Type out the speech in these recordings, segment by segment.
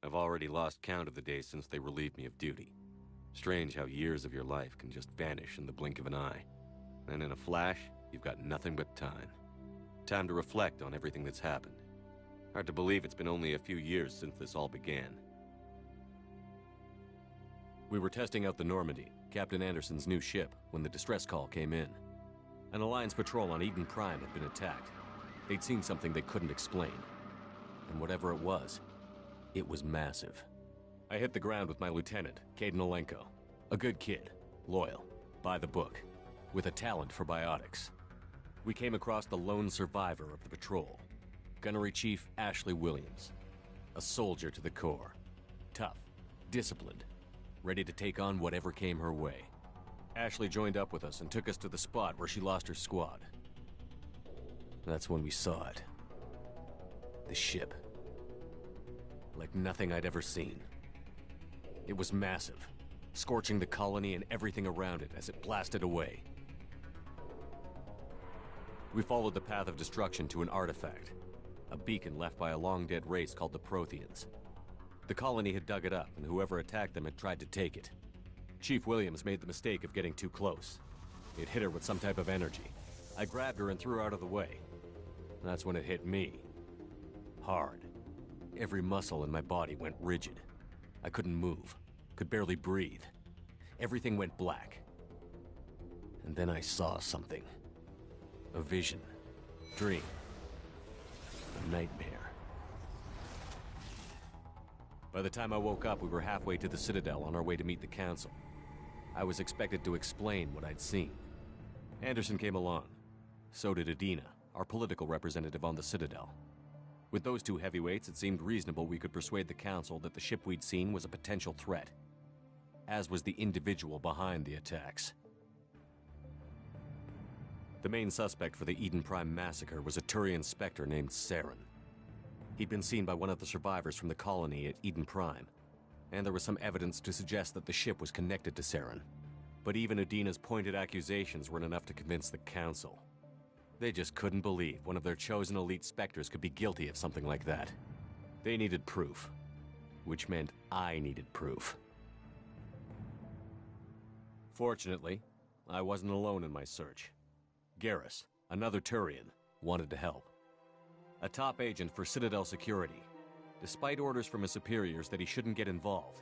I've already lost count of the days since they relieved me of duty. Strange how years of your life can just vanish in the blink of an eye. And in a flash, you've got nothing but time. Time to reflect on everything that's happened. Hard to believe it's been only a few years since this all began. We were testing out the Normandy, Captain Anderson's new ship, when the distress call came in. An Alliance patrol on Eden Prime had been attacked. They'd seen something they couldn't explain. And whatever it was massive. I hit the ground with my lieutenant, Kaidan Alenko. A good kid, loyal, by the book, with a talent for biotics. We came across the lone survivor of the patrol, Gunnery Chief Ashley Williams. A soldier to the core. Tough, disciplined, ready to take on whatever came her way. Ashley joined up with us and took us to the spot where she lost her squad. That's when we saw it. The ship. Like nothing I'd ever seen. It was massive, scorching the colony and everything around it as it blasted away. We followed the path of destruction to an artifact, a beacon left by a long-dead race called the Protheans. The colony had dug it up, and whoever attacked them had tried to take it. Chief Williams made the mistake of getting too close. It hit her with some type of energy. I grabbed her and threw her out of the way. That's when it hit me. Hard. Every muscle in my body went rigid. I couldn't move, could barely breathe. Everything went black. And then I saw something. A vision. Dream. A nightmare. By the time I woke up, we were halfway to the Citadel on our way to meet the Council. I was expected to explain what I'd seen. Anderson came along. So did Adina, our political representative on the Citadel. With those two heavyweights, it seemed reasonable we could persuade the Council that the ship we'd seen was a potential threat, as was the individual behind the attacks. The main suspect for the Eden Prime massacre was a Turian Spectre named Saren. He'd been seen by one of the survivors from the colony at Eden Prime, and there was some evidence to suggest that the ship was connected to Saren. But even Adina's pointed accusations weren't enough to convince the Council. They just couldn't believe one of their chosen elite Spectres could be guilty of something like that. They needed proof, which meant I needed proof. Fortunately, I wasn't alone in my search. Garrus, another Turian, wanted to help. A top agent for Citadel Security. Despite orders from his superiors that he shouldn't get involved,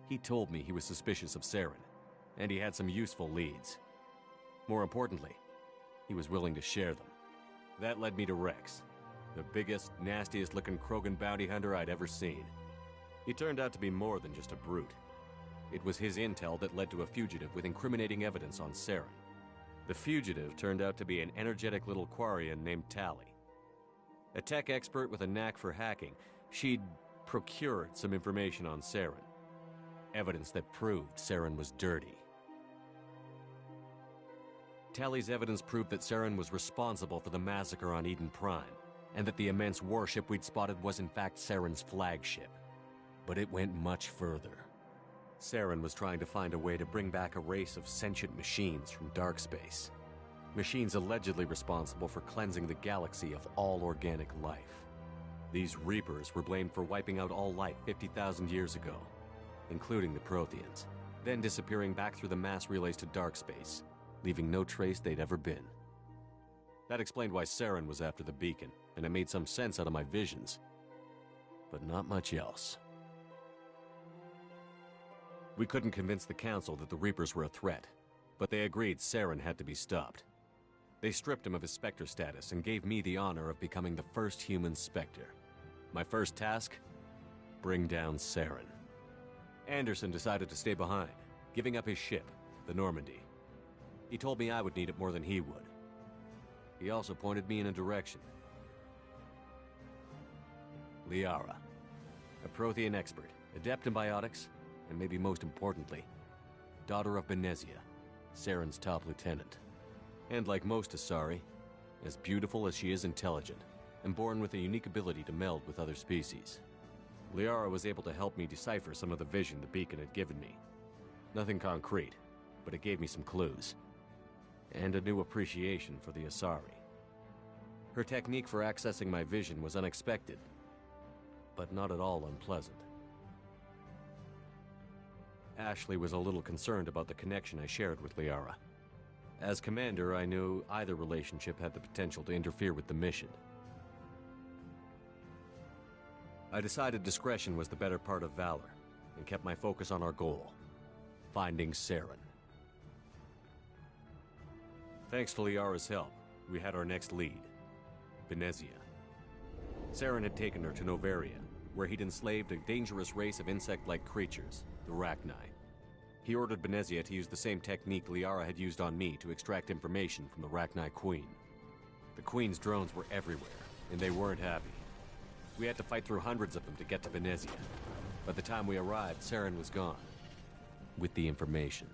he told me he was suspicious of Saren, and he had some useful leads. More importantly, he was willing to share them. That led me to Rex, the biggest, nastiest-looking Krogan bounty hunter I'd ever seen. He turned out to be more than just a brute. It was his intel that led to a fugitive with incriminating evidence on Saren. The fugitive turned out to be an energetic little Quarian named Tali. A tech expert with a knack for hacking, she'd procured some information on Saren. Evidence that proved Saren was dirty. Tali's evidence proved that Saren was responsible for the massacre on Eden Prime, and that the immense warship we'd spotted was in fact Saren's flagship. But it went much further. Saren was trying to find a way to bring back a race of sentient machines from dark space. Machines allegedly responsible for cleansing the galaxy of all organic life. These Reapers were blamed for wiping out all life 50,000 years ago, including the Protheans, then disappearing back through the mass relays to dark space, leaving no trace they'd ever been. That explained why Saren was after the beacon, and it made some sense out of my visions. But not much else. We couldn't convince the Council that the Reapers were a threat, but they agreed Saren had to be stopped. They stripped him of his Spectre status and gave me the honor of becoming the first human Spectre. My first task? Bring down Saren. Anderson decided to stay behind, giving up his ship, the Normandy. He told me I would need it more than he would. He also pointed me in a direction. Liara, a Prothean expert, adept in biotics, and maybe most importantly, daughter of Benezia, Saren's top lieutenant. And like most Asari, as beautiful as she is intelligent, and born with a unique ability to meld with other species. Liara was able to help me decipher some of the vision the beacon had given me. Nothing concrete, but it gave me some clues. And a new appreciation for the Asari. Her technique for accessing my vision was unexpected, but not at all unpleasant. Ashley was a little concerned about the connection I shared with Liara. As commander, I knew either relationship had the potential to interfere with the mission. I decided discretion was the better part of valor, and kept my focus on our goal, finding Saren. Thanks to Liara's help, we had our next lead, Benezia. Saren had taken her to Noveria, where he'd enslaved a dangerous race of insect-like creatures, the Rachni. He ordered Benezia to use the same technique Liara had used on me to extract information from the Rachni Queen. The Queen's drones were everywhere, and they weren't happy. We had to fight through hundreds of them to get to Benezia. By the time we arrived, Saren was gone. With the information.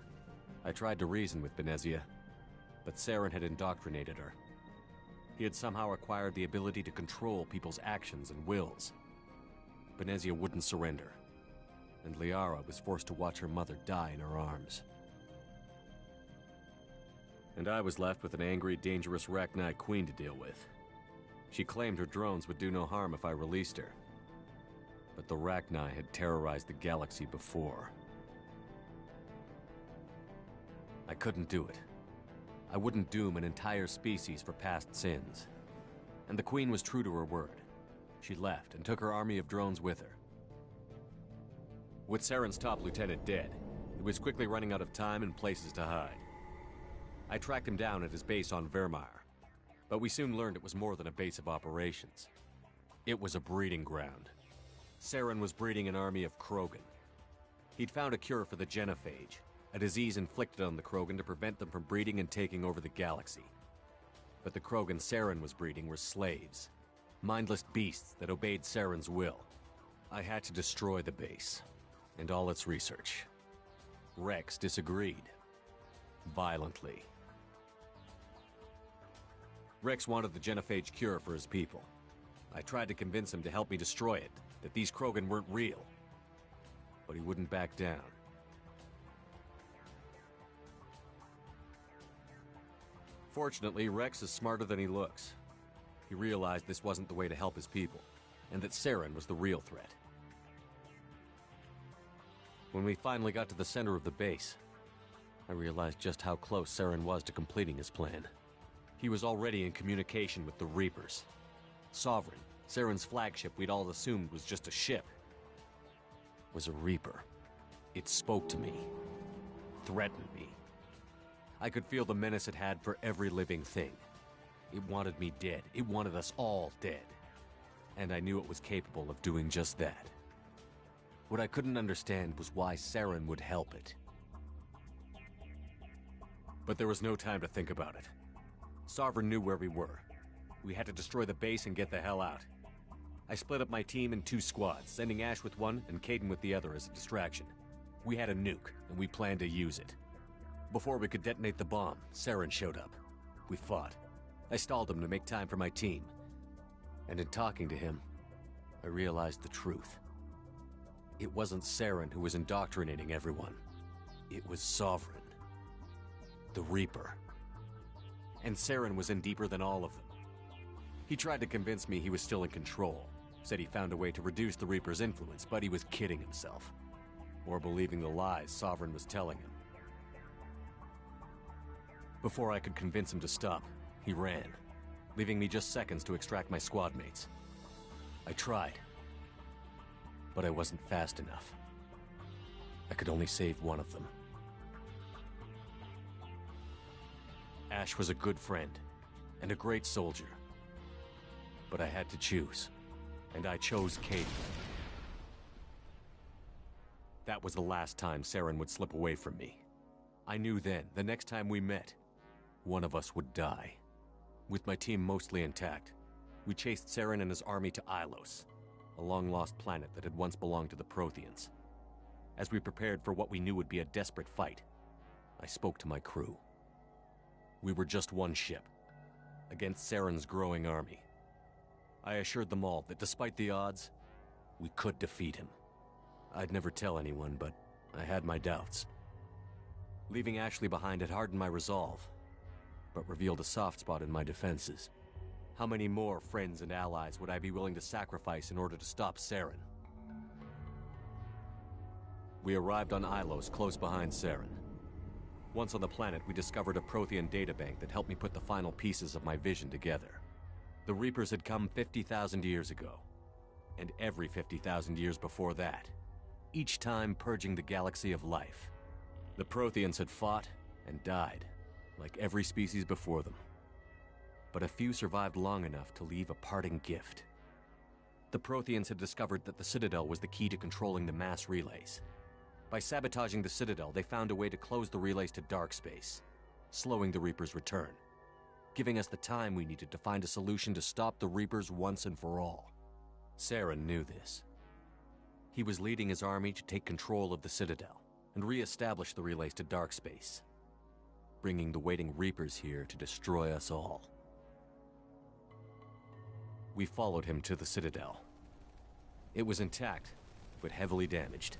I tried to reason with Benezia, but Saren had indoctrinated her. He had somehow acquired the ability to control people's actions and wills. Benezia wouldn't surrender, and Liara was forced to watch her mother die in her arms. And I was left with an angry, dangerous Rachni Queen to deal with. She claimed her drones would do no harm if I released her. But the Rachni had terrorized the galaxy before. I couldn't do it. I wouldn't doom an entire species for past sins. And the Queen was true to her word. She left and took her army of drones with her. With Saren's top lieutenant dead, he was quickly running out of time and places to hide. I tracked him down at his base on Vermeer, but we soon learned it was more than a base of operations. It was a breeding ground. Saren was breeding an army of Krogan. He'd found a cure for the genophage, a disease inflicted on the Krogan to prevent them from breeding and taking over the galaxy. But the Krogan Saren was breeding were slaves, mindless beasts that obeyed Saren's will. I had to destroy the base, and all its research. Rex disagreed. Violently. Rex wanted the genophage cure for his people. I tried to convince him to help me destroy it, that these Krogan weren't real. But he wouldn't back down. Fortunately, Rex is smarter than he looks. He realized this wasn't the way to help his people, and that Saren was the real threat. When we finally got to the center of the base, I realized just how close Saren was to completing his plan. He was already in communication with the Reapers. Sovereign, Saren's flagship we'd all assumed was just a ship, was a Reaper. It spoke to me, threatened me. I could feel the menace it had for every living thing. It wanted me dead. It wanted us all dead. And I knew it was capable of doing just that. What I couldn't understand was why Saren would help it. But there was no time to think about it. Sovereign knew where we were. We had to destroy the base and get the hell out. I split up my team in 2 squads, sending Ash with one and Kaidan with the other as a distraction. We had a nuke, and we planned to use it. Before we could detonate the bomb, Saren showed up. We fought. I stalled him to make time for my team. And in talking to him, I realized the truth. It wasn't Saren who was indoctrinating everyone. It was Sovereign. The Reaper. And Saren was in deeper than all of them. He tried to convince me he was still in control. Said he found a way to reduce the Reaper's influence, but he was kidding himself. Or believing the lies Sovereign was telling him. Before I could convince him to stop, he ran, leaving me just seconds to extract my squad mates. I tried, but I wasn't fast enough. I could only save one of them. Ash was a good friend, and a great soldier. But I had to choose, and I chose Kaidan. That was the last time Saren would slip away from me. I knew then, the next time we met, one of us would die. With my team mostly intact, we chased Saren and his army to Ilos, a long-lost planet that had once belonged to the Protheans. As we prepared for what we knew would be a desperate fight, I spoke to my crew. We were just one ship, against Saren's growing army. I assured them all that despite the odds, we could defeat him. I'd never tell anyone, but I had my doubts. Leaving Ashley behind had hardened my resolve, but revealed a soft spot in my defenses. How many more friends and allies would I be willing to sacrifice in order to stop Saren? We arrived on Ilos, close behind Saren. Once on the planet, we discovered a Prothean databank that helped me put the final pieces of my vision together. The Reapers had come 50,000 years ago, and every 50,000 years before that, each time purging the galaxy of life. The Protheans had fought and died, like every species before them. But a few survived long enough to leave a parting gift. The Protheans had discovered that the Citadel was the key to controlling the mass relays. By sabotaging the Citadel, they found a way to close the relays to dark space, slowing the Reapers' return, giving us the time we needed to find a solution to stop the Reapers once and for all. Saren knew this. He was leading his army to take control of the Citadel and re-establish the relays to dark space, bringing the waiting Reapers here to destroy us all. We followed him to the Citadel. It was intact, but heavily damaged.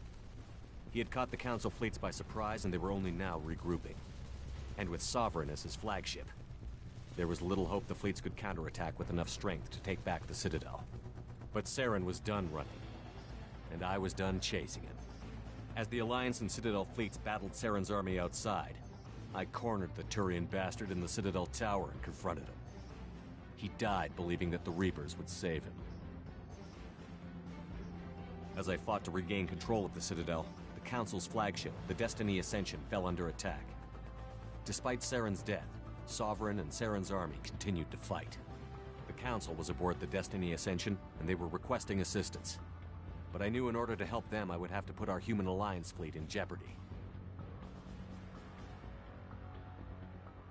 He had caught the Council fleets by surprise, and they were only now regrouping. And with Sovereign as his flagship, there was little hope the fleets could counterattack with enough strength to take back the Citadel. But Saren was done running, and I was done chasing him. As the Alliance and Citadel fleets battled Saren's army outside, I cornered the Turian bastard in the Citadel tower and confronted him. He died believing that the Reapers would save him. As I fought to regain control of the Citadel, the Council's flagship, the Destiny Ascension, fell under attack. Despite Saren's death, Sovereign and Saren's army continued to fight. The Council was aboard the Destiny Ascension, and they were requesting assistance. But I knew in order to help them, I would have to put our Human Alliance fleet in jeopardy.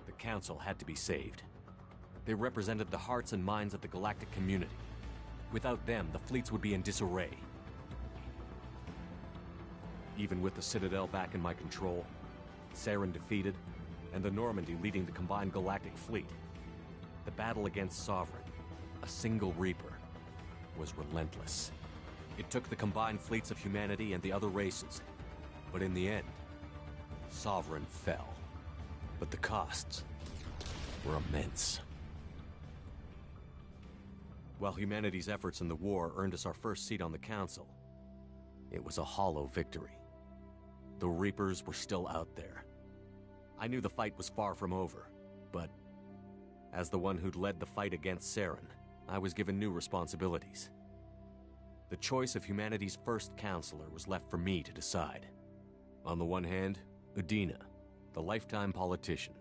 The Council had to be saved. They represented the hearts and minds of the galactic community. Without them, the fleets would be in disarray. Even with the Citadel back in my control, Saren defeated, and the Normandy leading the combined galactic fleet, the battle against Sovereign, a single Reaper, was relentless. It took the combined fleets of humanity and the other races, but in the end, Sovereign fell. But the costs were immense. While humanity's efforts in the war earned us our first seat on the Council, it was a hollow victory. The Reapers were still out there. I knew the fight was far from over, but as the one who'd led the fight against Saren, I was given new responsibilities. The choice of humanity's first counselor was left for me to decide. On the one hand, Udina, the lifetime politician.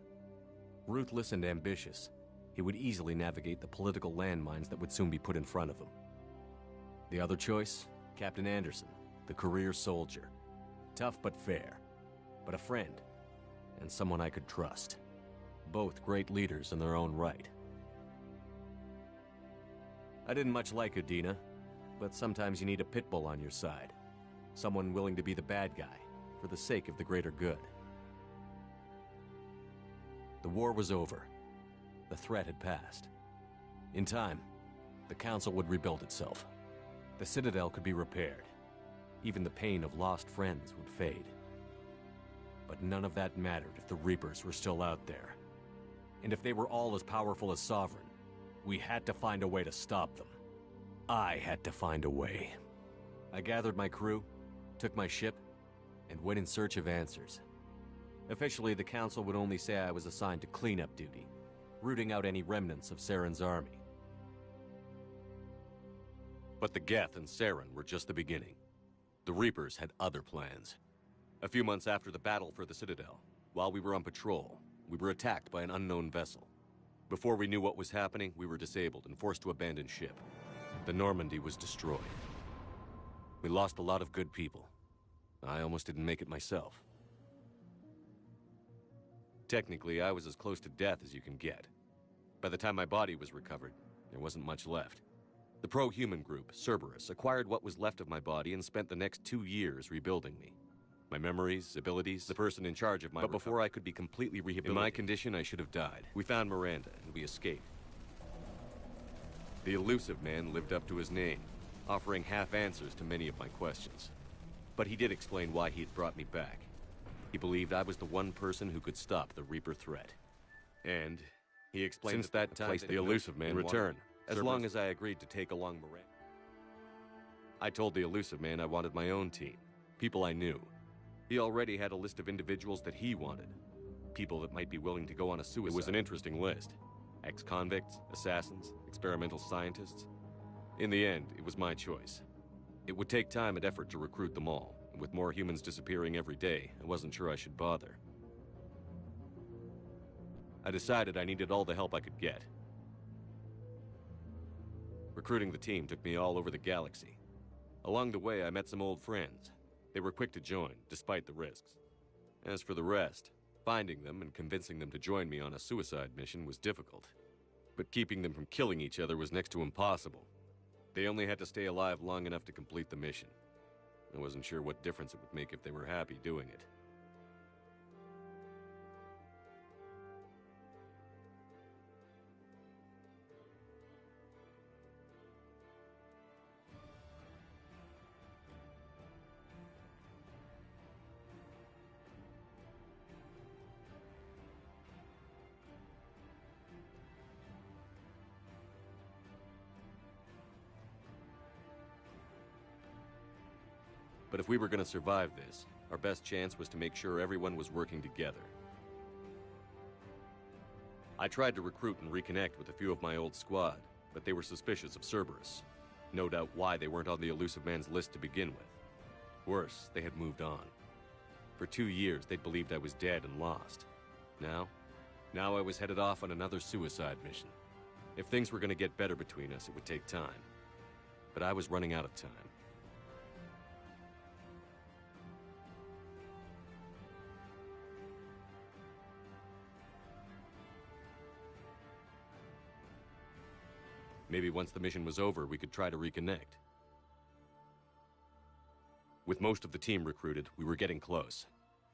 Ruthless and ambitious, he would easily navigate the political landmines that would soon be put in front of him. The other choice, Captain Anderson, the career soldier. Tough but fair, but a friend, and someone I could trust. Both great leaders in their own right. I didn't much like Udina, but sometimes you need a pit bull on your side. Someone willing to be the bad guy, for the sake of the greater good. The war was over. The threat had passed. In time, the Council would rebuild itself. The Citadel could be repaired. Even the pain of lost friends would fade. But none of that mattered if the Reapers were still out there. And if they were all as powerful as Sovereign, we had to find a way to stop them. I had to find a way. I gathered my crew, took my ship, and went in search of answers. Officially, the Council would only say I was assigned to cleanup duty, rooting out any remnants of Saren's army. But the Geth and Saren were just the beginning. The Reapers had other plans. A few months after the battle for the Citadel, while we were on patrol, we were attacked by an unknown vessel. Before we knew what was happening, we were disabled and forced to abandon ship. The Normandy was destroyed. We lost a lot of good people. I almost didn't make it myself. Technically, I was as close to death as you can get. By the time my body was recovered, there wasn't much left. The pro-human group, Cerberus, acquired what was left of my body and spent the next 2 years rebuilding me. My memories, abilities, the person in charge of my But before I could be completely rehabilitated, in my condition, I should have died. We found Miranda, and we escaped. The Illusive Man lived up to his name, offering half answers to many of my questions. But he did explain why he had brought me back. He believed I was the one person who could stop the Reaper threat. And he explained since that time the Illusive Man returned, as long as I agreed to take along Miranda. I told the Illusive Man I wanted my own team, people I knew, He already had a list of individuals that he wanted. People that might be willing to go on a suicide. It was an interesting list. Ex-convicts, assassins, experimental scientists. In the end, it was my choice. It would take time and effort to recruit them all, and with more humans disappearing every day, I wasn't sure I should bother. I decided I needed all the help I could get. Recruiting the team took me all over the galaxy. Along the way, I met some old friends. They were quick to join, despite the risks. As for the rest, finding them and convincing them to join me on a suicide mission was difficult. But keeping them from killing each other was next to impossible. They only had to stay alive long enough to complete the mission. I wasn't sure what difference it would make if they were happy doing it. But if we were going to survive this, our best chance was to make sure everyone was working together. I tried to recruit and reconnect with a few of my old squad, but they were suspicious of Cerberus. No doubt why they weren't on the Elusive Man's list to begin with. Worse, they had moved on. For 2 years, they'd believed I was dead and lost. Now I was headed off on another suicide mission. If things were going to get better between us, it would take time. But I was running out of time. Maybe once the mission was over, we could try to reconnect. With most of the team recruited, we were getting close.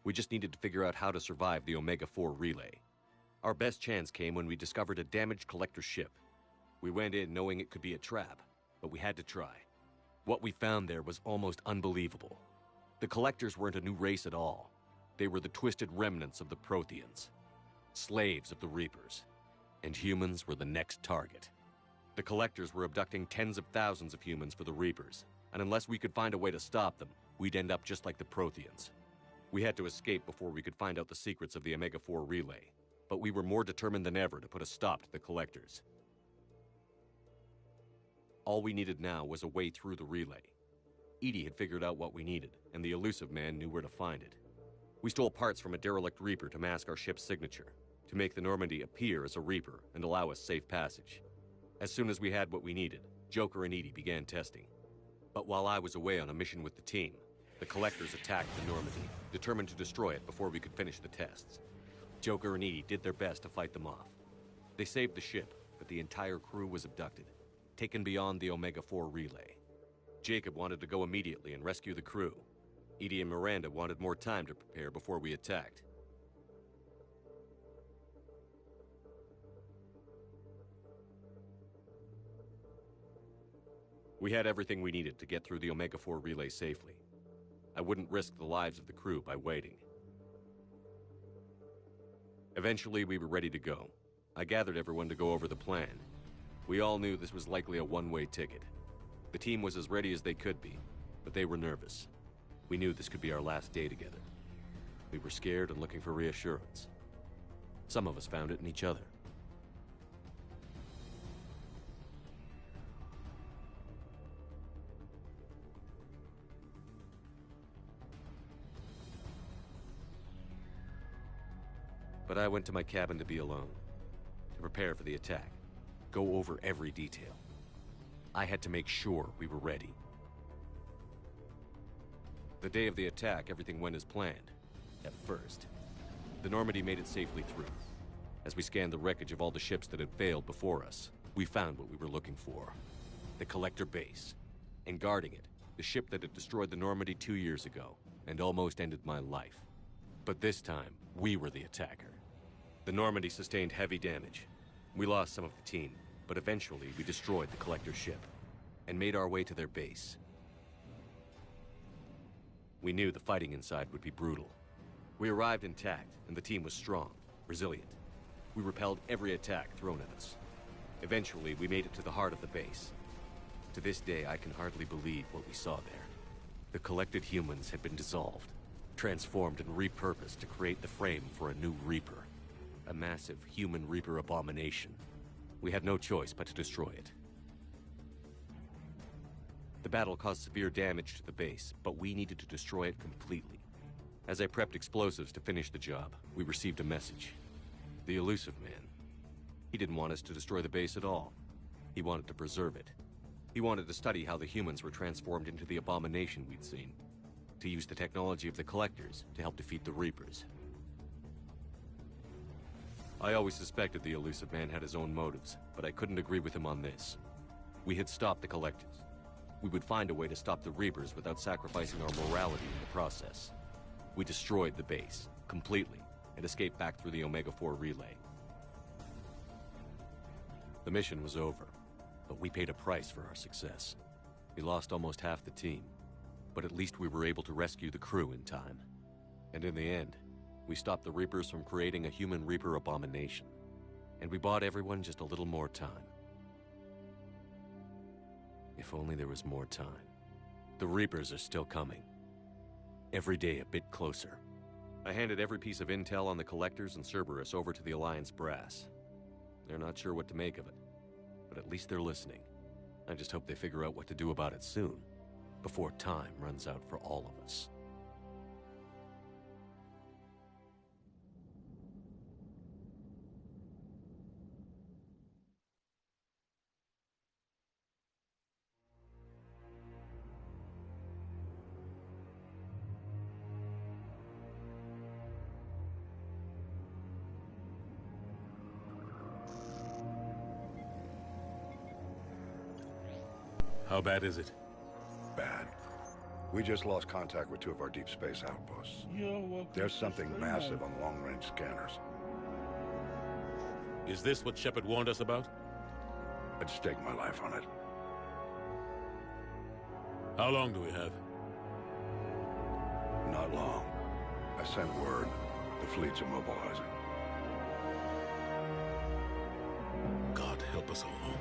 We just needed to figure out how to survive the Omega-4 relay. Our best chance came when we discovered a damaged collector ship. We went in knowing it could be a trap, but we had to try. What we found there was almost unbelievable. The collectors weren't a new race at all. They were the twisted remnants of the Protheans, slaves of the Reapers, and humans were the next target. The collectors were abducting tens of thousands of humans for the Reapers, and unless we could find a way to stop them, we'd end up just like the Protheans. We had to escape before we could find out the secrets of the Omega-4 relay, but we were more determined than ever to put a stop to the collectors. All we needed now was a way through the relay. EDI had figured out what we needed, and the Elusive Man knew where to find it. We stole parts from a derelict Reaper to mask our ship's signature, to make the Normandy appear as a Reaper and allow us safe passage. As soon as we had what we needed, Joker and EDI began testing. But while I was away on a mission with the team, the collectors attacked the Normandy, determined to destroy it before we could finish the tests. Joker and EDI did their best to fight them off. They saved the ship, but the entire crew was abducted, taken beyond the Omega-4 relay. Jacob wanted to go immediately and rescue the crew. EDI and Miranda wanted more time to prepare before we attacked. We had everything we needed to get through the Omega-4 relay safely. I wouldn't risk the lives of the crew by waiting. Eventually, we were ready to go. I gathered everyone to go over the plan. We all knew this was likely a one-way ticket. The team was as ready as they could be, but they were nervous. We knew this could be our last day together. We were scared and looking for reassurance. Some of us found it in each other. But I went to my cabin to be alone, to prepare for the attack, go over every detail. I had to make sure we were ready. The day of the attack, everything went as planned, at first. The Normandy made it safely through. As we scanned the wreckage of all the ships that had failed before us, we found what we were looking for. The Collector base. And guarding it, the ship that had destroyed the Normandy 2 years ago, and almost ended my life. But this time, we were the attacker. The Normandy sustained heavy damage. We lost some of the team, but eventually we destroyed the Collector ship, and made our way to their base. We knew the fighting inside would be brutal. We arrived intact, and the team was strong, resilient. We repelled every attack thrown at us. Eventually, we made it to the heart of the base. To this day, I can hardly believe what we saw there. The collected humans had been dissolved. transformed and repurposed to create the frame for a new Reaper. A massive human Reaper abomination. We had no choice but to destroy it. The battle caused severe damage to the base, but we needed to destroy it completely. As I prepped explosives to finish the job, we received a message. The Illusive Man. He didn't want us to destroy the base at all. He wanted to preserve it. He wanted to study how the humans were transformed into the abomination we'd seen. To use the technology of the Collectors to help defeat the Reapers. I always suspected the Illusive Man had his own motives, but I couldn't agree with him on this. We had stopped the Collectors. We would find a way to stop the Reapers without sacrificing our morality in the process. We destroyed the base, completely, and escaped back through the Omega-4 relay. The mission was over, but we paid a price for our success. We lost almost half the team, but at least we were able to rescue the crew in time. And in the end, we stopped the Reapers from creating a human Reaper abomination. And we bought everyone just a little more time. If only there was more time. The Reapers are still coming. Every day a bit closer. I handed every piece of intel on the Collectors and Cerberus over to the Alliance brass. They're not sure what to make of it, but at least they're listening. I just hope they figure out what to do about it soon, before time runs out for all of us. How bad is it? Bad. We just lost contact with two of our deep space outposts. There's something massive on long-range scanners. Is this what Shepard warned us about? I'd stake my life on it. How long do we have? Not long. I sent word. The fleet's immobilizing. God help us all.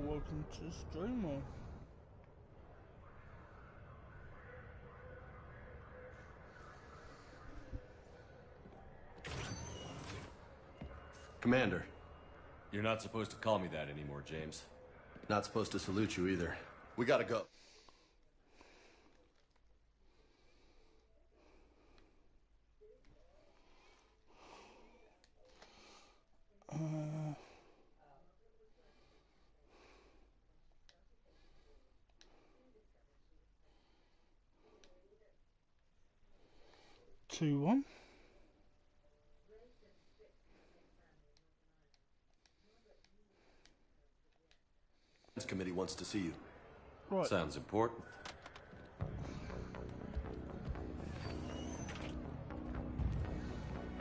Welcome to Streamer. Commander. You're not supposed to call me that anymore, James. Not supposed to salute you either. We gotta go. Two, one. This committee wants to see you. Right. Sounds important.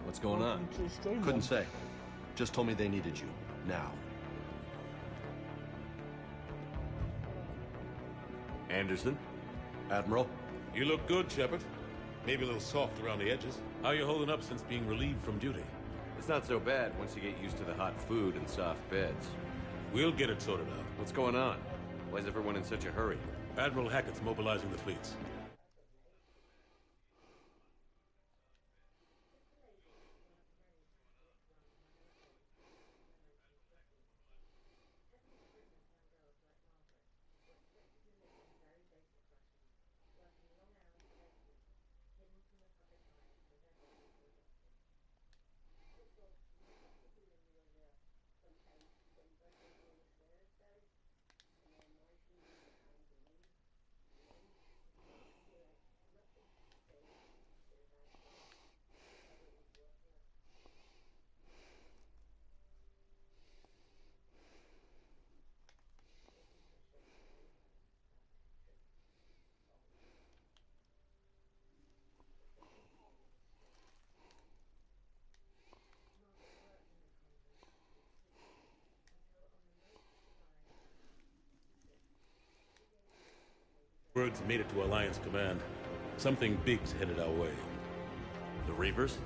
What's going on? Welcome to Streamer. Couldn't say. Just told me they needed you. Now. Anderson? Admiral? You look good, Shepard. Maybe a little soft around the edges. How you holding up since being relieved from duty? It's not so bad once you get used to the hot food and soft beds. We'll get it sorted out. What's going on? Why is everyone in such a hurry? Admiral Hackett's mobilizing the fleets. Words made it to Alliance Command. Something big's headed our way. The Reapers?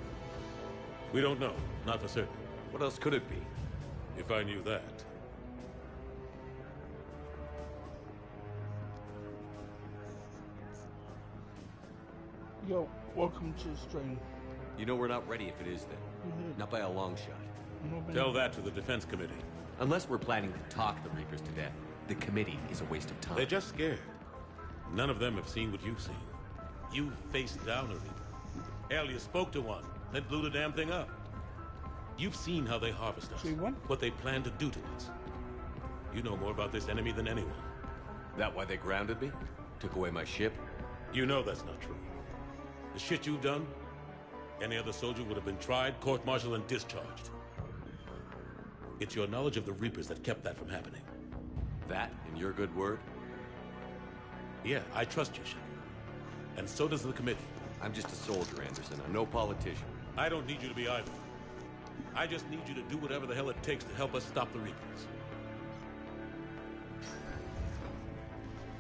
We don't know. Not for certain. What else could it be? If I knew that. Yo, welcome to the stream. You know we're not ready if it is then. Not by a long shot. Tell that to the Defense Committee. Unless we're planning to talk the Reapers to death, the committee is a waste of time. They're just scared. None of them have seen what you've seen. You faced down a Reaper. Hell, you spoke to one, then blew the damn thing up. You've seen how they harvest us. See one? What they plan to do to us. You know more about this enemy than anyone. That why they grounded me? Took away my ship? You know that's not true. The shit you've done, any other soldier would have been tried, court-martialed, and discharged. It's your knowledge of the Reapers that kept that from happening. That, in your good word? Yeah, I trust you, Shepard. And so does the committee. I'm just a soldier, Anderson. I'm no politician. I don't need you to be either. I just need you to do whatever the hell it takes to help us stop the Reapers.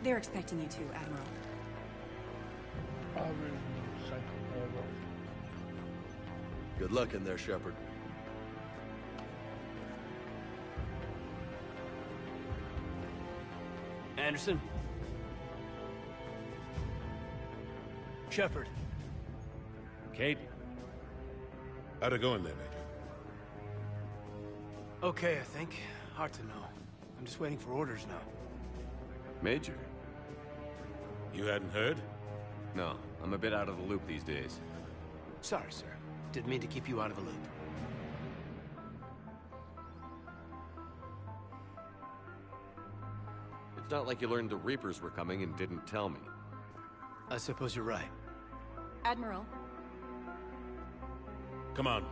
They're expecting you to, Admiral. I really need to say hello. Good luck in there, Shepard. Anderson? Shepard? Kate? How'd it go in there, Major? Okay, I think. Hard to know. I'm just waiting for orders now. Major? You hadn't heard? No, I'm a bit out of the loop these days. Sorry, sir. Didn't mean to keep you out of the loop. It's not like you learned the Reapers were coming and didn't tell me. I suppose you're right. Admiral, Come on.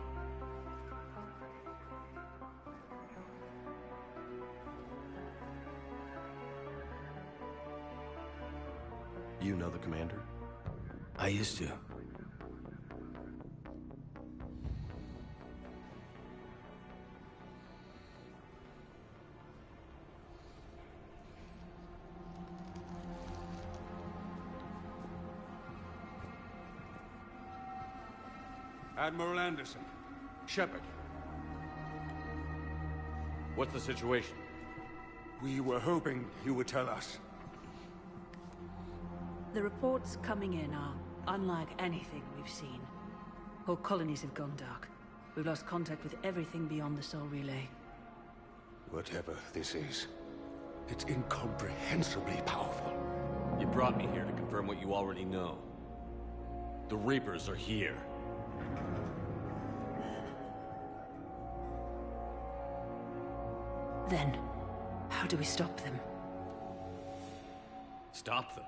You know the commander? I used to. Admiral Anderson. Shepard. What's the situation? We were hoping you would tell us. the reports coming in are unlike anything we've seen. Whole colonies have gone dark. We've lost contact with everything beyond the Sol Relay. Whatever this is, it's incomprehensibly powerful. You brought me here to confirm what you already know. The Reapers are here. Then, how do we stop them? Stop them?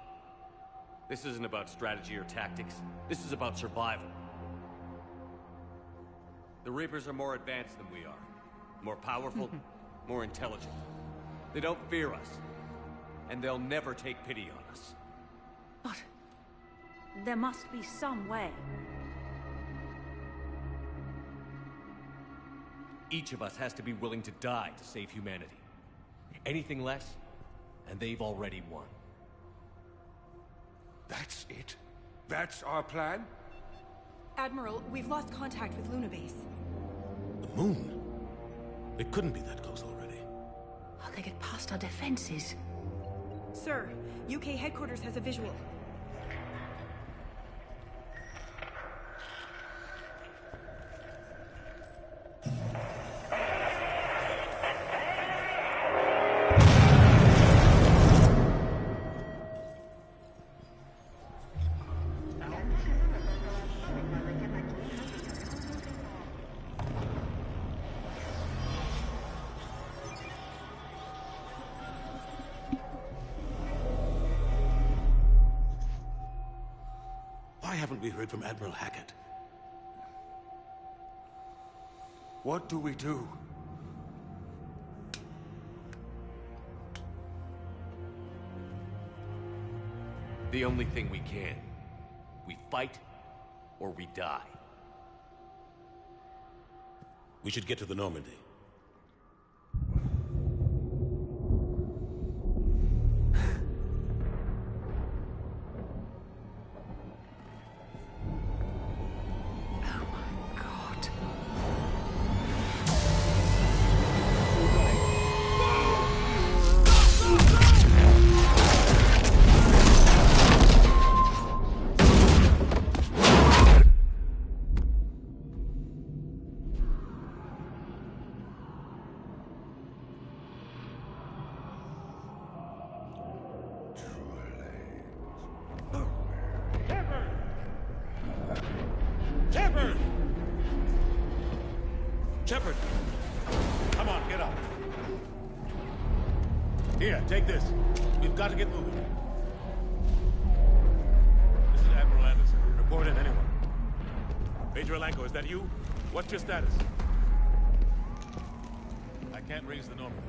This isn't about strategy or tactics. This is about survival. The Reapers are more advanced than we are. More powerful, more intelligent. They don't fear us. And they'll never take pity on us. But there must be some way. Each of us has to be willing to die to save humanity. Anything less, and they've already won. That's it? That's our plan? Admiral, we've lost contact with Luna Base. The moon? It couldn't be that close already. How'd they get past our defenses? Sir, UK headquarters has a visual. Why haven't we heard from Admiral Hackett? What do we do? The only thing we can. We fight, or we die. We should get to the Normandy. Shepard! Come on, get up. Here, take this. We've got to get moving. This is Admiral Anderson. Report in, anyone. Major Alanko, is that you? What's your status? I can't raise the Normandy.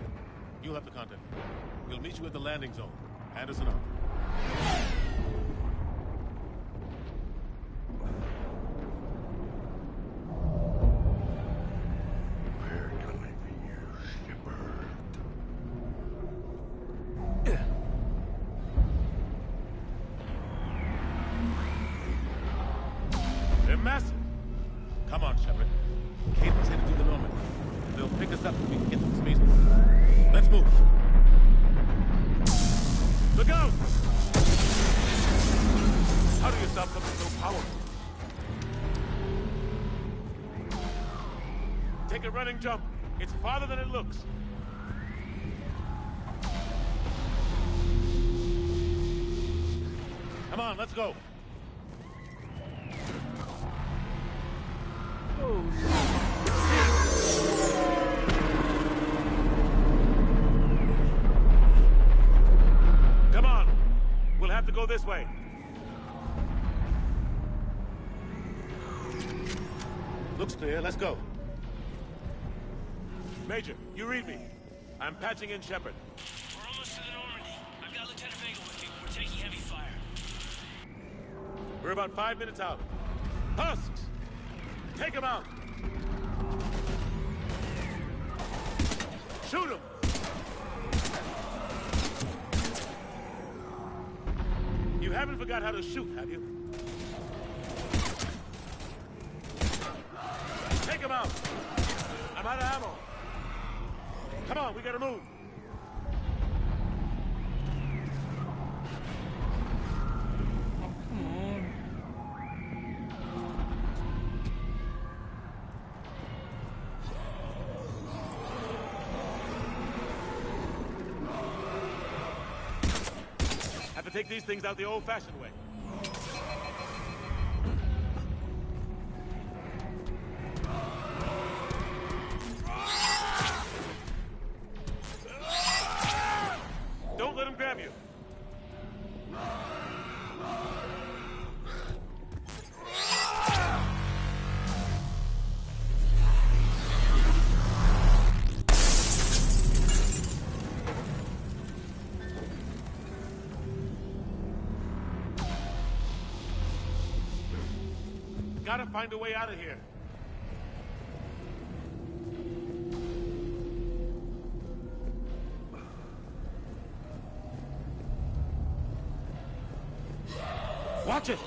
You'll have to contact me. We'll meet you at the landing zone. Anderson out. Where can I be used, Shepard? They're massive. Come on, Shepard. Caden's headed to the Normandy. They'll pick us up when we can get to the spaceport. Let's move. Look out! How do you stop something so powerful? Take a running jump. It's farther than it looks. Come on, let's go. Come on. We'll have to go this way. Looks clear. Let's go. Major, you read me. I'm patching in Shepard. We're almost to the Normandy. I've got Lieutenant Vega with me. We're taking heavy fire. We're about 5 minutes out. Husks! Take him out! Shoot him! You haven't forgot how to shoot, have you? Take him out! I'm out of ammo. Come on, we gotta move. Have to take these things out the old-fashioned way. Don't let him grab you. Gotta find a way out of here. Watch it!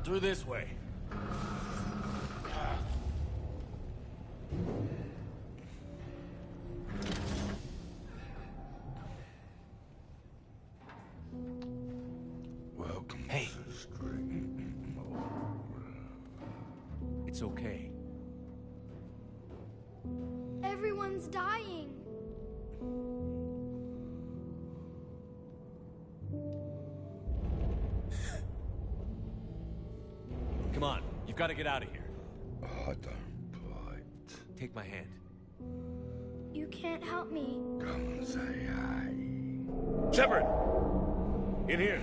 Through this way. Welcome. Hey. It's okay. Everyone's dying. Come on, you've got to get out of here. What the plight? Take my hand. You can't help me. Come and say hi. Shepard! In here.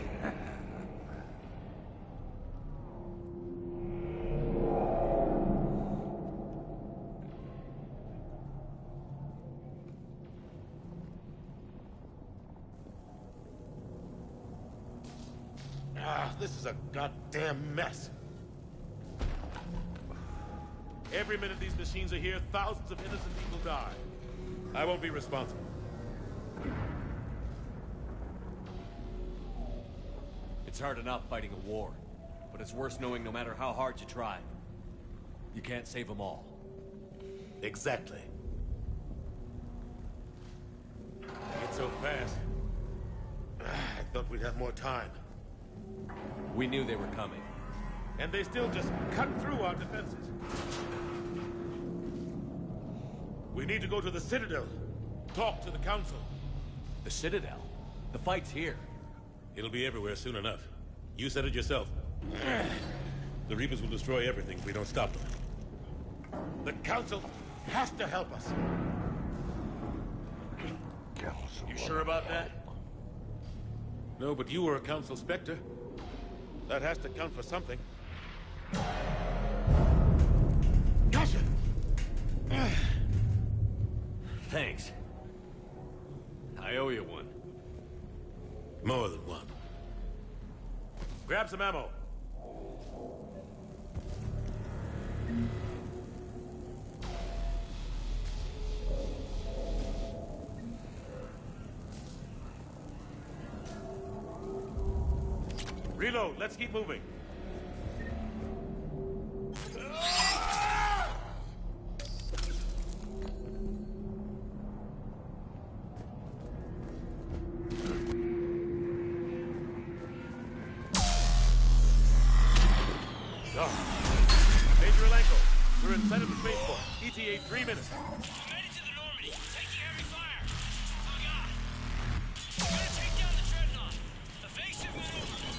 This is a goddamn mess. Every minute these machines are here, thousands of innocent people die. I won't be responsible. It's hard enough fighting a war, but it's worse knowing no matter how hard you try, you can't save them all. Exactly. It's so fast. I thought we'd have more time. We knew they were coming. And they still just cut through our defenses. We need to go to the Citadel. Talk to the Council. The Citadel. The fight's here. It'll be everywhere soon enough. You said it yourself. The Reapers will destroy everything if we don't stop them. The Council has to help us. You sure about that? No, but you were a Council Spectre. That has to count for something. Gotcha! Thanks. I owe you one. More than one. Grab some ammo. Reload. Let's keep moving. Major Alenko, we're inside of the spaceport. ETA 3 minutes. Headed to the Normandy. Taking heavy fire. Bug out. We're gonna take down the Dreadnought. Evasive maneuver.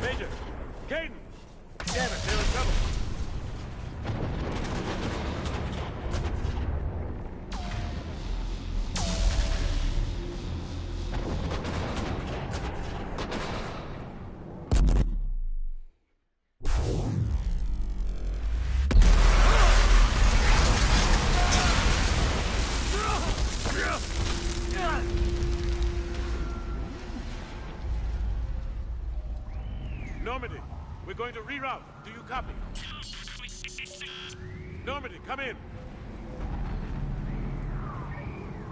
Major! Caden! Damn it, they're in trouble. Normandy, we're going to reroute. Do you copy? Normandy, come in.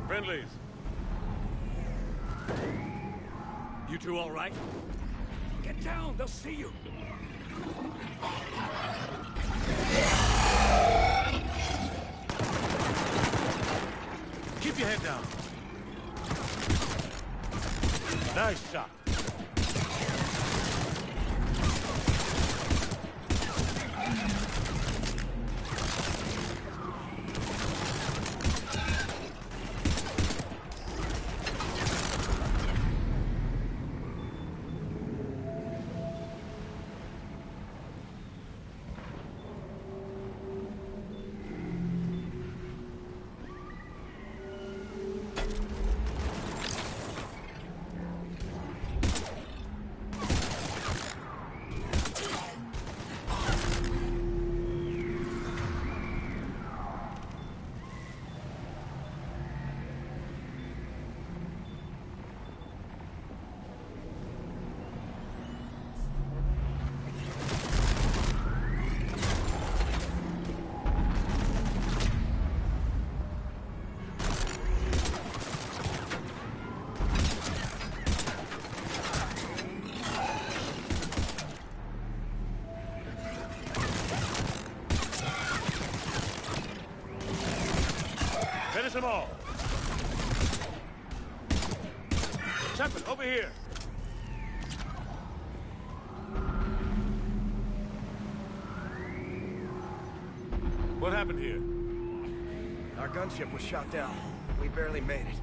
Friendlies. You two all right? Get down. They'll see you. Keep your head down. Nice shot. Finish them all. Shepard, over here. What happened here? Our gunship was shot down. We barely made it.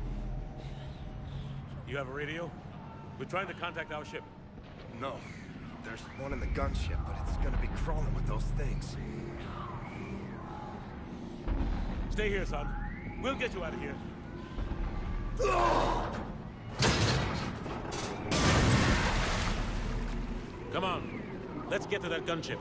You have a radio? We're trying to contact our ship. No. There's one in the gunship, but it's gonna be crawling with those things. Stay here, son. We'll get you out of here. Come on. Let's get to that gunship.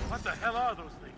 What the hell are those things?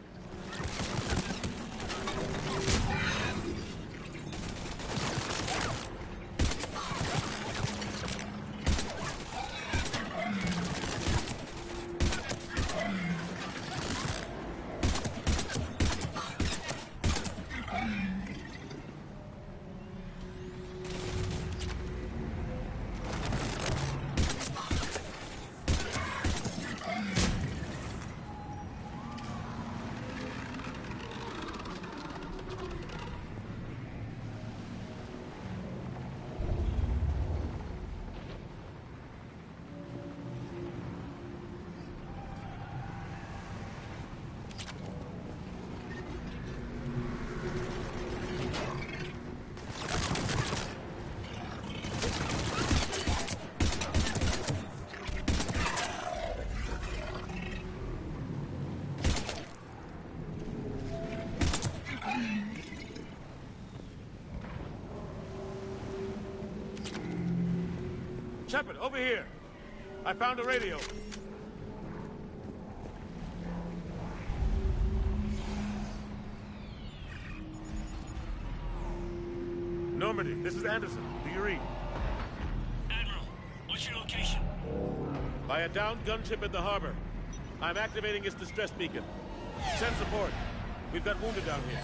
Shepard, over here. I found a radio. Normandy, this is Anderson. Do you read? Admiral, what's your location? By a downed gunship in the harbor. I'm activating its distress beacon. Send support. We've got wounded down here.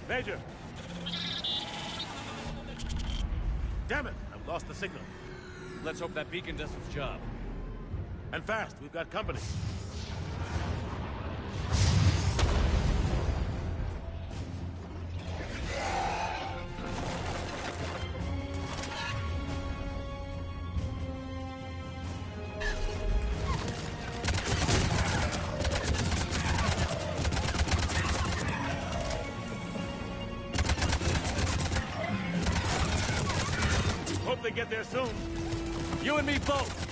Major! Damn it! I've lost the signal. Let's hope that beacon does its job. And fast, we've got company. Hope they get there soon. You and me both!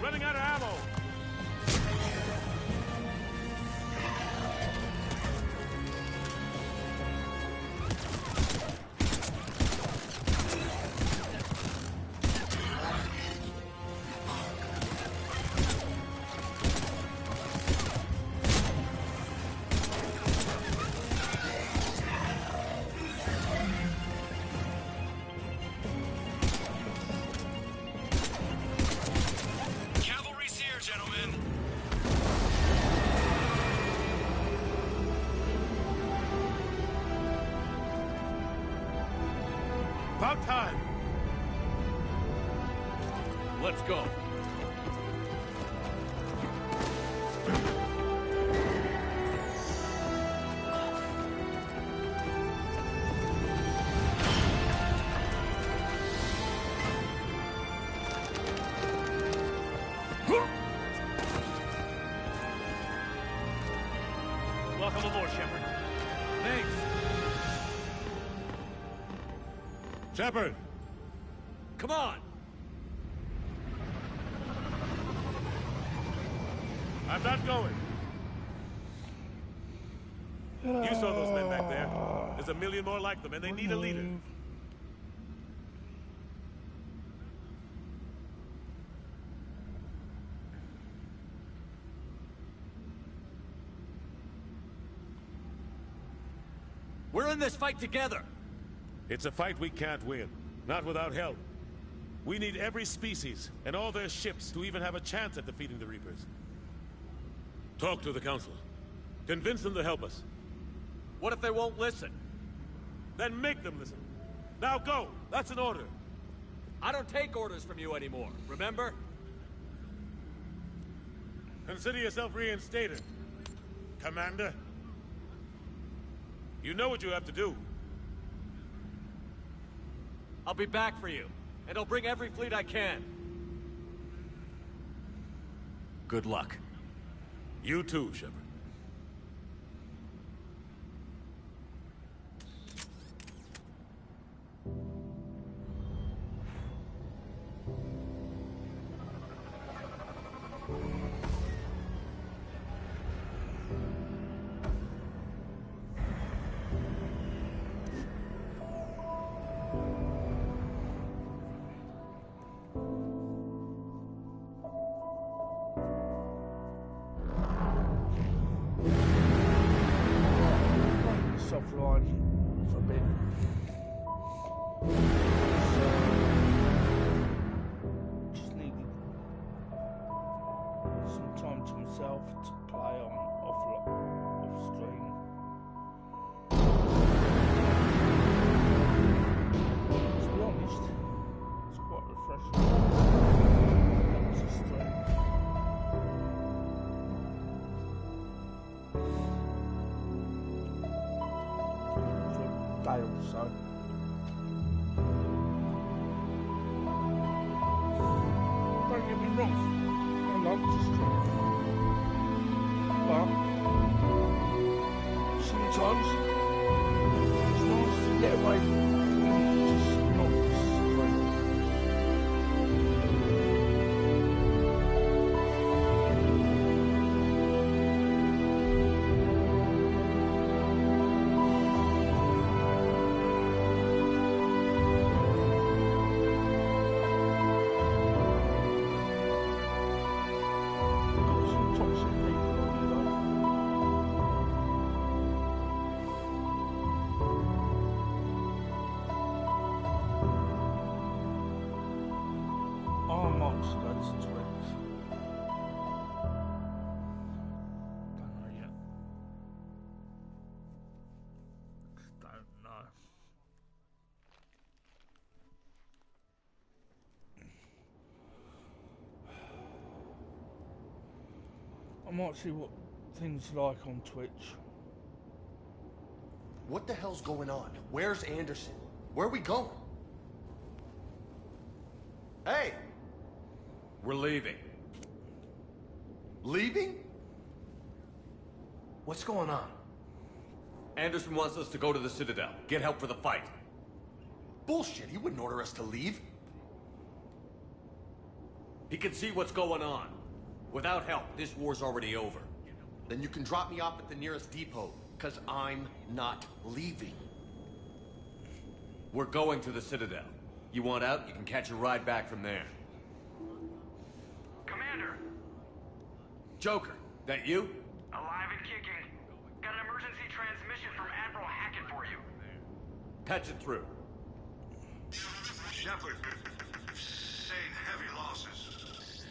Running out of ammo! Cavalry's here, gentlemen. About time! Let's go. Welcome aboard, Shepard. Thanks. Shepard! Come on! I'm not going. You saw those men back there. There's a million more like them, and they need a leader. We're in this fight together! It's a fight we can't win. Not without help. We need every species and all their ships to even have a chance at defeating the Reapers. Talk to the Council. Convince them to help us. What if they won't listen? Then make them listen. Now go! That's an order. I don't take orders from you anymore, remember? Consider yourself reinstated, Commander. You know what you have to do. I'll be back for you, and I'll bring every fleet I can. Good luck. You too, Shepard. Offline for a bit. Just needed some time to myself to play on off stream. To be honest, it's quite refreshing. That was a stream. Day or so. Don't get me wrong, I love to stream, but sometimes it's nice to get away from just not straight. Got some toxic people on you though. Oh, Mark's going to Twitch. Don't know yet. Just don't know. I might see what things like on Twitch. What the hell's going on? Where's Anderson? Where are we going? Hey! We're leaving. Leaving? What's going on? Anderson wants us to go to the Citadel, get help for the fight. Bullshit, he wouldn't order us to leave. He can see what's going on. Without help, this war's already over. Then you can drop me off at the nearest depot, because I'm not leaving. We're going to the Citadel. You want out, you can catch a ride back from there. Commander! Joker, that you? Alive and kicking. Got an emergency transmission from Admiral Hackett for you. Patch it through. Shepard, sustained heavy losses.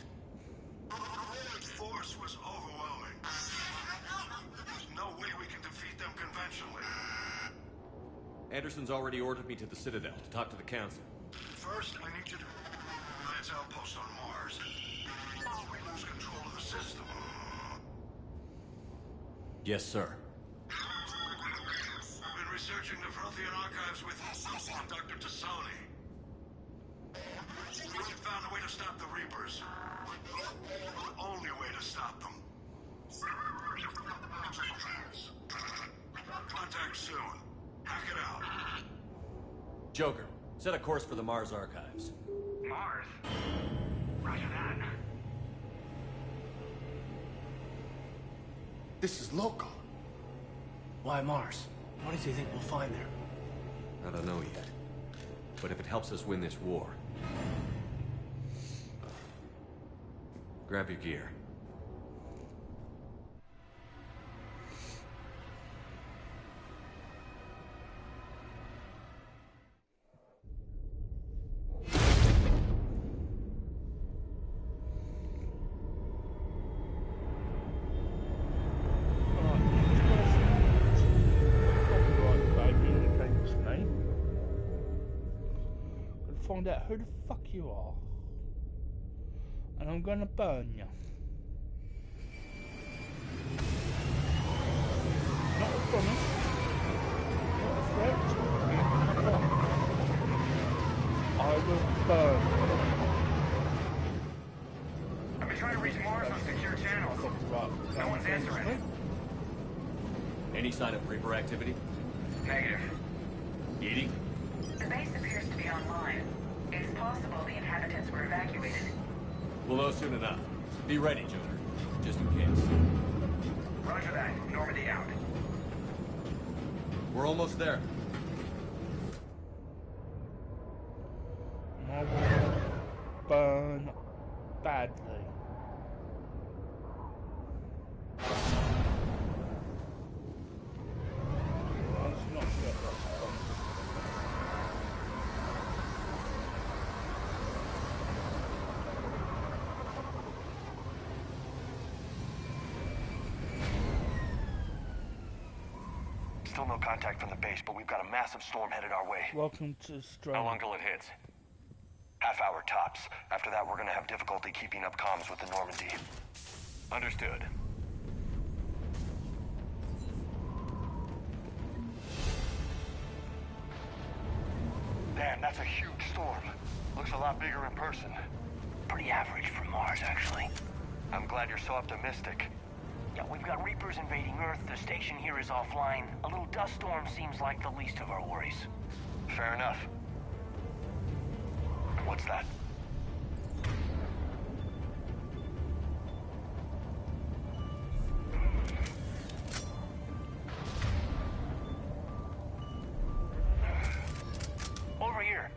The Royal force was overwhelming. There's no way we can defeat them conventionally. Anderson's already ordered me to the Citadel to talk to the Council. First, I need you to Lance outpost on Mars. We lose control of the system. Yes, sir. I've been researching the Prothean archives with Dr. Tassoni. We found a way to stop the Reapers. The only way to stop them. Contact soon. Hack it out. Joker, set a course for the Mars archives. Mars? Roger that. This is local. Why Mars? What do you think we'll find there? I don't know yet. But if it helps us win this war... Grab your gear. Find out who the fuck you are, and I'm gonna burn you. Not a promise, not a threat. I will burn you. I've been trying to reach Mars on secure channels. No one's answering. Any sign of Reaper activity? Negative. Edie? The base appears to be online. It's possible the inhabitants were evacuated. We'll know soon enough. Be ready, Joker. Just in case. Roger that. Normandy out. We're almost there. I will burn badly. Let's not get that fun. Still no contact from the base, but we've got a massive storm headed our way. Welcome to Australia. How long till it hits? Half hour tops. After that, we're gonna have difficulty keeping up comms with the Normandy. Understood. Damn, that's a huge storm. Looks a lot bigger in person. Pretty average for Mars, actually. I'm glad you're so optimistic. Yeah, we've got Reapers invading Earth, the station here is offline. A little dust storm seems like the least of our worries. Fair enough. What's that? Over here.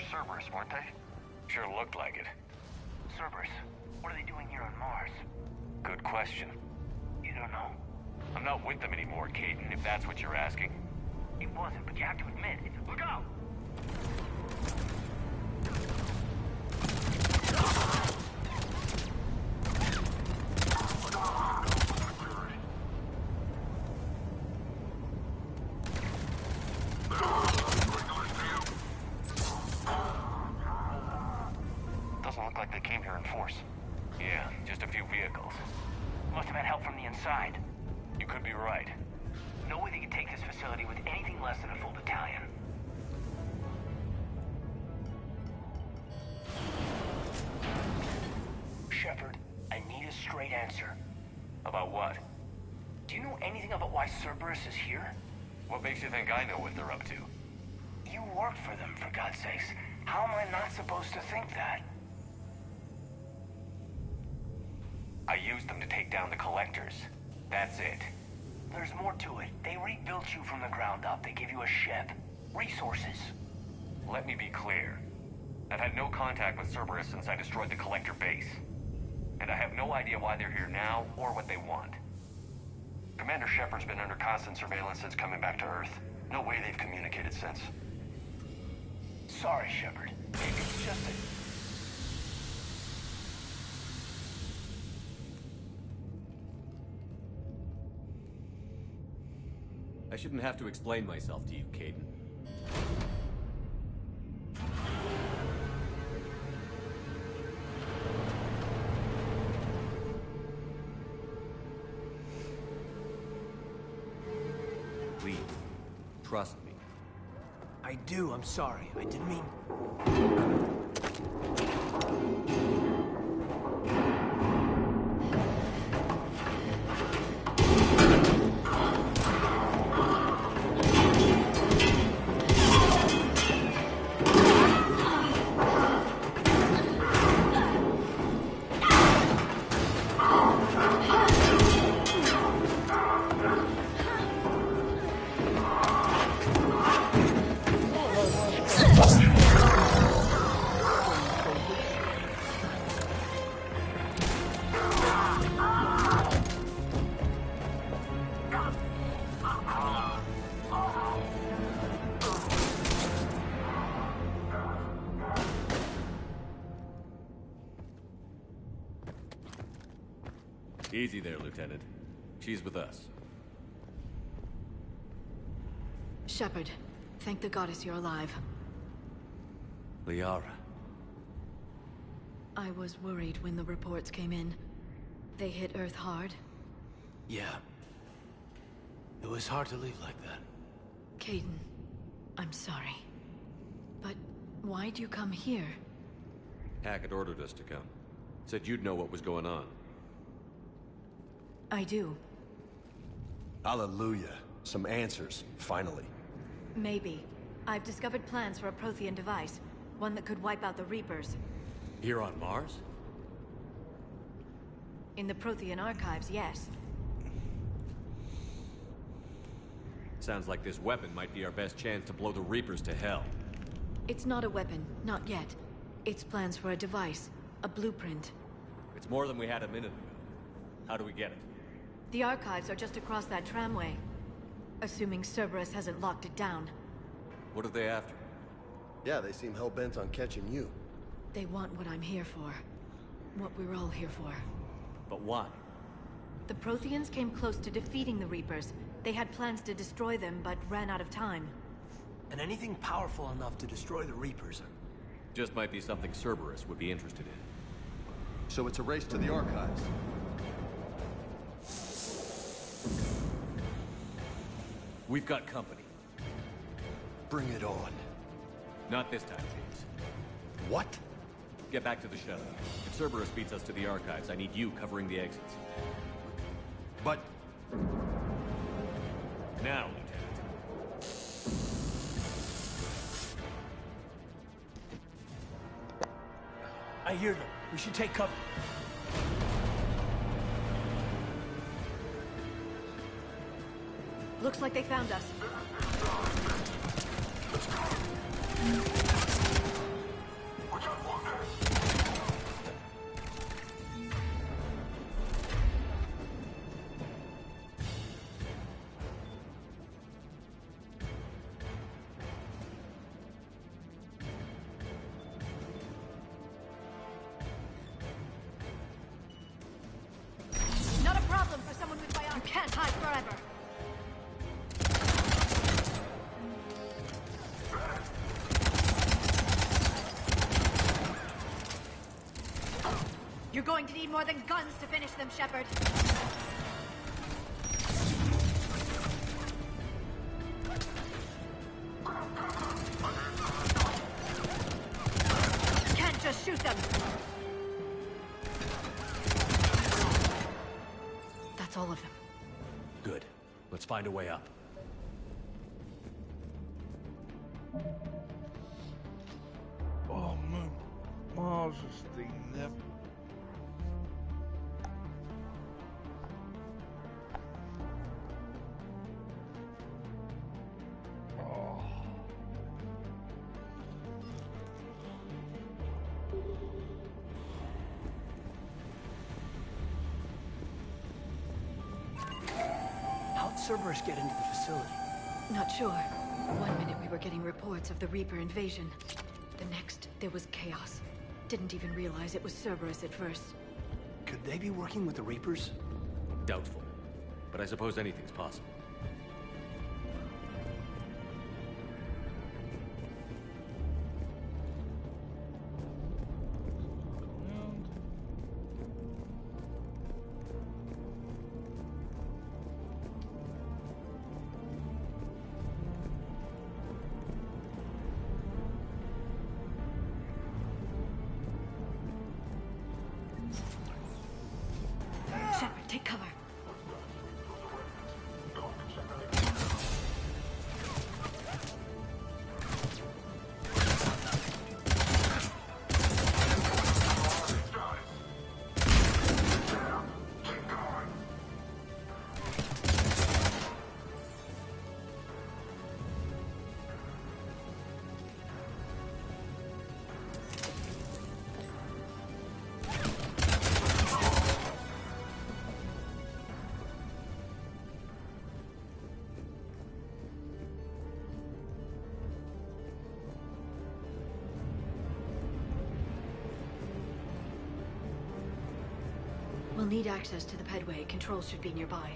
Cerberus, weren't they? Sure looked like it. Cerberus, what are they doing here on Mars? Good question. You don't know? I'm not with them anymore, Caden, if that's what you're asking. It wasn't, but you have to admit, it's... Look out! Doesn't look like they came here in force. Yeah, just a few vehicles. Must have had help from the inside. You could be right. No way they could take this facility with anything less than a full battalion. Shepard, I need a straight answer. About what? Do you know anything about why Cerberus is here? What makes you think I know what they're up to? You work for them, for God's sakes. How am I not supposed to think that? I used them to take down the Collectors. That's it. There's more to it. They rebuilt you from the ground up. They give you a ship. Resources. Let me be clear. I've had no contact with Cerberus since I destroyed the Collector base. And I have no idea why they're here now, or what they want. Commander Shepard's been under constant surveillance since coming back to Earth. No way they've communicated since. Sorry, Shepard. It's just that... I shouldn't have to explain myself to you, Caden. Please, trust me. I do, I'm sorry. I didn't mean... Easy there, Lieutenant. She's with us. Shepard, thank the goddess you're alive. Liara. I was worried when the reports came in. They hit Earth hard. Yeah. It was hard to leave like that. Caden, I'm sorry. But why'd you come here? Hackett ordered us to come. Said you'd know what was going on. I do. Hallelujah. Some answers, finally. Maybe. I've discovered plans for a Prothean device. One that could wipe out the Reapers. Here on Mars? In the Prothean archives, yes. Sounds like this weapon might be our best chance to blow the Reapers to hell. It's not a weapon, not yet. It's plans for a device. A blueprint. It's more than we had a minute ago. How do we get it? The archives are just across that tramway. Assuming Cerberus hasn't locked it down. What are they after? Yeah, they seem hell-bent on catching you. They want what I'm here for. What we're all here for. But why? The Protheans came close to defeating the Reapers. They had plans to destroy them, but ran out of time. And anything powerful enough to destroy the Reapers. Just might be something Cerberus would be interested in. So it's a race to the archives. We've got company. Bring it on. Not this time, James. What? Get back to the shuttle. If Cerberus beats us to the archives, I need you covering the exits. But... Now, I hear them. We should take cover. Looks like they found us. Not a problem for someone with biology. You can't hide forever. You're going to need more than guns to finish them, Shepard. Can't just shoot them. That's all of them. Good. Let's find a way up. Oh man, Mars is the never. How'd Cerberus get into the facility? Not sure. One minute we were getting reports of the Reaper invasion. The next, there was chaos. Didn't even realize it was Cerberus at first. Could they be working with the Reapers? Doubtful. But I suppose anything's possible. Shepard, take cover. We'll need access to the pedway. Controls should be nearby.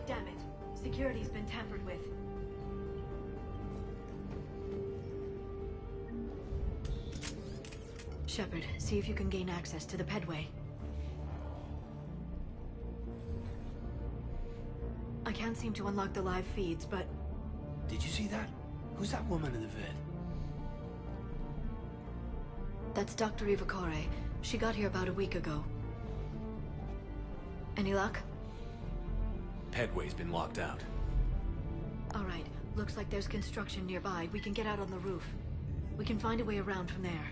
Damn it. Security's been tampered with. Shepard, see if you can gain access to the pedway. I can't seem to unlock the live feeds, but... Did you see that? Who's that woman in the vid? That's Dr. Eva Corey. She got here about a week ago. Any luck? Headway's been locked out. All right. Looks like there's construction nearby. We can get out on the roof. We can find a way around from there.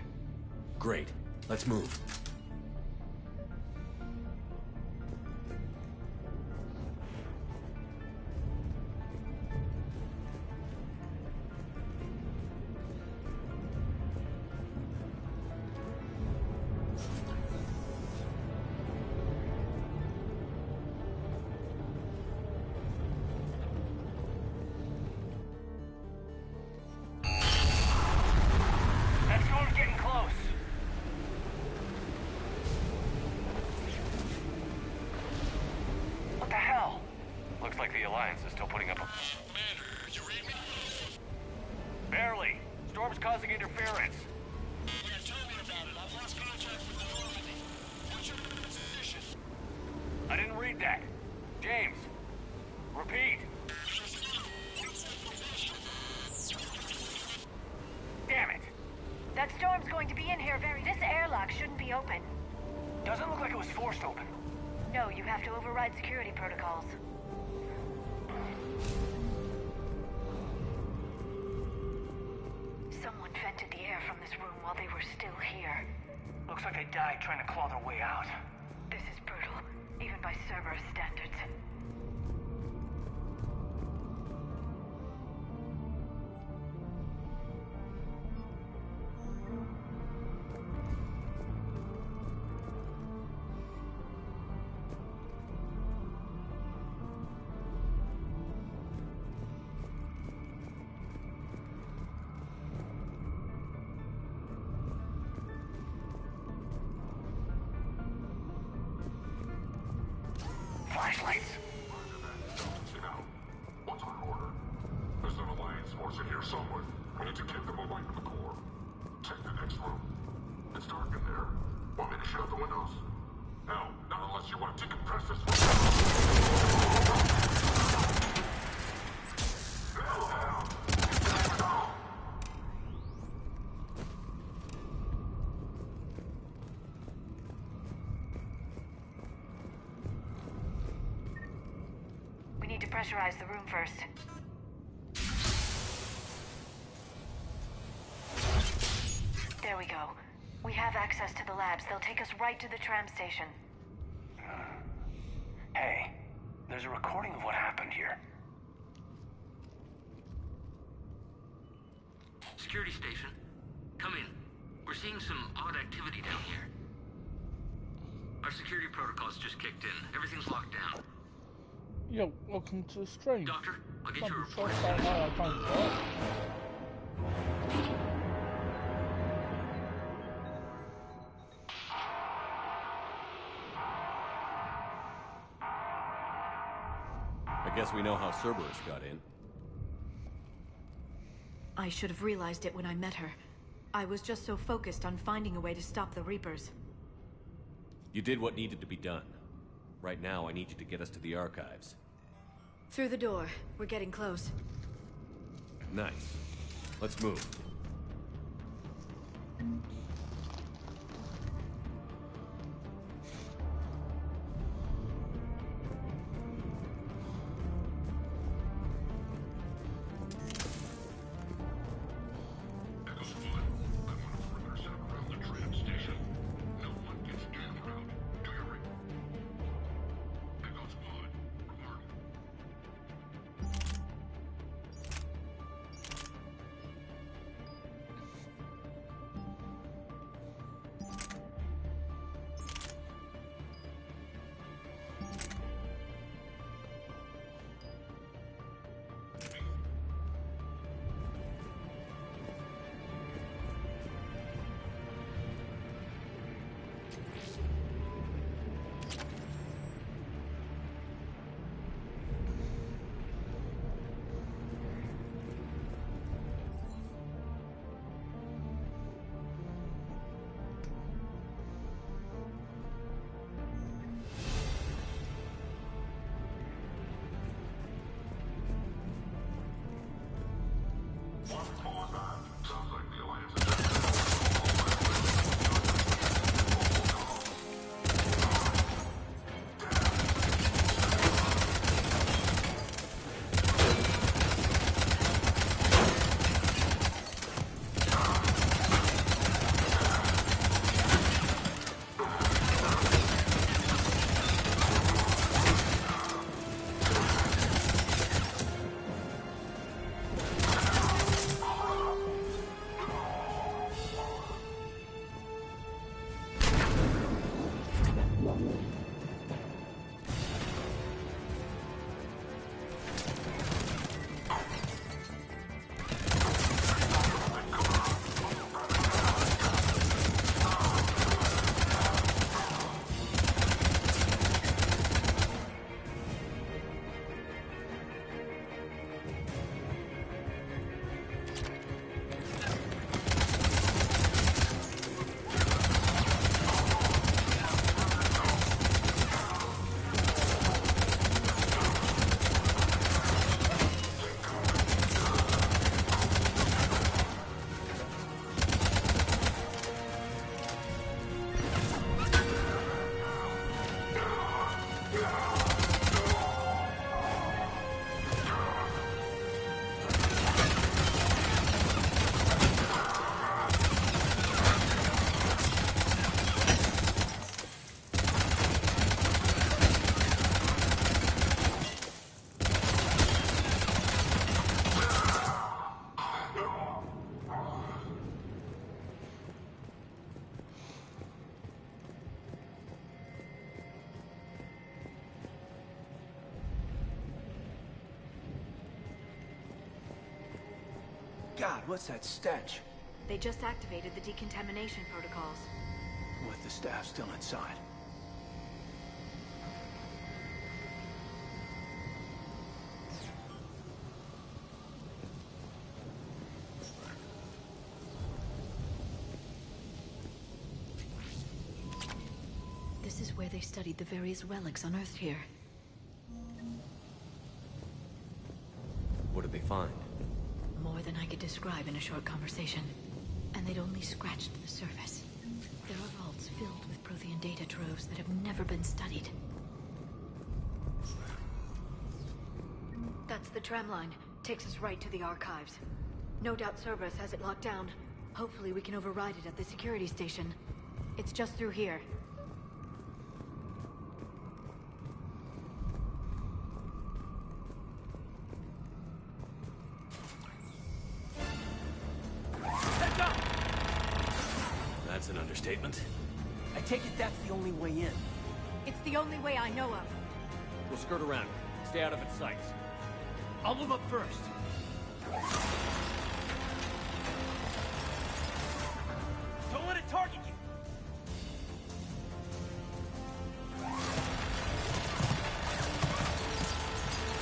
Great. Let's move. Flashlights. What's our order? There's an Alliance force in here somewhere. We need to get them away from the core. Check the next room. It's dark in there. Want me to shut the windows? No, not unless you want to decompress this one. Pressurize the room first. There we go. We have access to the labs. They'll take us right to the tram station. Hey, there's a recording of what happened here. Security station. Come in. We're seeing some odd activity down here. Our security protocols just kicked in. Everything's locked down. Yo, welcome to the stream. Doctor, I'll get you a report. I guess we know how Cerberus got in. I should have realized it when I met her. I was just so focused on finding a way to stop the Reapers. You did what needed to be done. Right now, I need you to get us to the archives. Through the door. We're getting close. Nice. Let's move. God, what's that stench? They just activated the decontamination protocols. With the staff still inside. This is where they studied the various relics unearthed here. What did they find? More than I could describe in a short conversation. And they'd only scratched the surface. There are vaults filled with Prothean data troves that have never been studied. That's the tram line. Takes us right to the archives. No doubt Cerberus has it locked down. Hopefully we can override it at the security station. It's just through here. That's an understatement. I take it that's the only way in. It's the only way I know of. We'll skirt around. Stay out of its sights. I'll move up first. Don't let it target you!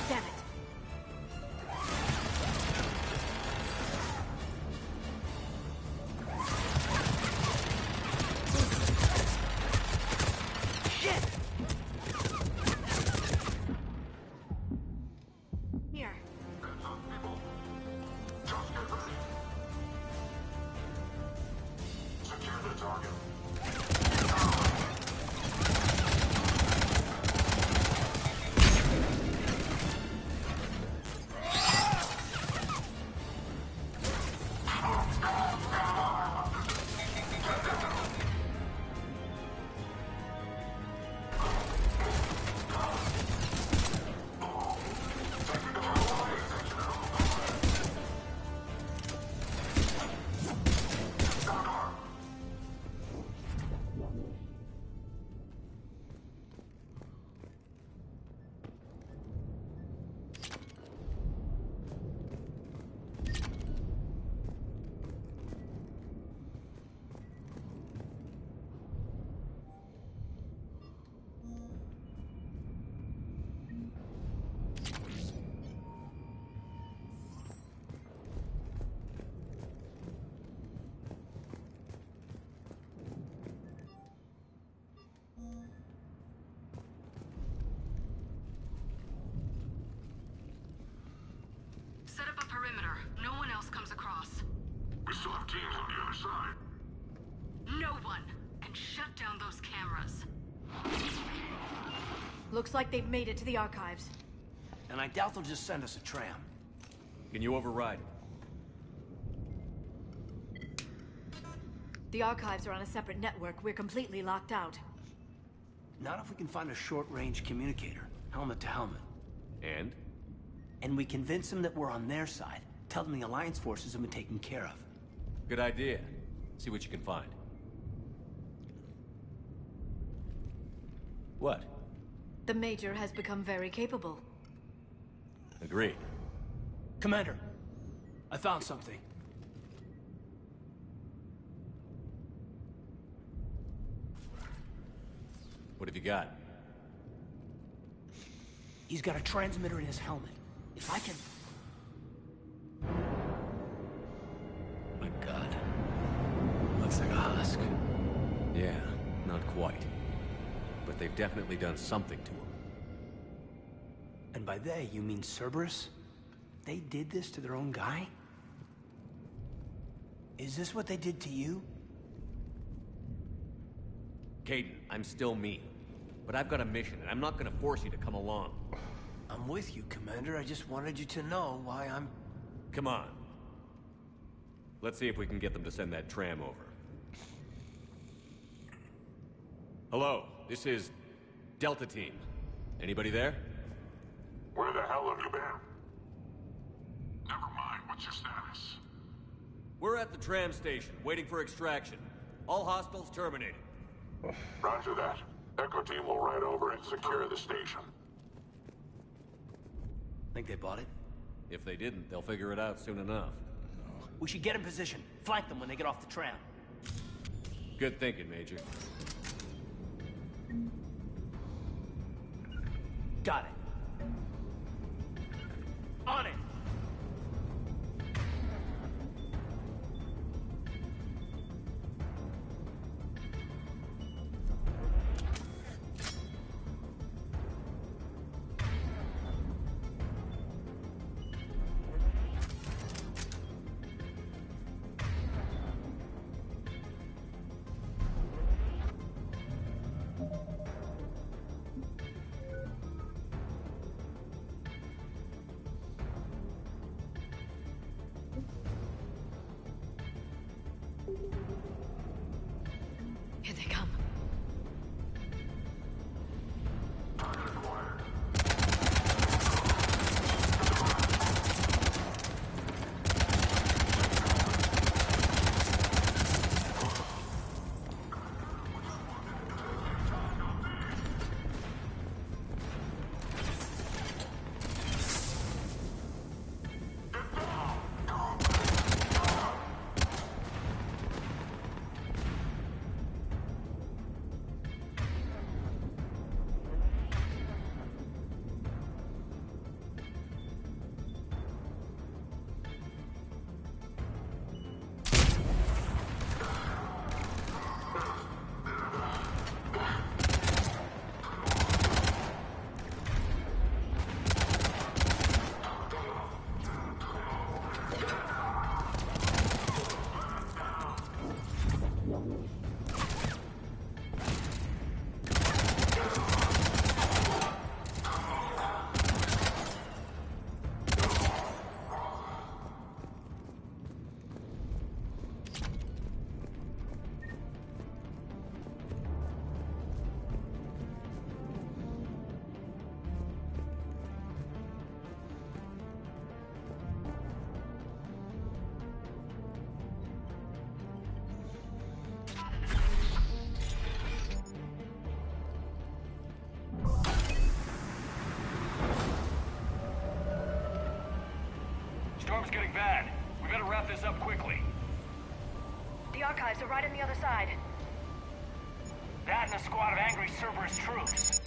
Damn it. Here. Just get ready. Secure the target. Set up a perimeter. No one else comes across. We still have teams on the other side. No one can shut down those cameras. Looks like they've made it to the archives. And I doubt they'll just send us a tram. Can you override it? The archives are on a separate network. We're completely locked out. Not if we can find a short-range communicator, helmet to helmet. And? And we convince them that we're on their side. Tell them the Alliance forces have been taken care of. Good idea. See what you can find. What? The Major has become very capable. Agreed. Commander, I found something. What have you got? He's got a transmitter in his helmet. If I can... My God. Looks like a husk. Yeah, not quite. But they've definitely done something to him. And by they, you mean Cerberus? They did this to their own guy? Is this what they did to you? Caden, I'm still me. But but I've got a mission, and I'm not gonna force you to come along. I'm with you, Commander. I just wanted you to know why I'm... Come on. Let's see if we can get them to send that tram over. Hello, this is Delta Team. Anybody there? Where the hell have you been? Never mind, what's your status? We're at the tram station, waiting for extraction. All hostiles terminated. Roger that. Echo Team will ride over and secure the station. Think they bought it? If they didn't, they'll figure it out soon enough. We should get in position. Flank them when they get off the tram. Good thinking, Major. Got it. On it! Here they come. Storm's getting bad. We better wrap this up quickly. The archives are right on the other side. That and a squad of angry Cerberus troops.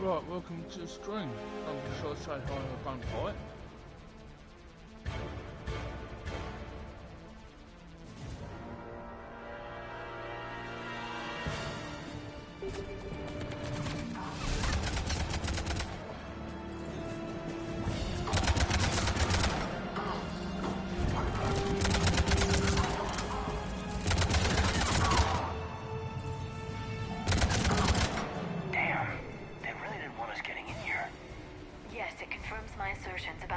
Right, welcome to the stream. I'm just going to say hi or don't hi. Yes, it confirms my assertions about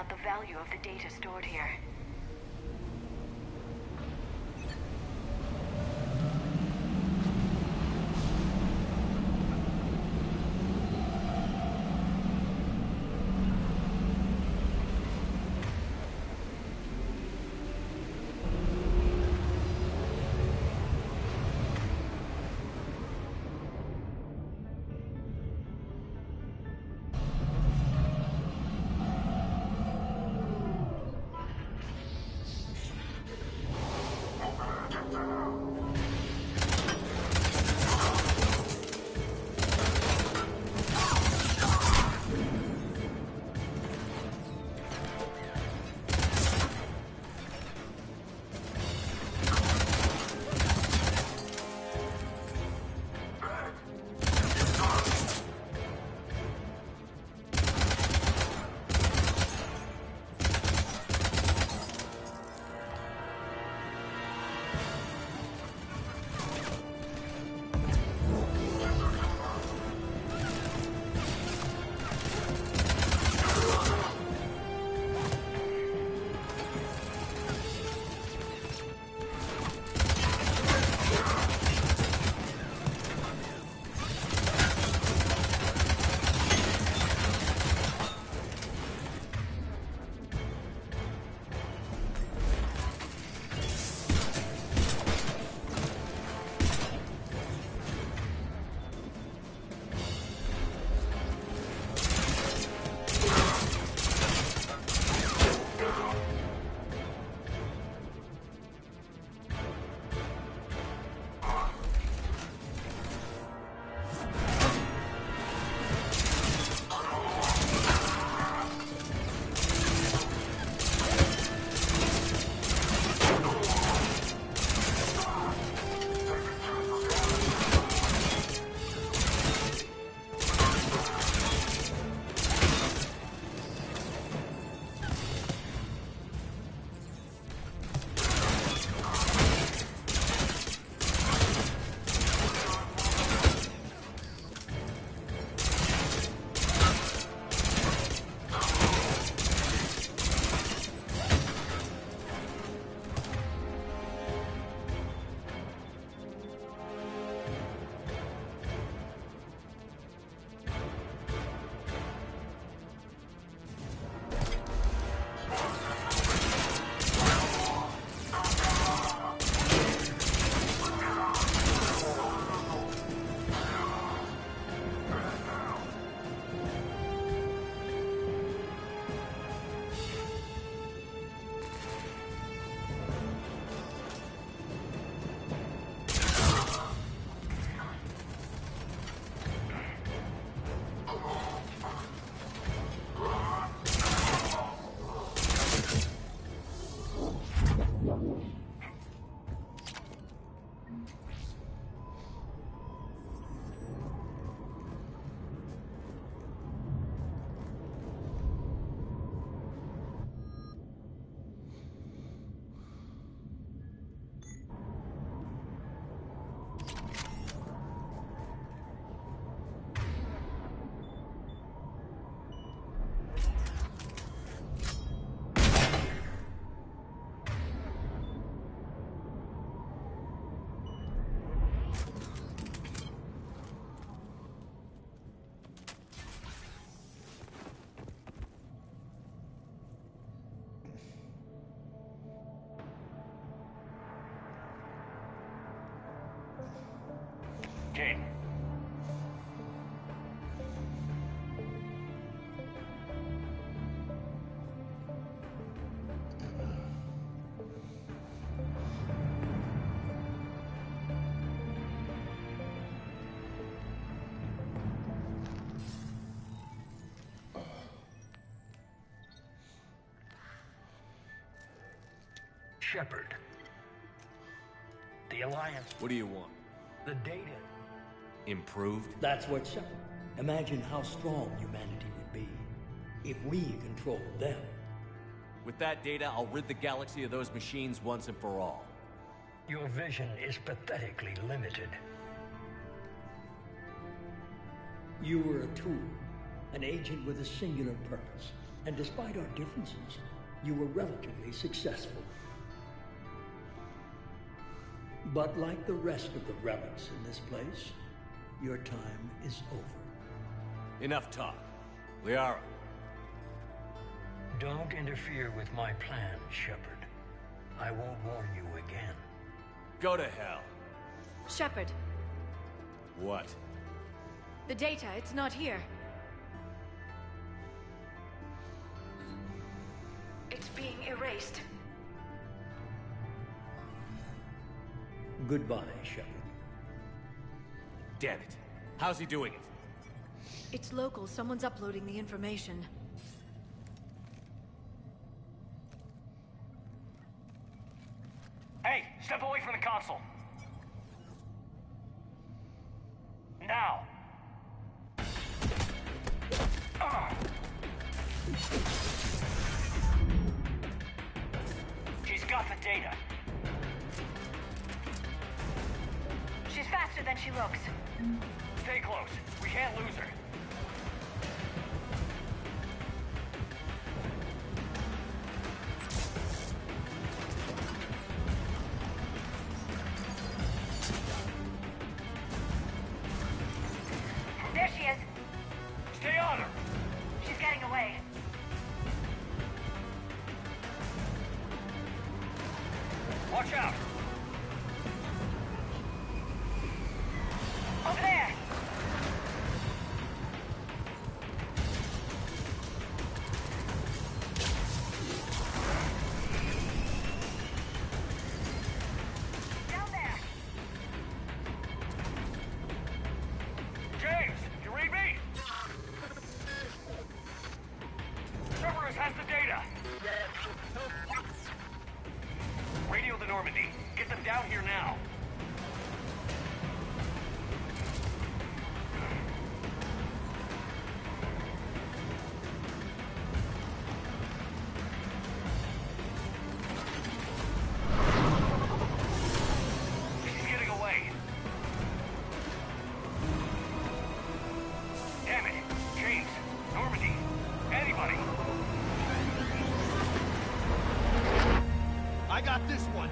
Kane. Shepard. The Alliance. What do you want? The data. Improved? That's what Shepard. Imagine how strong humanity would be if we controlled them. With that data, I'll rid the galaxy of those machines once and for all. Your vision is pathetically limited. You were a tool, an agent with a singular purpose. And despite our differences, you were relatively successful. But like the rest of the relics in this place, your time is over. Enough talk. Liara. Don't interfere with my plan, Shepard. I won't warn you again. Go to hell. Shepard, What? the data, it's not here. It's being erased. Goodbye, Shepard. Damn it. How's he doing it? It's local. Someone's uploading the information. Hey, step away from the console. Now. She's got the data. She's faster than she looks. Stay close. We can't lose her. There she is. Stay on her. She's getting away. Watch out. Over there. Down there. James, you read me? Cerberus has the data. Radio the Normandy. Get them down here now. She's getting away. Damn it. James, Normandy, anybody. I got this one.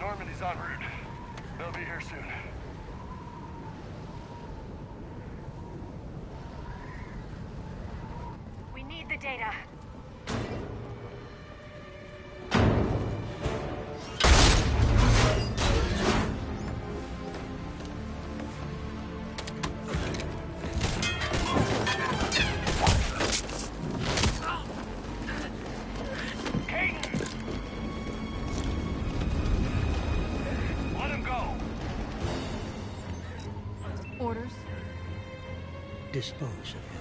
Normandy's en route. They'll be here soon. We need the data. Let him go. Orders? Dispose of him.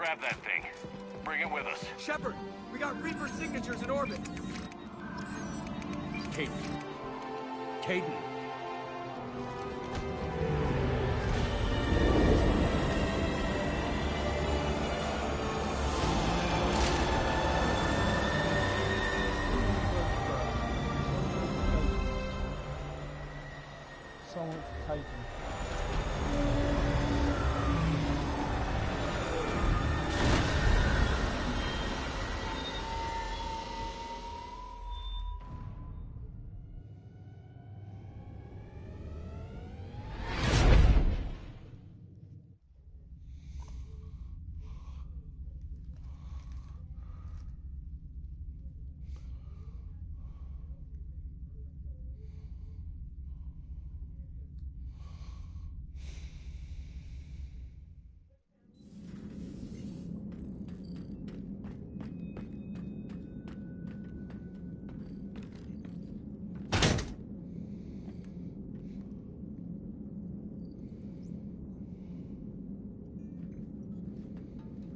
grab that thing. Bring it with us. Shepard, we got Reaper signatures in orbit. Kaidan. Kaidan. Someone's taken.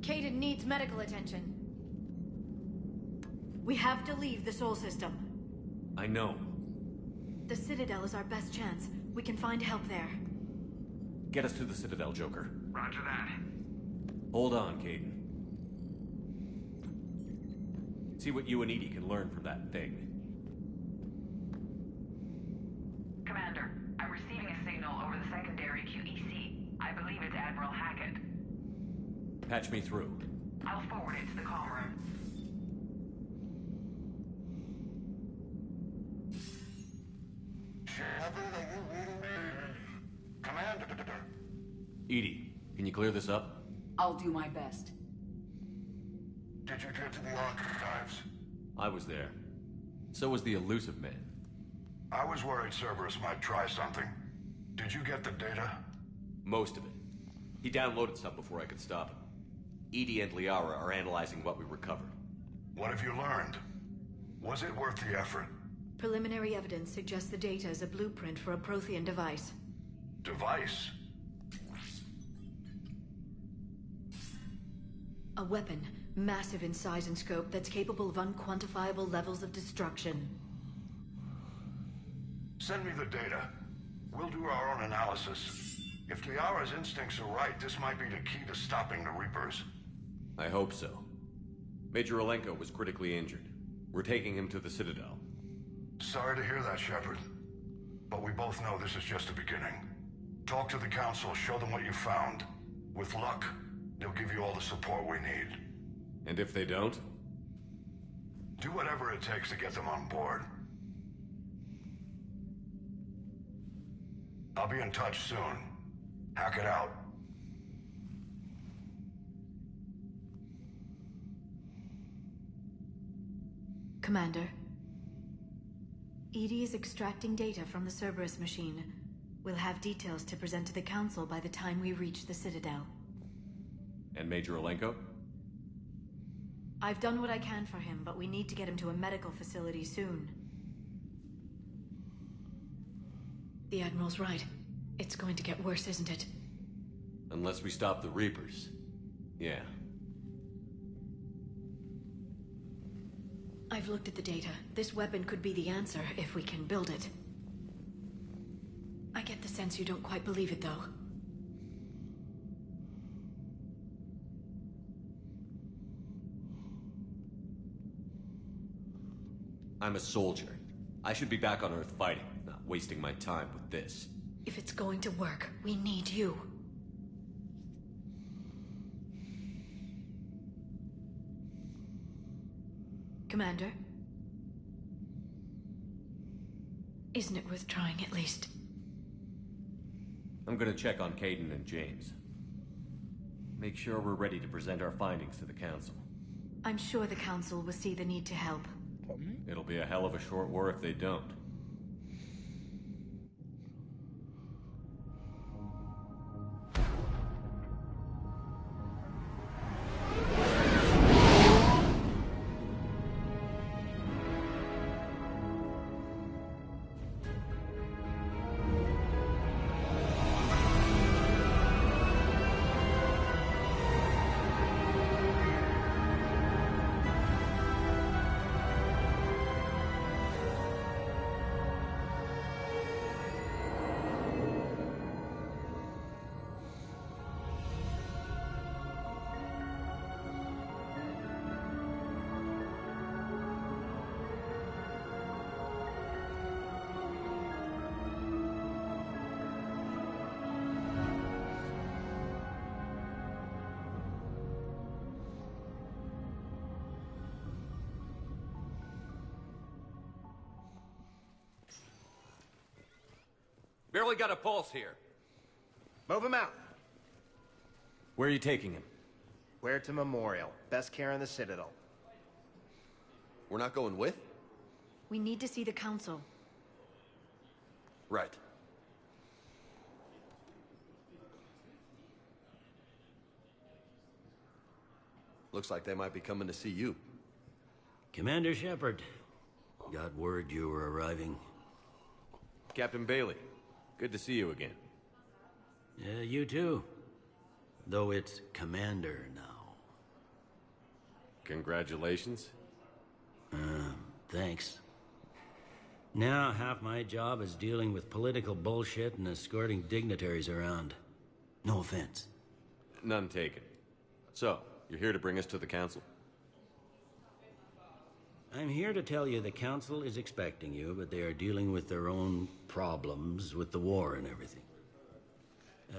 Kaidan needs medical attention. We have to leave the Sol system. I know. The Citadel is our best chance. We can find help there. Get us to the Citadel, Joker. Roger that. Hold on, Kaidan. See what you and EDI can learn from that thing. Commander, I'm receiving a signal over the secondary QEC. I believe it's Admiral Hackett. Patch me through. I'll forward it to the comm room. Commander. EDI, can you clear this up? I'll do my best. Did you get to the archives? I was there. So was the Illusive Man. I was worried Cerberus might try something. Did you get the data? Most of it. He downloaded some before I could stop him. EDI and Liara are analyzing what we recovered. What have you learned? Was it worth the effort? Preliminary evidence suggests the data is a blueprint for a Prothean device. Device? A weapon, massive in size and scope, that's capable of unquantifiable levels of destruction. Send me the data. We'll do our own analysis. If Liara's instincts are right, this might be the key to stopping the Reapers. I hope so. Major Alenko was critically injured. We're taking him to the Citadel. Sorry to hear that, Shepard. But we both know this is just the beginning. Talk to the Council, show them what you found. With luck, they'll give you all the support we need. And if they don't? Do whatever it takes to get them on board. I'll be in touch soon. Hack it out. Commander. EDI is extracting data from the Cerberus machine. We'll have details to present to the Council by the time we reach the Citadel. And Major Alenko? I've done what I can for him, but we need to get him to a medical facility soon. The Admiral's right. It's going to get worse, isn't it? Unless we stop the Reapers. Yeah. I've looked at the data. This weapon could be the answer if we can build it. I get the sense you don't quite believe it, though. I'm a soldier. I should be back on Earth fighting, not wasting my time with this. If it's going to work, we need you. Commander? Isn't it worth trying at least? I'm gonna check on Kaidan and James. Make sure we're ready to present our findings to the Council. I'm sure the Council will see the need to help. It'll be a hell of a short war if they don't. Barely got a pulse here. Move him out. Where are you taking him? Where to Memorial. Best care in the Citadel. We're not going with? We need to see the Council. Right. Looks like they might be coming to see you. Commander Shepard. Got word you were arriving. Captain Bailey, good to see you again. Yeah, you too. Though it's Commander now. Congratulations. Thanks. Now, half my job is dealing with political bullshit and escorting dignitaries around. No offense. None taken. So, you're here to bring us to the Council? I'm here to tell you the Council is expecting you, but they are dealing with their own problems with the war and everything.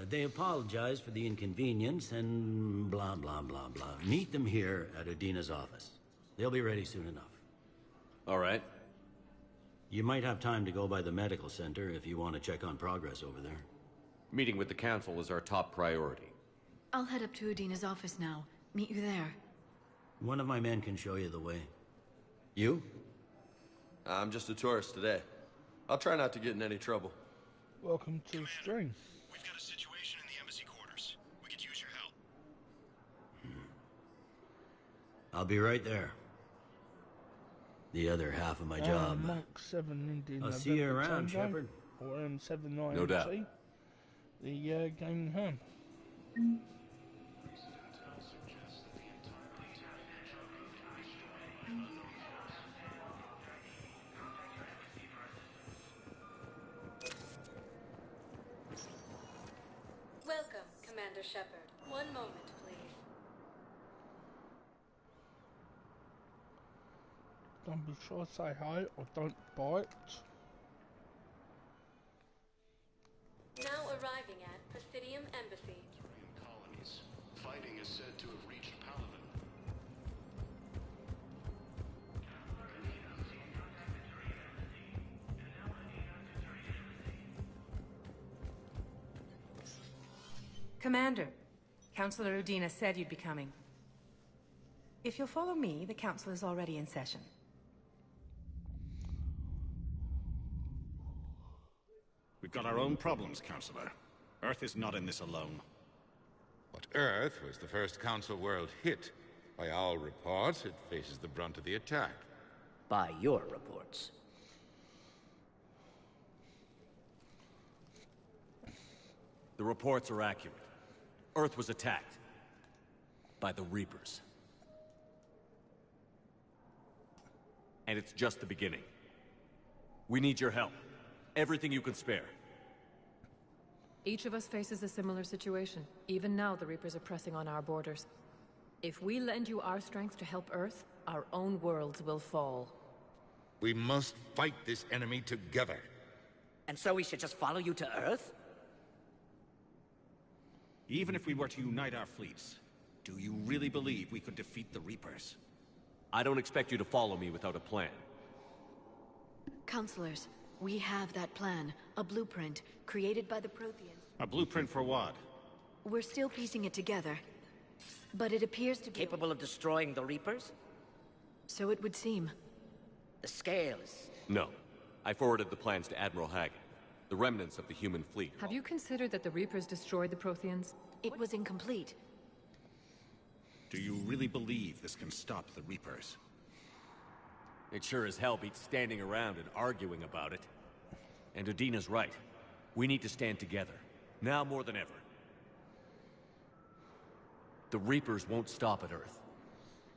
They apologize for the inconvenience and blah, blah, blah, blah. Meet them here at Udina's office. They'll be ready soon enough. All right. You might have time to go by the medical center if you want to check on progress over there. Meeting with the Council is our top priority. I'll head up to Udina's office now. Meet you there. One of my men can show you the way. You? I'm just a tourist today. I'll try not to get in any trouble. Welcome to the stream. We've got a situation in the embassy quarters. We could use your help. I'll be right there. The other half of my job. Mark 7 Indian I'll see you around, Shepard. Or M79. No doubt. The game home. Welcome, Commander Shepard. One moment, please. Don't be sure to say hi or don't bite. Now arriving at Presidium Embassy. Colonies. Fighting is said to have reached Palaven. Commander, Councillor Udina said you'd be coming. If you'll follow me, the Council is already in session. We've got our own problems, Councillor. Earth is not in this alone. But Earth was the first Council world hit. By all reports, it faces the brunt of the attack. By your reports. The reports are accurate. Earth was attacked. By the Reapers. And it's just the beginning. We need your help. Everything you can spare. Each of us faces a similar situation. Even now, the Reapers are pressing on our borders. If we lend you our strength to help Earth, our own worlds will fall. We must fight this enemy together. And so we should just follow you to Earth? Even if we were to unite our fleets, do you really believe we could defeat the Reapers? I don't expect you to follow me without a plan. Counselors, we have that plan. A blueprint, created by the Protheans. A blueprint for what? We're still piecing it together. But it appears to be... Capable of destroying the Reapers? So it would seem. The scale is... No. I forwarded the plans to Admiral Hagen. The remnants of the human fleet. Have you considered that the Reapers destroyed the Protheans? It was incomplete. Do you really believe this can stop the Reapers? It sure as hell beats standing around and arguing about it. And Udina's right. We need to stand together. Now more than ever. The Reapers won't stop at Earth.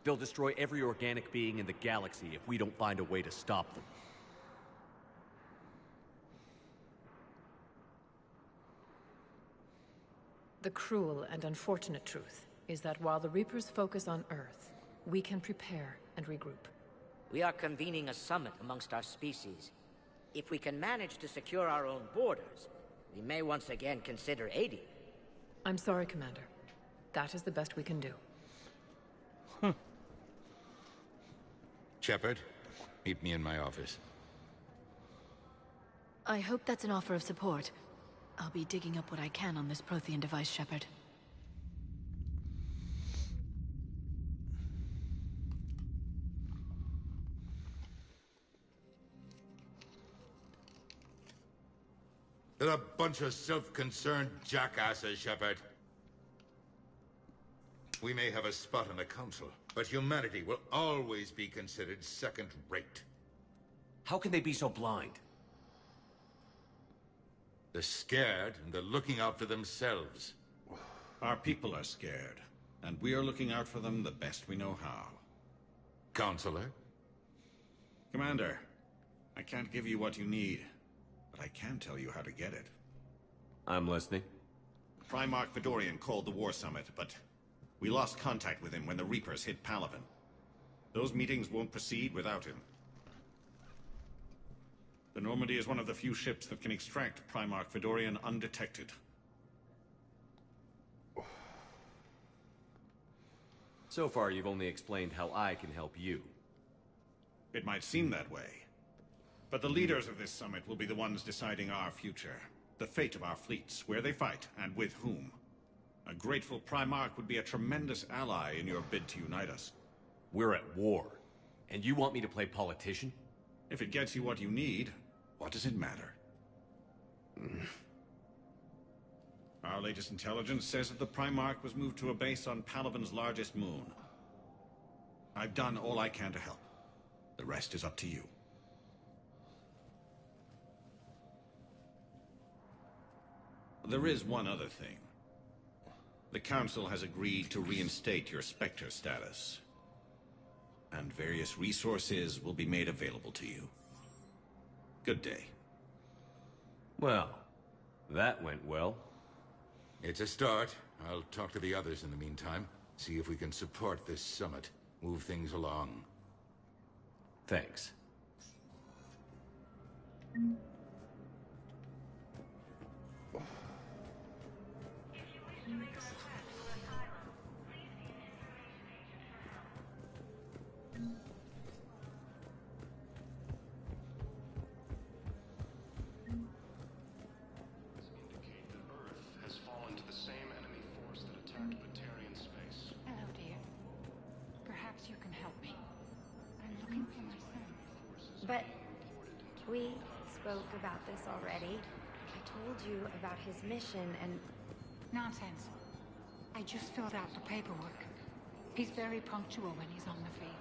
They'll destroy every organic being in the galaxy if we don't find a way to stop them. The cruel and unfortunate truth is that while the Reapers focus on Earth, we can prepare and regroup. We are convening a summit amongst our species. If we can manage to secure our own borders, we may once again consider aiding. I'm sorry, Commander. That is the best we can do. Shepard, meet me in my office. I hope that's an offer of support. I'll be digging up what I can on this Prothean device, Shepard. They're a bunch of self-concerned jackasses, Shepard. We may have a spot on the Council, but humanity will always be considered second-rate. How can they be so blind? They're scared, and they're looking out for themselves. Our people are scared, and we are looking out for them the best we know how. Counselor? Commander, I can't give you what you need, but I can tell you how to get it. I'm listening. Primarch Fedorian called the War Summit, but we lost contact with him when the Reapers hit Palaven. Those meetings won't proceed without him. The Normandy is one of the few ships that can extract Primarch Fedorian undetected. So far, you've only explained how I can help you. It might seem that way. But the leaders of this summit will be the ones deciding our future. The fate of our fleets, where they fight, and with whom. A grateful Primarch would be a tremendous ally in your bid to unite us. We're at war, and you want me to play politician? If it gets you what you need, what does it matter? Our latest intelligence says that the Primarch was moved to a base on Palaven's largest moon. I've done all I can to help. The rest is up to you. There is one other thing. The Council has agreed to reinstate your Spectre status. And various resources will be made available to you. Good day. Well, that went well. It's a start. I'll talk to the others in the meantime. See if we can support this summit. Move things along. Thanks. Hello, dear. Perhaps you can help me. I'm looking for my son. But we spoke about this already. I told you about his mission and... Nonsense. I just filled out the paperwork. He's very punctual when he's on the field.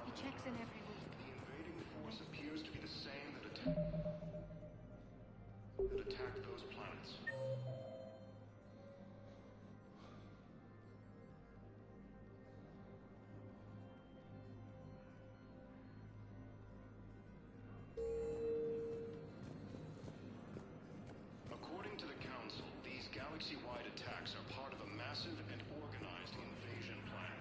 He checks in every week. The invading force appears to be the same that attacked those planets. According to the Council, these galaxy-wide attacks are part of a massive and organized invasion plan.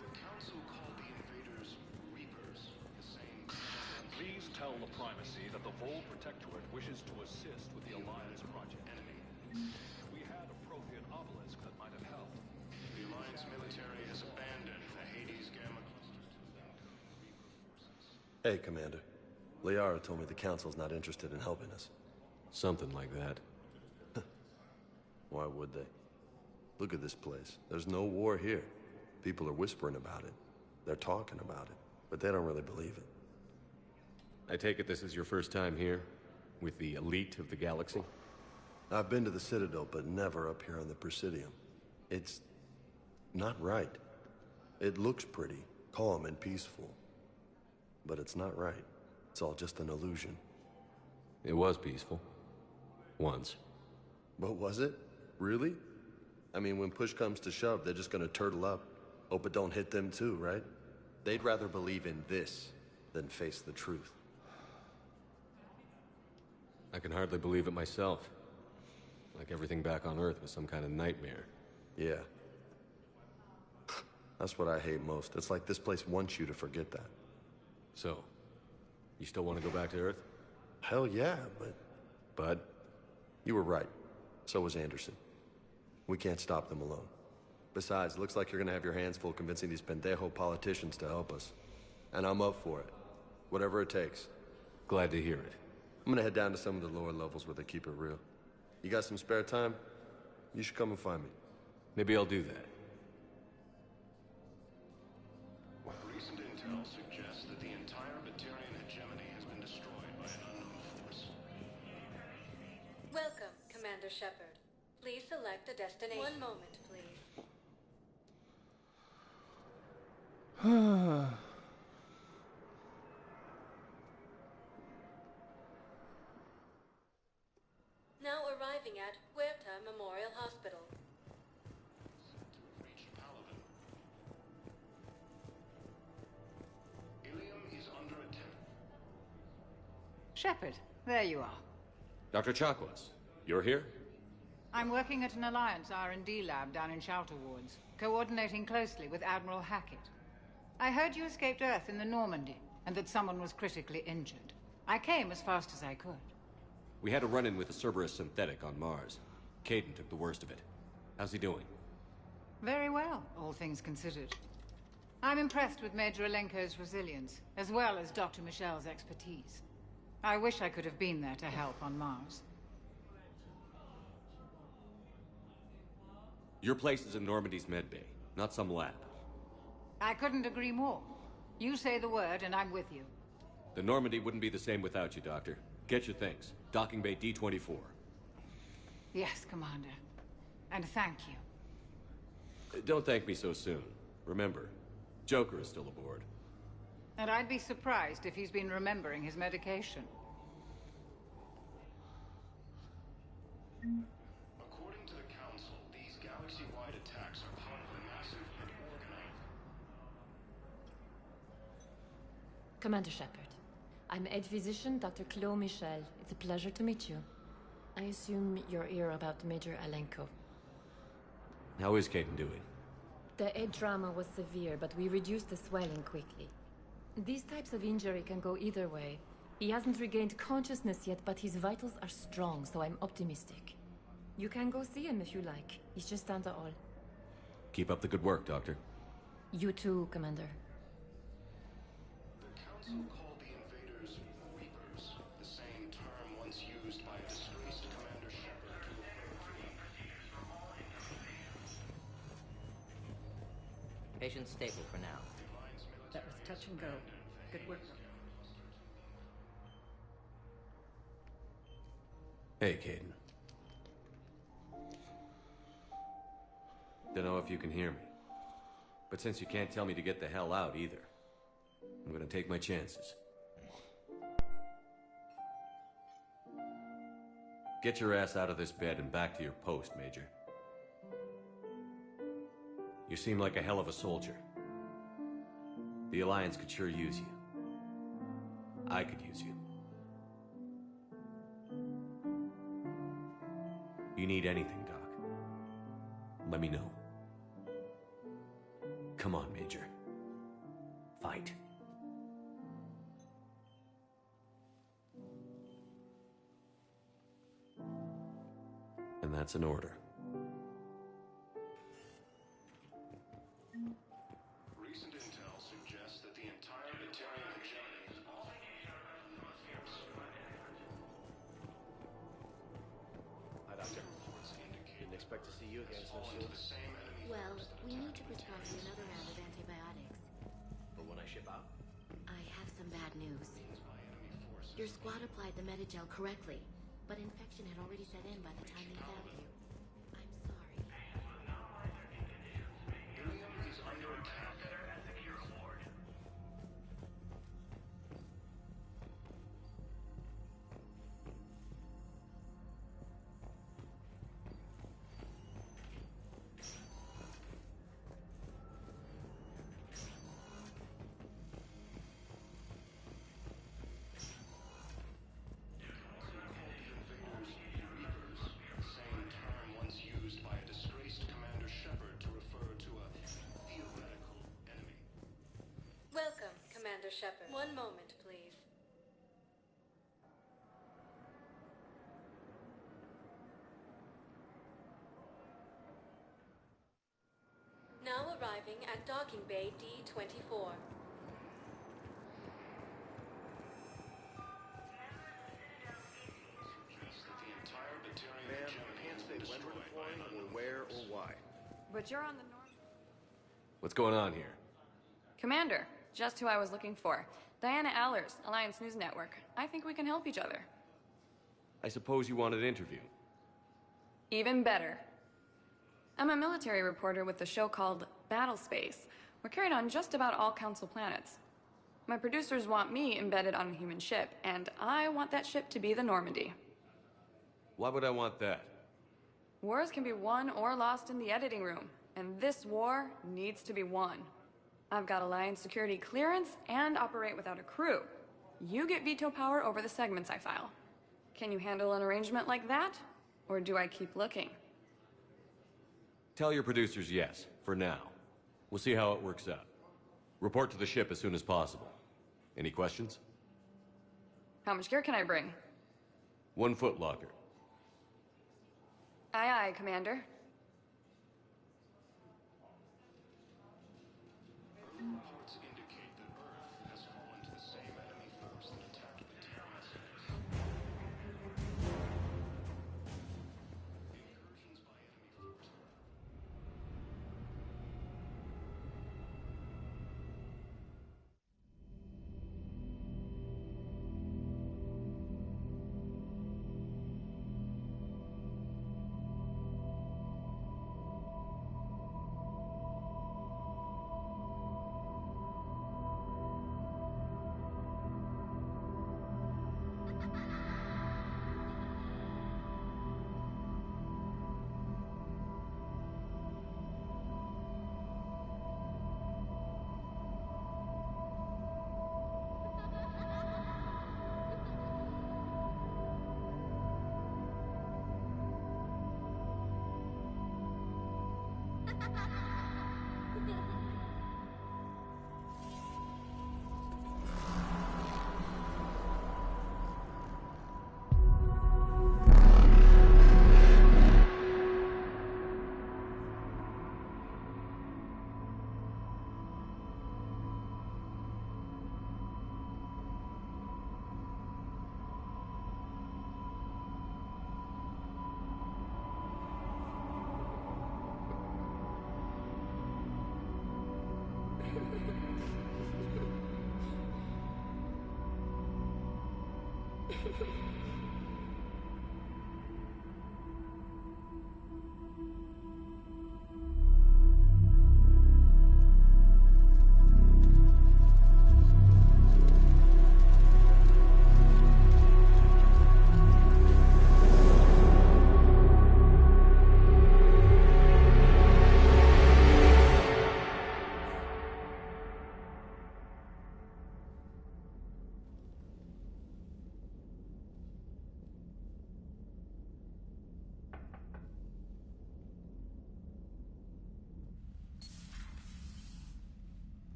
The Council called the invaders Reapers, the same... Please tell the Primacy that the Vol Protectorate wishes to assist with the Alliance project. Enemy. We had a Prothean obelisk that might have helped. The Alliance military has abandoned the Hades Gamma clusters to them. Hey, Commander. Liara told me the Council's not interested in helping us. Something like that. Why would they? Look at this place. There's no war here. People are whispering about it. They're talking about it, but they don't really believe it. I take it this is your first time here? With the elite of the galaxy? I've been to the Citadel, but never up here on the Presidium. It's... not right. It looks pretty, calm and peaceful. But it's not right. It's all just an illusion. It was peaceful. Once. But was it? Really? I mean, when push comes to shove, they're just gonna turtle up. Hope it don't hit them too, right? They'd rather believe in this than face the truth. I can hardly believe it myself. Like everything back on Earth was some kind of nightmare. Yeah. That's what I hate most. It's like this place wants you to forget that. So, you still want to go back to Earth? Hell yeah, but... Bud? You were right. So was Anderson. We can't stop them alone. Besides, it looks like you're gonna have your hands full convincing these pendejo politicians to help us. And I'm up for it. Whatever it takes. Glad to hear it. I'm gonna head down to some of the lower levels where they keep it real. You got some spare time? You should come and find me. Maybe I'll do that. Recent intel suggests that the entire Batarian hegemony has been destroyed by an unknown force. Welcome, Commander Shepard. Please select a destination. One moment, please. Now arriving at Huerta Memorial Hospital. Reached Paladin. Ilium is under attack. Shepard, there you are. Dr. Chakwas, you're here? I'm working at an Alliance R&D lab down in Shelter Wards, coordinating closely with Admiral Hackett. I heard you escaped Earth in the Normandy, and that someone was critically injured. I came as fast as I could. We had a run-in with a Cerberus synthetic on Mars. Kaidan took the worst of it. How's he doing? Very well, all things considered. I'm impressed with Major Alenko's resilience, as well as Dr. Michel's expertise. I wish I could have been there to help on Mars. Your place is in Normandy's medbay, not some lab. I couldn't agree more. You say the word, and I'm with you. The Normandy wouldn't be the same without you, Doctor. Get your things. Docking Bay D-24. Yes, Commander. And thank you. Don't thank me so soon. Remember, Joker is still aboard. And I'd be surprised if he's been remembering his medication. According to the Council, these galaxy-wide attacks are part of a massive and organized... Commander Shepard, I'm Head Physician Dr. Claude Michel. It's a pleasure to meet you. I assume you're here about Major Alenko. How is Kaidan doing? The head trauma was severe, but we reduced the swelling quickly. These types of injury can go either way. He hasn't regained consciousness yet, but his vitals are strong, so I'm optimistic. You can go see him if you like. He's just down the hall. Keep up the good work, Doctor. You too, Commander. The Council called the invaders Reapers, the same term once used by a disgraced Commander Shepard to refer to Patient stable for now. That was touch and go. Good work. Hey, Kaidan. Don't know if you can hear me. But since you can't tell me to get the hell out either, I'm gonna take my chances. Get your ass out of this bed and back to your post, Major. You seem like a hell of a soldier. The Alliance could sure use you. I could use you. You need anything, Doc, let me know. Come on, Major. Fight. And that's an order. Recent intel suggests that the entire Batarian hegemony is off. Hi, Doctor. Didn't expect to see you again so soon. Well, we need to prepare for another round of antibiotics. For when I ship out? I have some bad news. Your squad applied the Medigel correctly, but infection had already set in by the time they found you. I'm sorry. Ilium is under attack. Welcome, Commander Shepard. One moment, please. Now arriving at Docking Bay D-24. but you're on the north. What's going on here? Commander, just who I was looking for. Diana Allers, Alliance News Network. I think we can help each other. I suppose you want an interview. Even better. I'm a military reporter with the show called Battlespace. We're carried on just about all Council planets. My producers want me embedded on a human ship, and I want that ship to be the Normandy. Why would I want that? Wars can be won or lost in the editing room, and this war needs to be won. I've got Alliance security clearance and operate without a crew. You get veto power over the segments I file. Can you handle an arrangement like that? Or do I keep looking? Tell your producers yes, for now. We'll see how it works out. Report to the ship as soon as possible. Any questions? How much gear can I bring? 1 foot locker. Aye, aye, Commander. Reports indicate that Earth has fallen to the same enemy force that attacked the Terran cities. Incursions by enemy forces.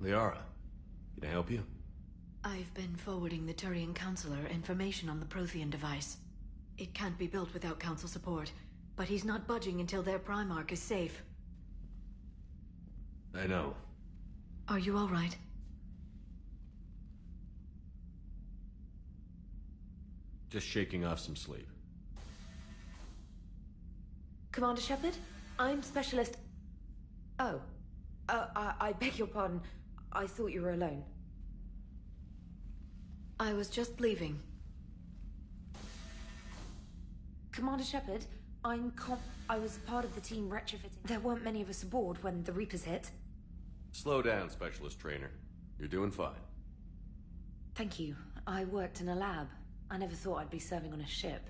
Liara, can I help you? I've been forwarding the Turian Counselor information on the Prothean device. It can't be built without Council support, but he's not budging until their Primarch is safe. I know. Are you all right? Just shaking off some sleep. Commander Shepard, I'm Specialist... Oh. I beg your pardon. I thought you were alone. I was just leaving. Commander Shepard, I was part of the team retrofitting. There weren't many of us aboard when the Reapers hit. Slow down, Specialist Trainer. You're doing fine. Thank you. I worked in a lab. I never thought I'd be serving on a ship.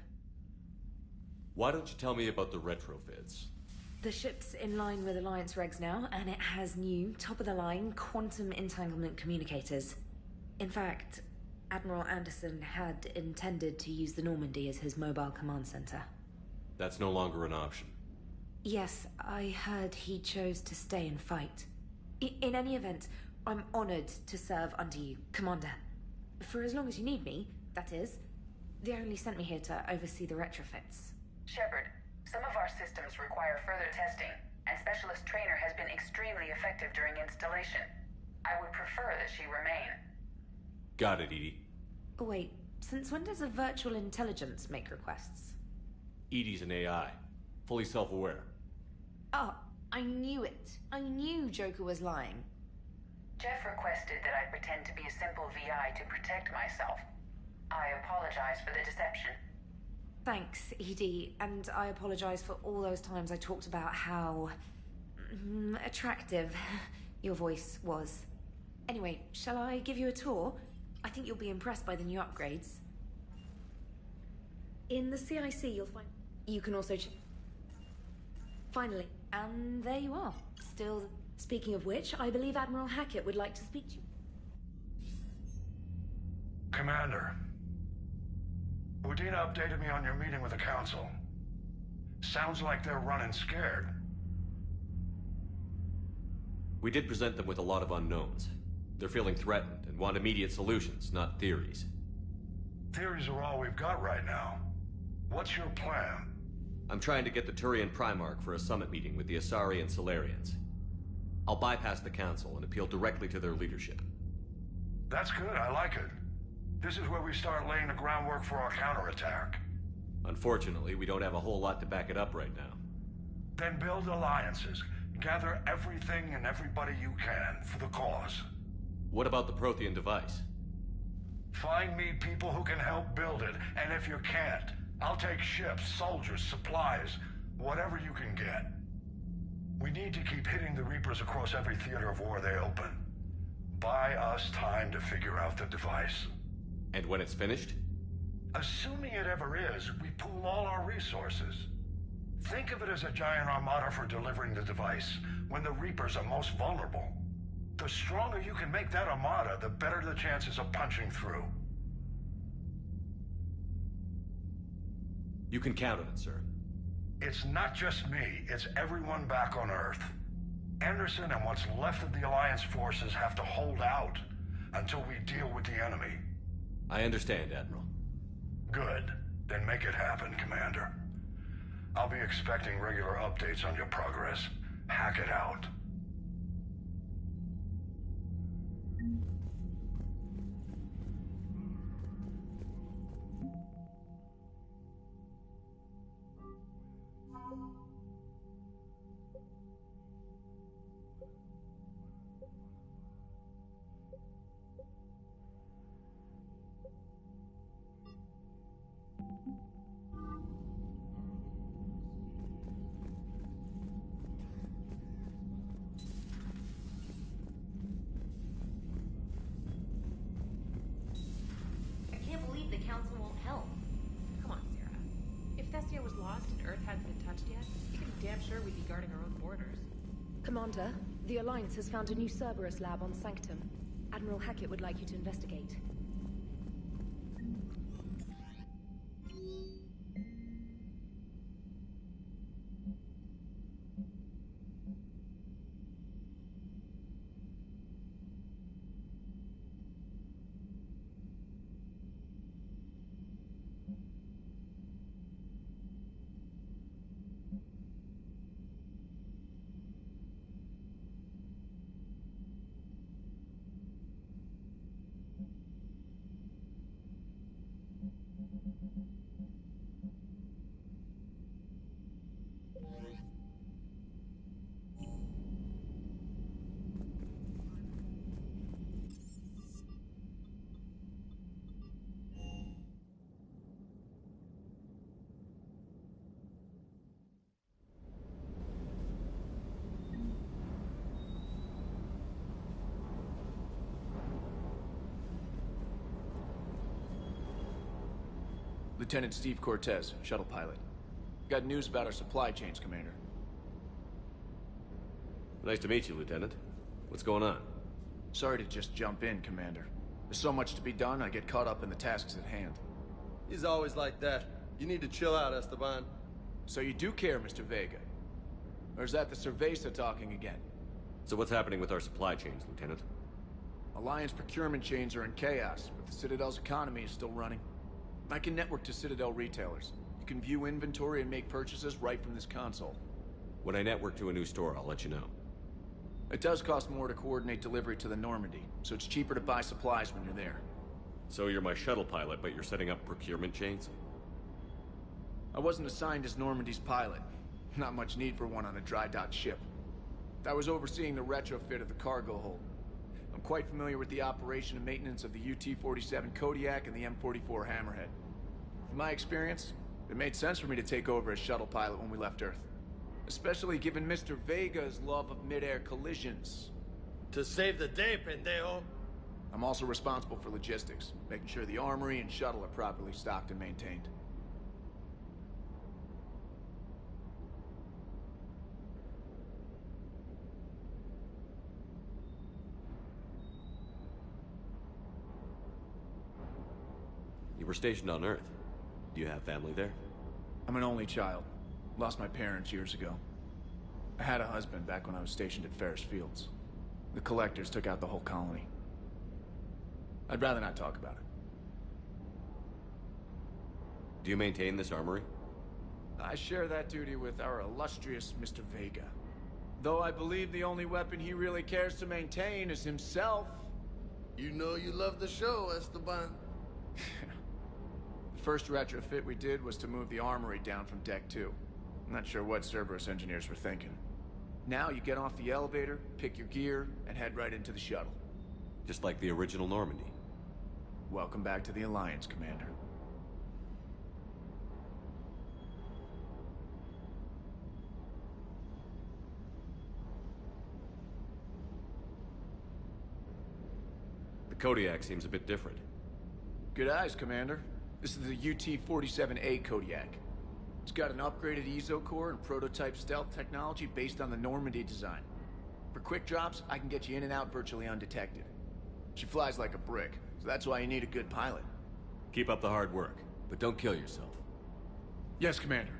Why don't you tell me about the retrofits? The ship's in line with Alliance regs now, and it has new, top-of-the-line, quantum entanglement communicators. In fact, Admiral Anderson had intended to use the Normandy as his mobile command center. That's no longer an option. Yes, I heard he chose to stay and fight. In any event, I'm honored to serve under you, Commander. For as long as you need me, that is. They only sent me here to oversee the retrofits. Shepard, some of our systems require further testing, and Specialist Trainer has been extremely effective during installation. I would prefer that she remain. Got it, EDI. Wait, since when does a virtual intelligence make requests? EDI's an AI. fully self-aware. Oh, I knew it. I knew Joker was lying. Jeff requested that I pretend to be a simple VI to protect myself. I apologize for the deception. Thanks, ED, and I apologize for all those times I talked about how... attractive your voice was. Anyway, shall I give you a tour? I think you'll be impressed by the new upgrades. In the CIC, you'll find... You can also... Finally, and there you are. Still, speaking of which, I believe Admiral Hackett would like to speak to you. Commander, Udina updated me on your meeting with the Council. Sounds like they're running scared. We did present them with a lot of unknowns. They're feeling threatened and want immediate solutions, not theories. Theories are all we've got right now. What's your plan? I'm trying to get the Turian Primarch for a summit meeting with the Asari and Salarians. I'll bypass the Council and appeal directly to their leadership. That's good, I like it. This is where we start laying the groundwork for our counterattack. Unfortunately, we don't have a whole lot to back it up right now. Then build alliances. Gather everything and everybody you can for the cause. What about the Prothean device? Find me people who can help build it, and if you can't, I'll take ships, soldiers, supplies, whatever you can get. We need to keep hitting the Reapers across every theater of war they open. Buy us time to figure out the device. And when it's finished? Assuming it ever is, we pool all our resources. Think of it as a giant armada for delivering the device, when the Reapers are most vulnerable. The stronger you can make that armada, the better the chances of punching through. You can count on it, sir. It's not just me, it's everyone back on Earth. Anderson and what's left of the Alliance forces have to hold out until we deal with the enemy. I understand, Admiral. Good. Then make it happen, Commander. I'll be expecting regular updates on your progress. Hack it out. Commander, the Alliance has found a new Cerberus lab on Sanctum. Admiral Hackett would like you to investigate. Lieutenant Steve Cortez, shuttle pilot. Got news about our supply chains, Commander. Nice to meet you, Lieutenant. What's going on? Sorry to just jump in, Commander. There's so much to be done, I get caught up in the tasks at hand. He's always like that. You need to chill out, Esteban. So you do care, Mr. Vega? Or is that the Cerveza talking again? So what's happening with our supply chains, Lieutenant? Alliance procurement chains are in chaos, but the Citadel's economy is still running. I can network to Citadel retailers. You can view inventory and make purchases right from this console. When I network to a new store, I'll let you know. It does cost more to coordinate delivery to the Normandy, so it's cheaper to buy supplies when you're there. So you're my shuttle pilot, but you're setting up procurement chains? I wasn't assigned as Normandy's pilot. Not much need for one on a dry dock ship. I was overseeing the retrofit of the cargo hold. I'm quite familiar with the operation and maintenance of the UT-47 Kodiak and the M44 Hammerhead. In my experience, it made sense for me to take over as shuttle pilot when we left Earth. Especially given Mr. Vega's love of mid-air collisions. To save the day, pendejo! I'm also responsible for logistics, making sure the armory and shuttle are properly stocked and maintained. You were stationed on Earth. Do you have family there? I'm an only child. Lost my parents years ago. I had a husband back when I was stationed at Ferris Fields. The Collectors took out the whole colony. I'd rather not talk about it. Do you maintain this armory? I share that duty with our illustrious Mr. Vega. Though I believe the only weapon he really cares to maintain is himself. You know you love the show, Esteban. The first retrofit we did was to move the armory down from Deck 2. I'm not sure what Cerberus engineers were thinking. Now you get off the elevator, pick your gear, and head right into the shuttle. Just like the original Normandy. Welcome back to the Alliance, Commander. The Kodiak seems a bit different. Good eyes, Commander. This is the UT-47A Kodiak. It's got an upgraded EZO core and prototype stealth technology based on the Normandy design. For quick drops, I can get you in and out virtually undetected. She flies like a brick, so that's why you need a good pilot. Keep up the hard work, but don't kill yourself. Yes, Commander.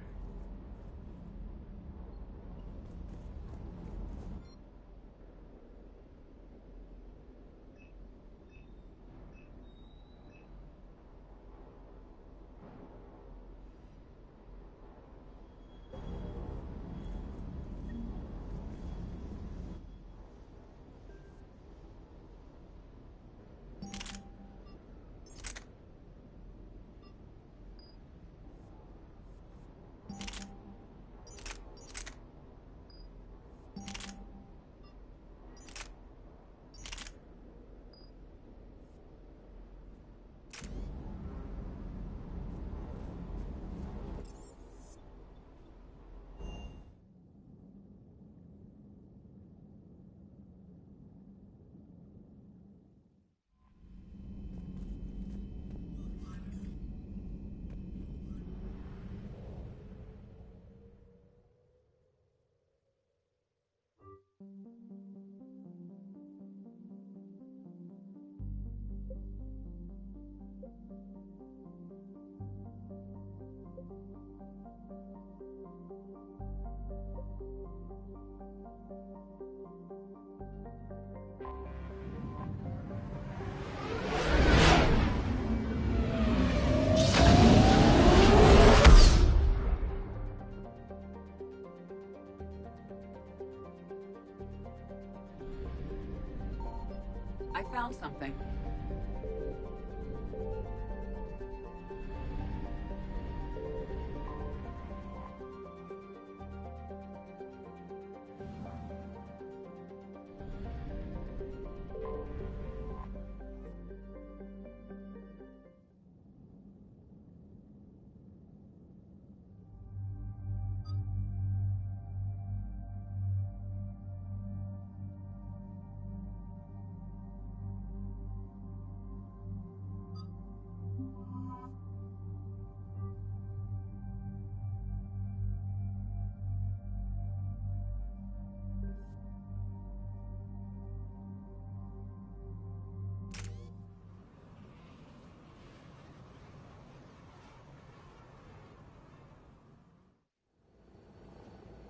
I found something.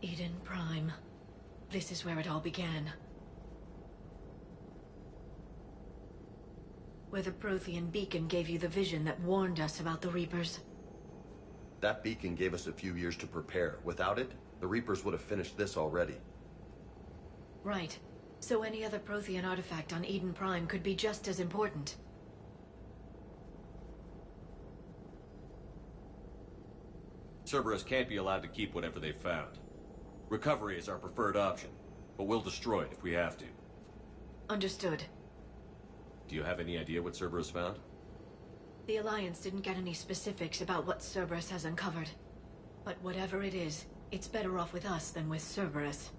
Eden Prime. This is where it all began. Where the Prothean beacon gave you the vision that warned us about the Reapers. That beacon gave us a few years to prepare. Without it, the Reapers would have finished this already. Right. So any other Prothean artifact on Eden Prime could be just as important. Cerberus can't be allowed to keep whatever they found. Recovery is our preferred option, but we'll destroy it if we have to. Understood. Do you have any idea what Cerberus found? The Alliance didn't get any specifics about what Cerberus has uncovered. But whatever it is, it's better off with us than with Cerberus.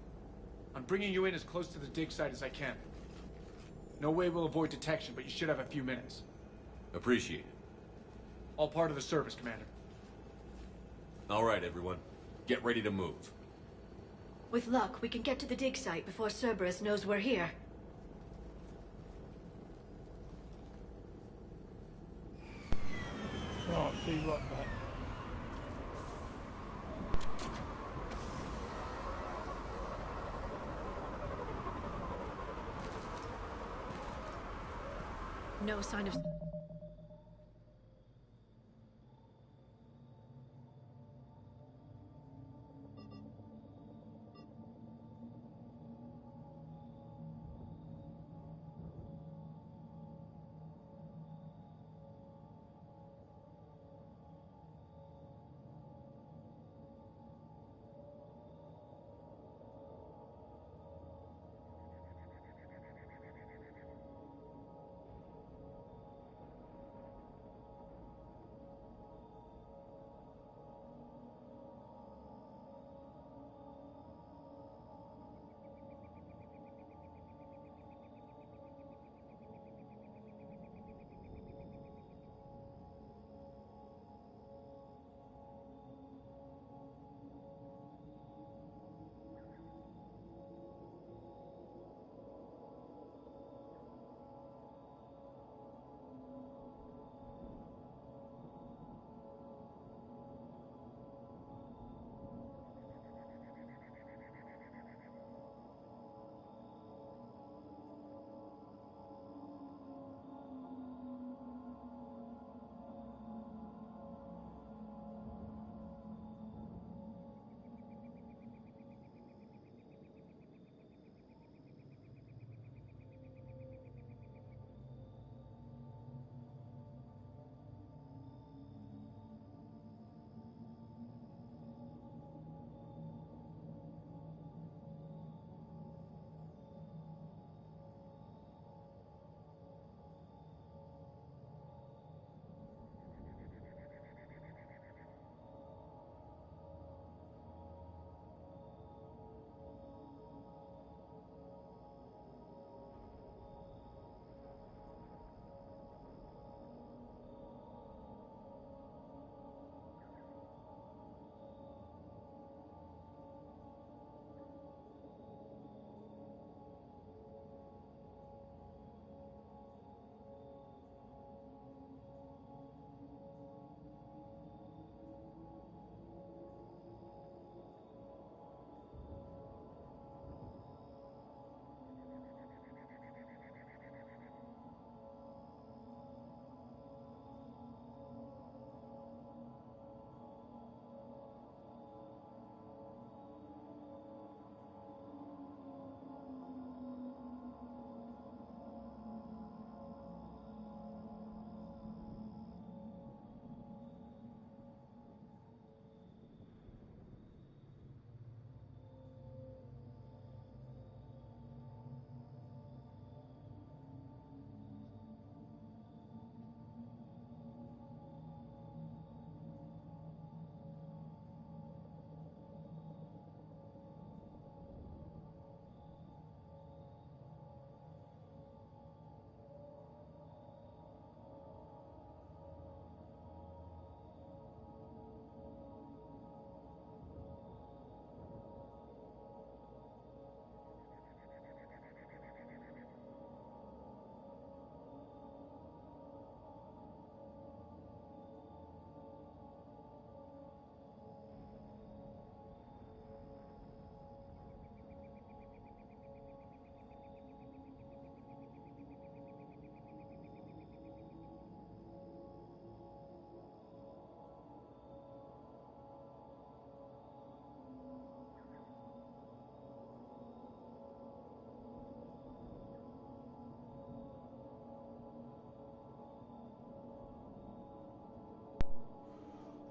I'm bringing you in as close to the dig site as I can. No way we'll avoid detection, but you should have a few minutes. Appreciate it. All part of the service, Commander. All right, everyone. Get ready to move. With luck, we can get to the dig site before Cerberus knows we're here. Right, see you right back. No sign of...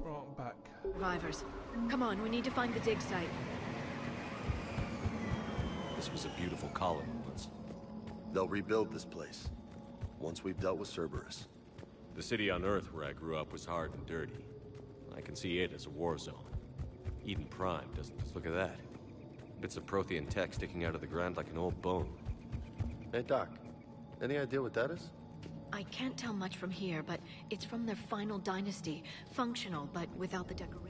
Right, I'm back. Survivors. Come on, we need to find the dig site. this was a beautiful colony once. They'll rebuild this place, once we've dealt with Cerberus. The city on Earth where I grew up was hard and dirty. I can see it as a war zone. Eden Prime doesn't... Look at that. Bits of Prothean tech sticking out of the ground like an old bone. Hey, Doc. Any idea what that is? I can't tell much from here, but it's from their final dynasty. Functional, but without the decoration.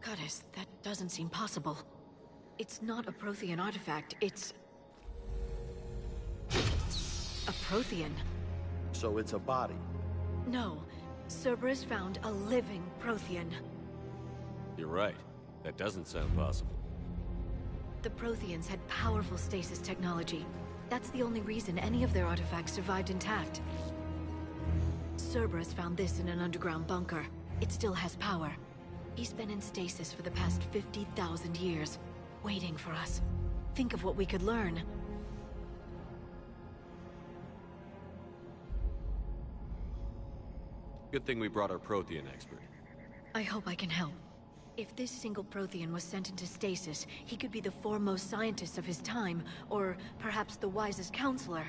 Goddess, that doesn't seem possible. It's not a Prothean artifact, it's... a Prothean. So it's a body? No. Cerberus found a living Prothean. You're right. That doesn't sound possible. The Protheans had powerful stasis technology. That's the only reason any of their artifacts survived intact. Cerberus found this in an underground bunker. It still has power. He's been in stasis for the past 50,000 years, waiting for us. Think of what we could learn. Good thing we brought our Prothean expert. I hope I can help. If this single Prothean was sent into stasis, he could be the foremost scientist of his time, or perhaps the wisest counselor.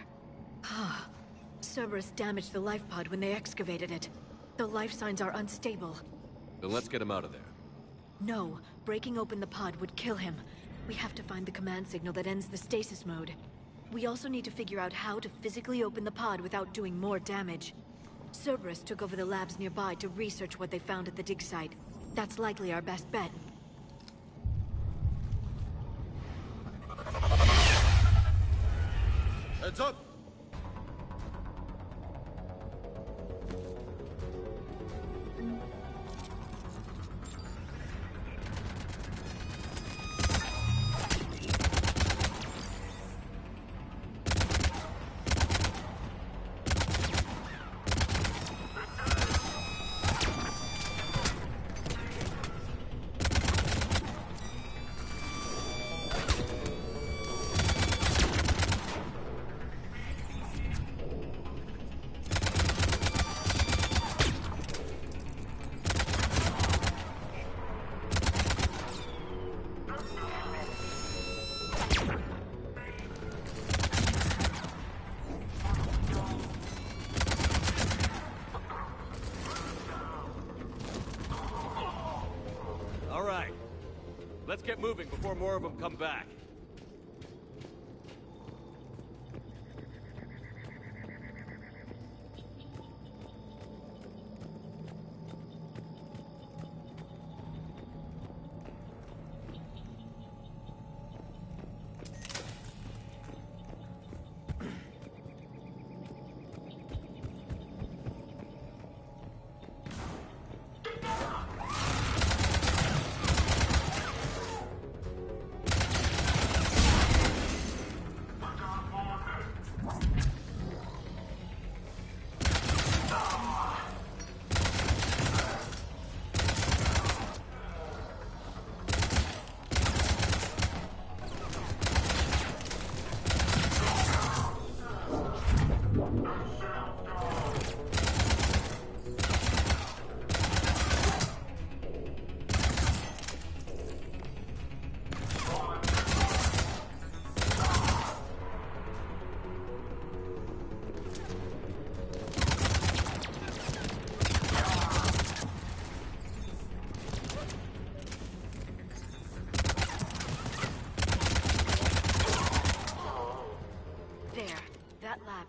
Cerberus damaged the life pod when they excavated it. The life signs are unstable. Then let's get him out of there. No, breaking open the pod would kill him. We have to find the command signal that ends the stasis mode. We also need to figure out how to physically open the pod without doing more damage. Cerberus took over the labs nearby to research what they found at the dig site. That's likely our best bet. Heads up! Let's get moving before more of them come back.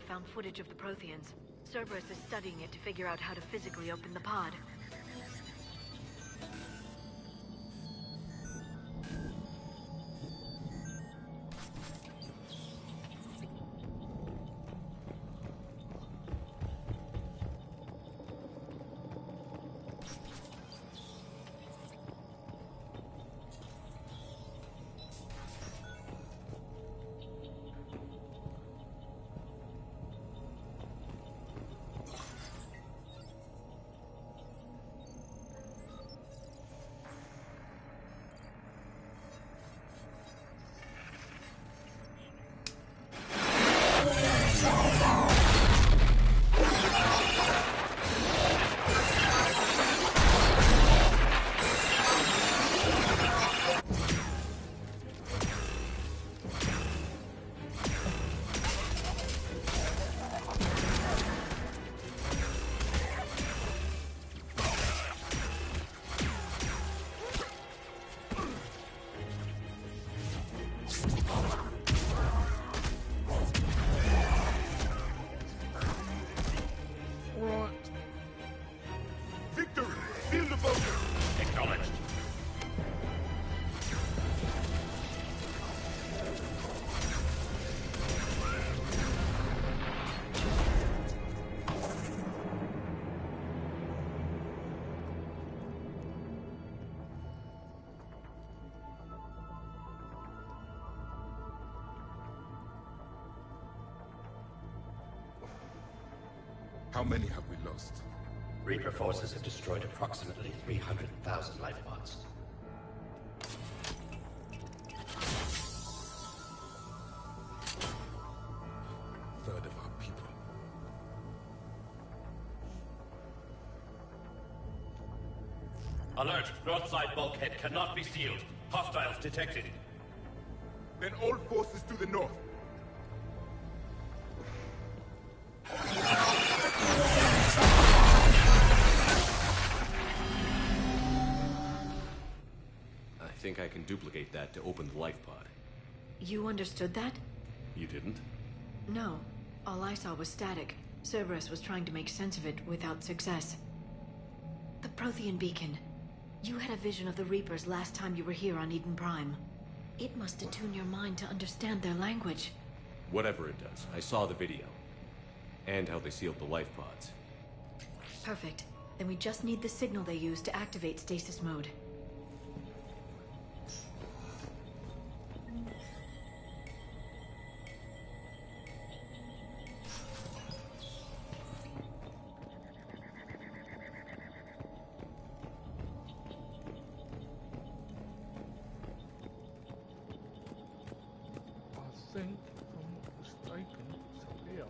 Found footage of the Protheans. Cerberus is studying it to figure out how to physically open the pod. How many have we lost? Reaper forces have destroyed approximately 300,000 life pods. Third of our people. Alert! North side bulkhead cannot be sealed. Hostiles detected. Then all forces to the north. I think I can duplicate that to open the life pod. You understood that? You didn't? No. All I saw was static. Cerberus was trying to make sense of it without success. The Prothean beacon. You had a vision of the Reapers last time you were here on Eden Prime. It must attune your mind to understand their language. Whatever it does, I saw the video. And how they sealed the life pods. Perfect. Then we just need the signal they use to activate stasis mode. I think, if I'm not mistaken, it's up here.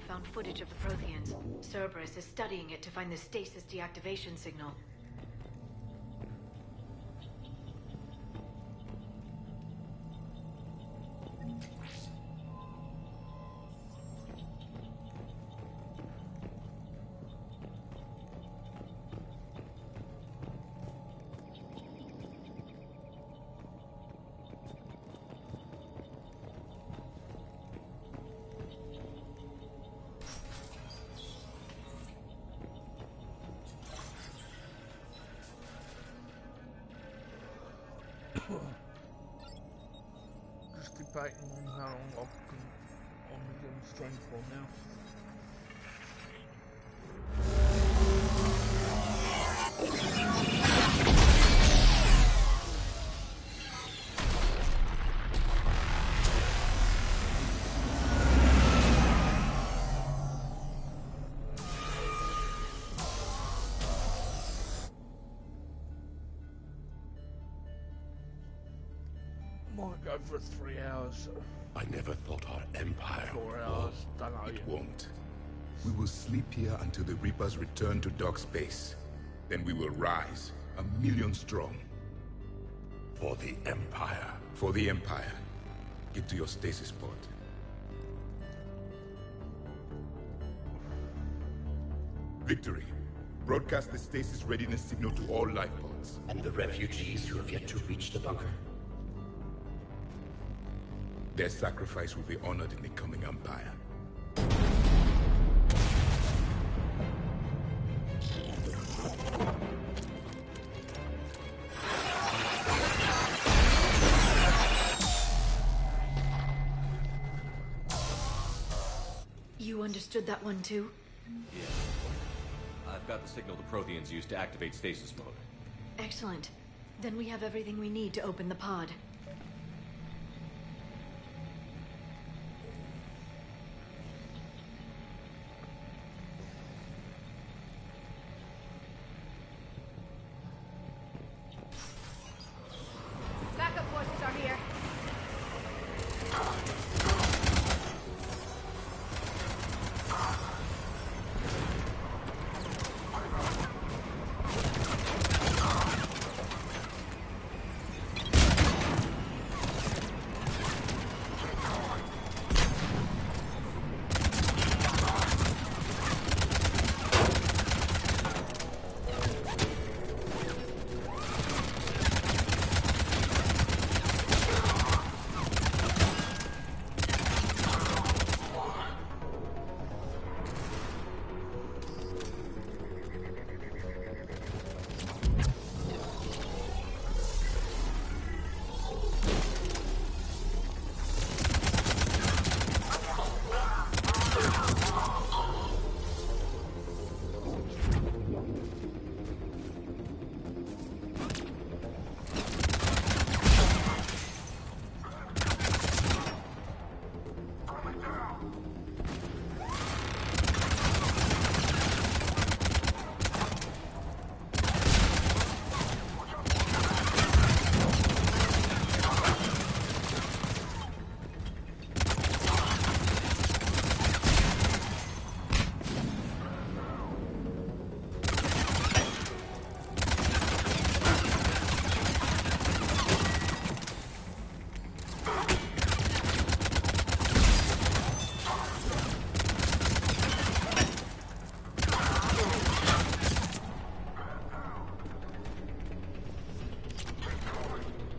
Found footage of the Protheans. Cerberus is studying it to find the stasis deactivation signal. Just debating on how long I can on the stream for now. Might go for 3 hours. I never thought our empire 4 hours, don't know it yet. won't. We will sleep here until the Reapers return to dock space. Then we will rise, 1,000,000 strong. For the Empire. For the Empire. Get to your stasis pod. Victory. Broadcast the stasis readiness signal to all life pods. And the refugees who have yet to reach the bunker. Their sacrifice will be honored in the coming Empire. You understood that one too? Yeah. I've got the signal the Protheans used to activate stasis mode. Excellent. Then we have everything we need to open the pod. Backup forces are here.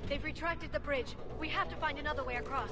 They've retracted the bridge. We have to find another way across.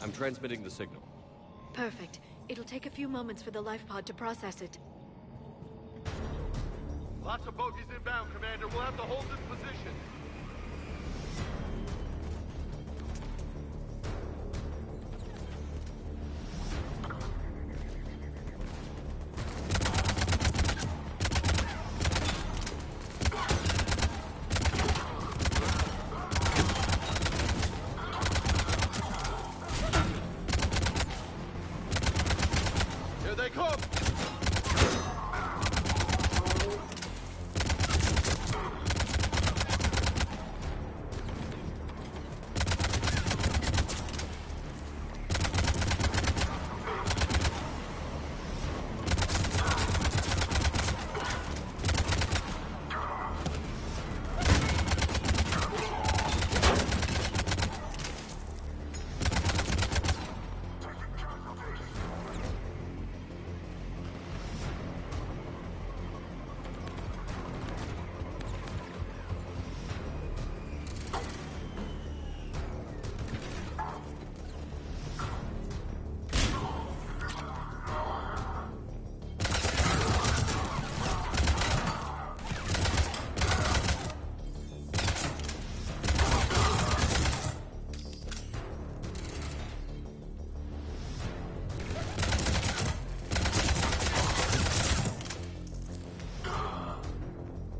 I'm transmitting the signal. Perfect. It'll take a few moments for the life pod to process it. Lots of bogies inbound, Commander. We'll have to hold this position. Here they come!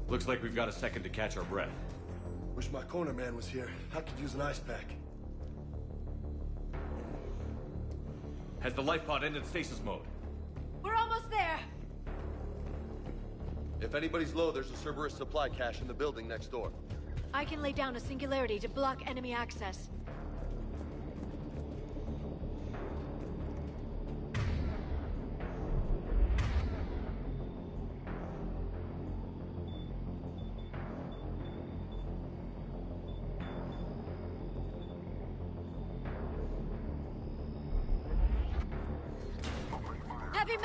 Looks like we've got a second to catch our breath. Wish my corner man was here. I could use an ice pack. Has the life pod ended stasis mode? We're almost there. If anybody's low, there's a Cerberus supply cache in the building next door. I can lay down a singularity to block enemy access.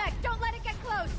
mech! Don't let it get close!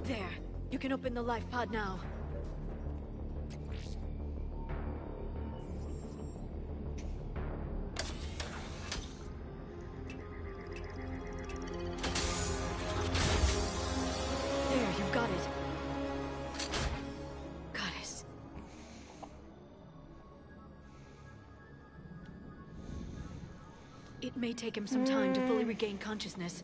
There. You can open the life pod now. There, you've got it. Goddess. It may take him some time to fully regain consciousness.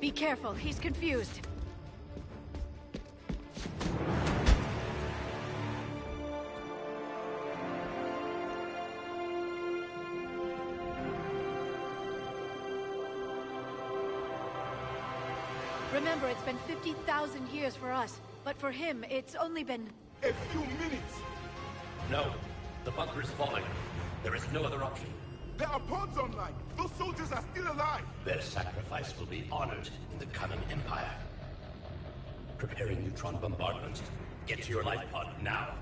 Be careful, he's confused. Remember, it's been 50,000 years for us, but for him, it's only been... A few minutes! No. The bunker is falling. There is no other option. There are pods online! Those soldiers are still alive! Their sacrifice will be honored in the coming Empire. Preparing neutron bombardment. Get to your life pod now.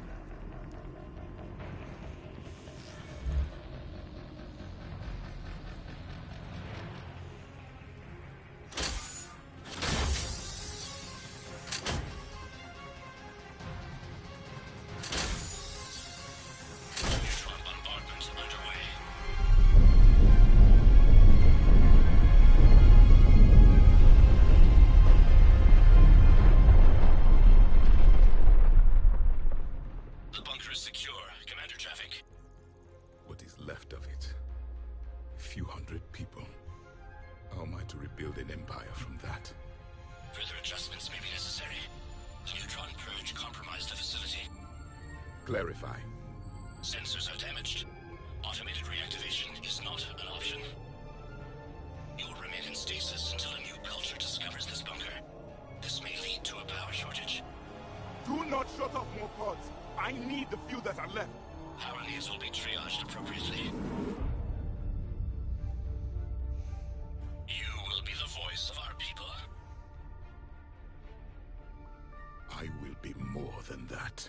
Clarify. Sensors are damaged. Automated reactivation is not an option. You will remain in stasis until a new culture discovers this bunker. This may lead to a power shortage. Do not shut off more pods. I need the few that are left. Power needs will be triaged appropriately. You will be the voice of our people. I will be more than that.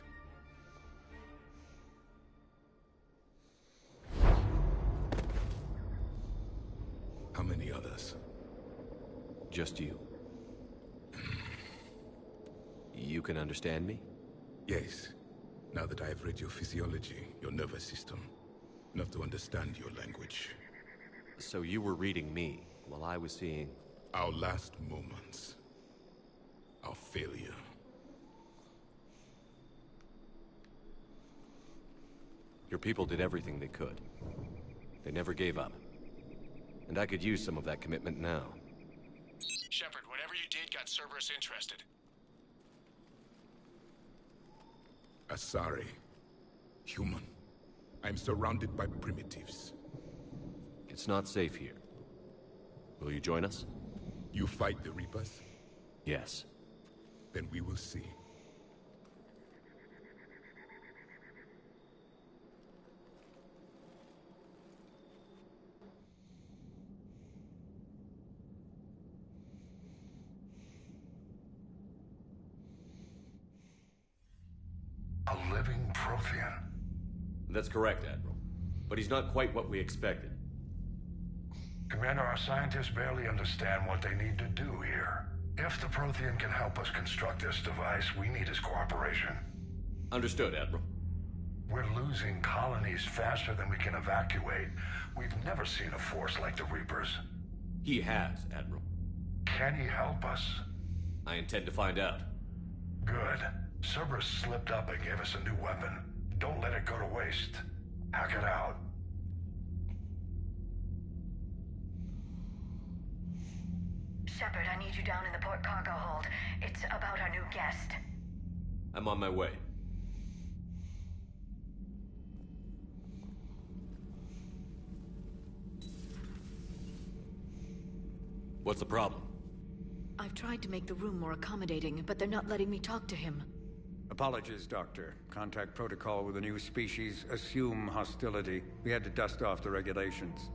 How many others? Just you. You can understand me? Yes. Now that I have read your physiology, your nervous system, enough to understand your language. So you were reading me, while I was seeing... Our last moments. Our failure. Your people did everything they could. They never gave up. And I could use some of that commitment now. Shepard, whatever you did got Cerberus interested. Asari. Human. I'm surrounded by primitives. It's not safe here. Will you join us? You fight the Reapers? Yes. Then we will see. A living Prothean. That's correct, Admiral. But he's not quite what we expected. Commander, our scientists barely understand what they need to do here. If the Prothean can help us construct this device, we need his cooperation. Understood, Admiral. We're losing colonies faster than we can evacuate. We've never seen a force like the Reapers. He has, Admiral. Can he help us? I intend to find out. Good. Cerberus slipped up and gave us a new weapon. Don't let it go to waste. Hack it out. Shepard, I need you down in the port cargo hold. It's about our new guest. I'm on my way. What's the problem? I've tried to make the room more accommodating, but they're not letting me talk to him. Apologies, Doctor. Contact protocol with a new species. Assume hostility. We had to dust off the regulations.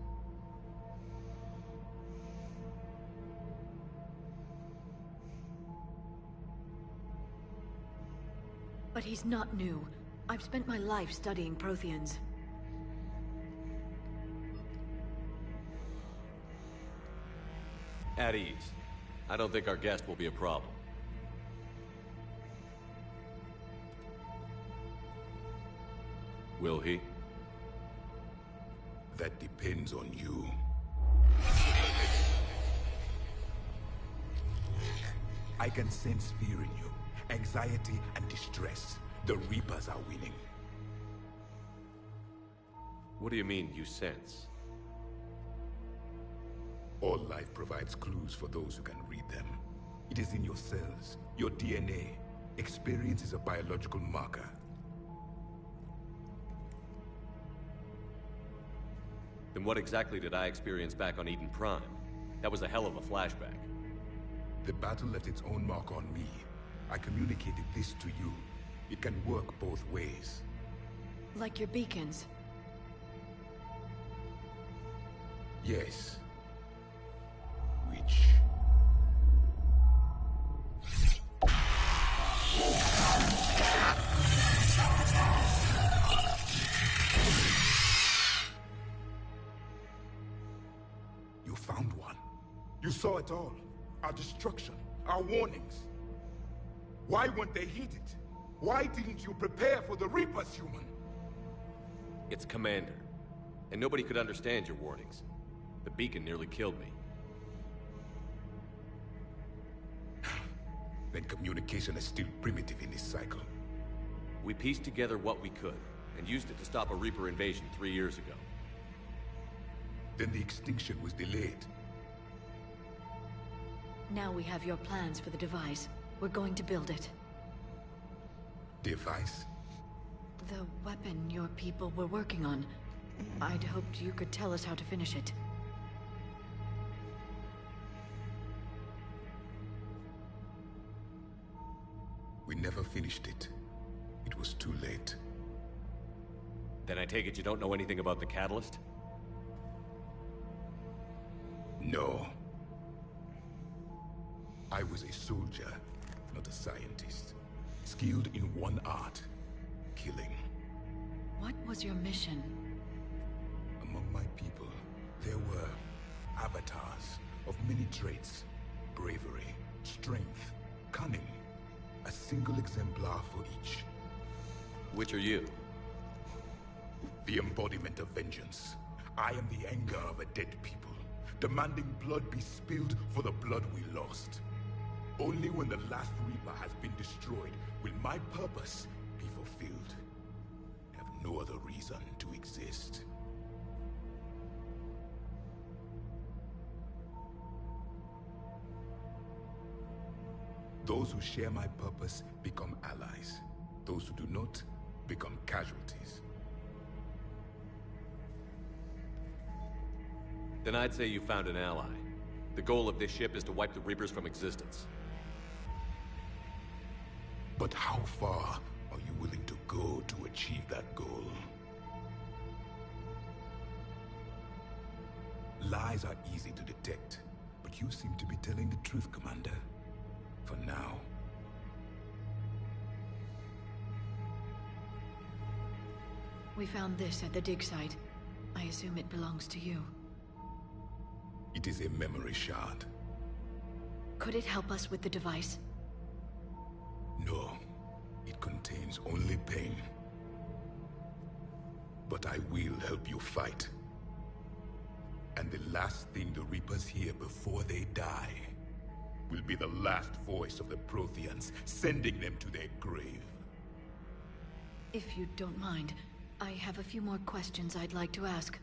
But he's not new. I've spent my life studying Protheans. At ease. I don't think our guest will be a problem. Will he? That depends on you. I can sense fear in you. Anxiety and distress. The Reapers are winning. What do you mean, you sense? All life provides clues for those who can read them. It is in your cells, your DNA. Experience is a biological marker. Then what exactly did I experience back on Eden Prime? That was a hell of a flashback. The battle left its own mark on me. I communicated this to you. It can work both ways. Like your beacons? Yes. Which... You found one. You saw it all. Our destruction, our warnings. Why weren't they heeded? Why didn't you prepare for the Reapers, human? It's Commander. And nobody could understand your warnings. The beacon nearly killed me. Then communication is still primitive in this cycle. We pieced together what we could, and used it to stop a Reaper invasion 3 years ago. Then the extinction was delayed. Now we have your plans for the device. We're going to build it. Device? The weapon your people were working on. I'd hoped you could tell us how to finish it. We never finished it. It was too late. Then I take it you don't know anything about the catalyst? No. I was a soldier, not a scientist. Skilled in one art, killing. What was your mission? Among my people, there were avatars of many traits. Bravery, strength, cunning. A single exemplar for each. Which are you? The embodiment of vengeance. I am the anger of a dead people, demanding blood be spilled for the blood we lost. Only when the last Reaper has been destroyed will my purpose be fulfilled. I have no other reason to exist. Those who share my purpose become allies. Those who do not become casualties. Then I'd say you found an ally. The goal of this ship is to wipe the Reapers from existence. But how far are you willing to go to achieve that goal? Lies are easy to detect, but you seem to be telling the truth, Commander. For now. We found this at the dig site. I assume it belongs to you. It is a memory shard. Could it help us with the device? No. It contains only pain. But I will help you fight. And the last thing the Reapers hear before they die will be the last voice of the Protheans, sending them to their grave. If you don't mind, I have a few more questions I'd like to ask.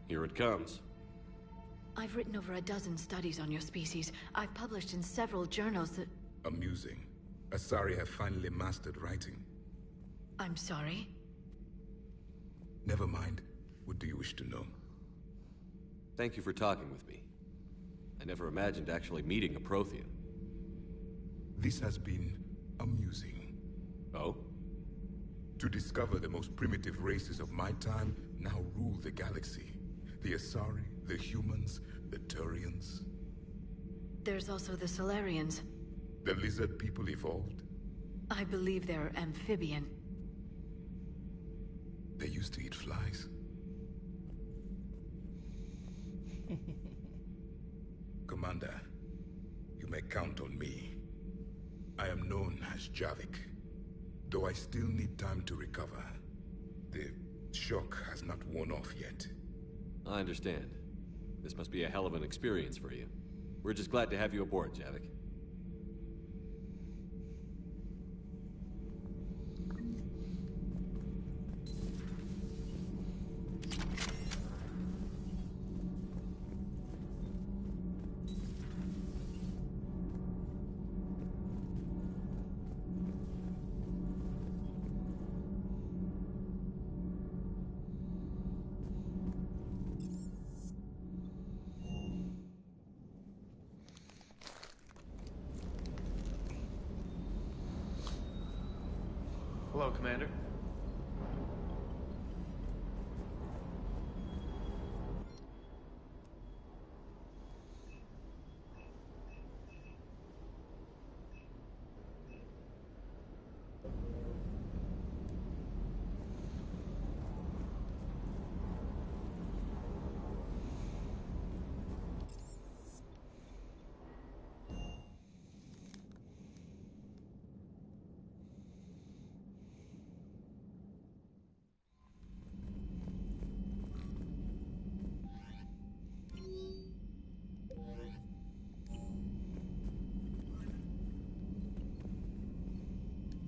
Here it comes. I've written over a dozen studies on your species. I've published in several journals that... Amusing. Asari have finally mastered writing. I'm sorry? Never mind. What do you wish to know? Thank you for talking with me. I never imagined actually meeting a Prothean. This has been amusing. Oh? To discover the most primitive races of my time now rule the galaxy. The Asari, the humans, the Turians. There's also the Solarians. The lizard people evolved. I believe they're amphibian. They used to eat flies. Commander, you may count on me. I am known as Javik, though I still need time to recover. The shock has not worn off yet. I understand. This must be a hell of an experience for you. We're just glad to have you aboard, Javik. Hello, Commander.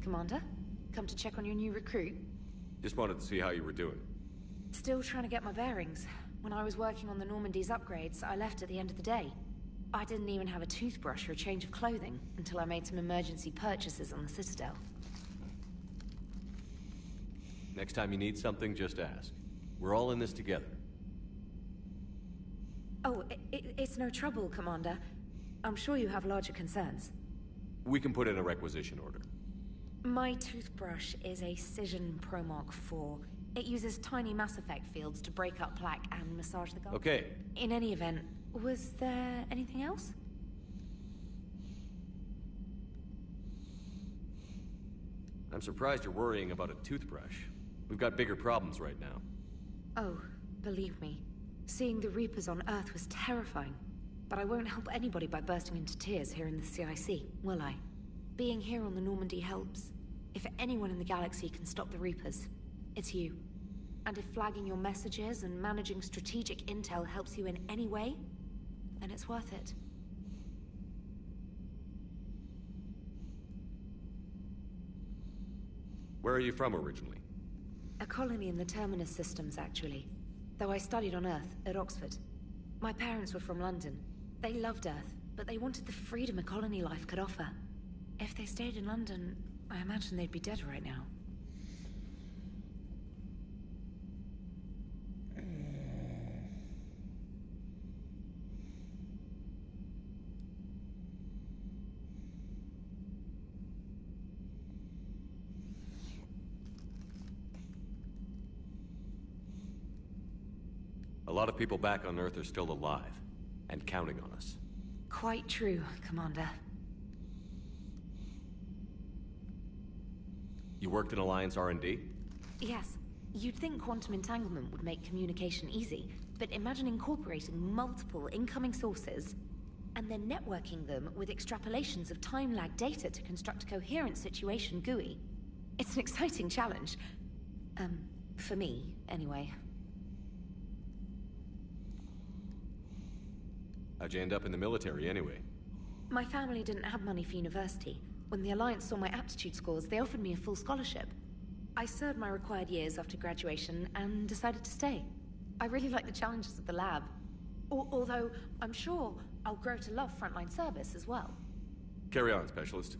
Commander? Come to check on your new recruit? Just wanted to see how you were doing. Still trying to get my bearings. When I was working on the Normandy's upgrades, I left at the end of the day. I didn't even have a toothbrush or a change of clothing until I made some emergency purchases on the Citadel. Next time you need something, just ask. We're all in this together. Oh, it's no trouble, Commander. I'm sure you have larger concerns. We can put in a requisition order. My toothbrush is a Cision Pro Mark IV. It uses tiny Mass Effect fields to break up plaque and massage the gum. Okay. In any event, was there anything else? I'm surprised you're worrying about a toothbrush. We've got bigger problems right now. Oh, believe me. Seeing the Reapers on Earth was terrifying. But I won't help anybody by bursting into tears here in the CIC, will I? Being here on the Normandy helps. If anyone in the galaxy can stop the Reapers, it's you. And if flagging your messages and managing strategic intel helps you in any way, then it's worth it. Where are you from originally? A colony in the Terminus systems, actually. Though I studied on Earth, at Oxford. My parents were from London. They loved Earth, but they wanted the freedom a colony life could offer. If they stayed in London, I imagine they'd be dead right now. A lot of people back on Earth are still alive, and counting on us. Quite true, Commander. You worked in Alliance R&D? Yes. You'd think quantum entanglement would make communication easy, but imagine incorporating multiple incoming sources and then networking them with extrapolations of time-lag data to construct a coherent situation GUI. It's an exciting challenge. For me, anyway. How'd you end up in the military, anyway? My family didn't have money for university. When the Alliance saw my aptitude scores, they offered me a full scholarship. I served my required years after graduation and decided to stay. I really like the challenges of the lab. Although, I'm sure I'll grow to love frontline service as well. Carry on, Specialist.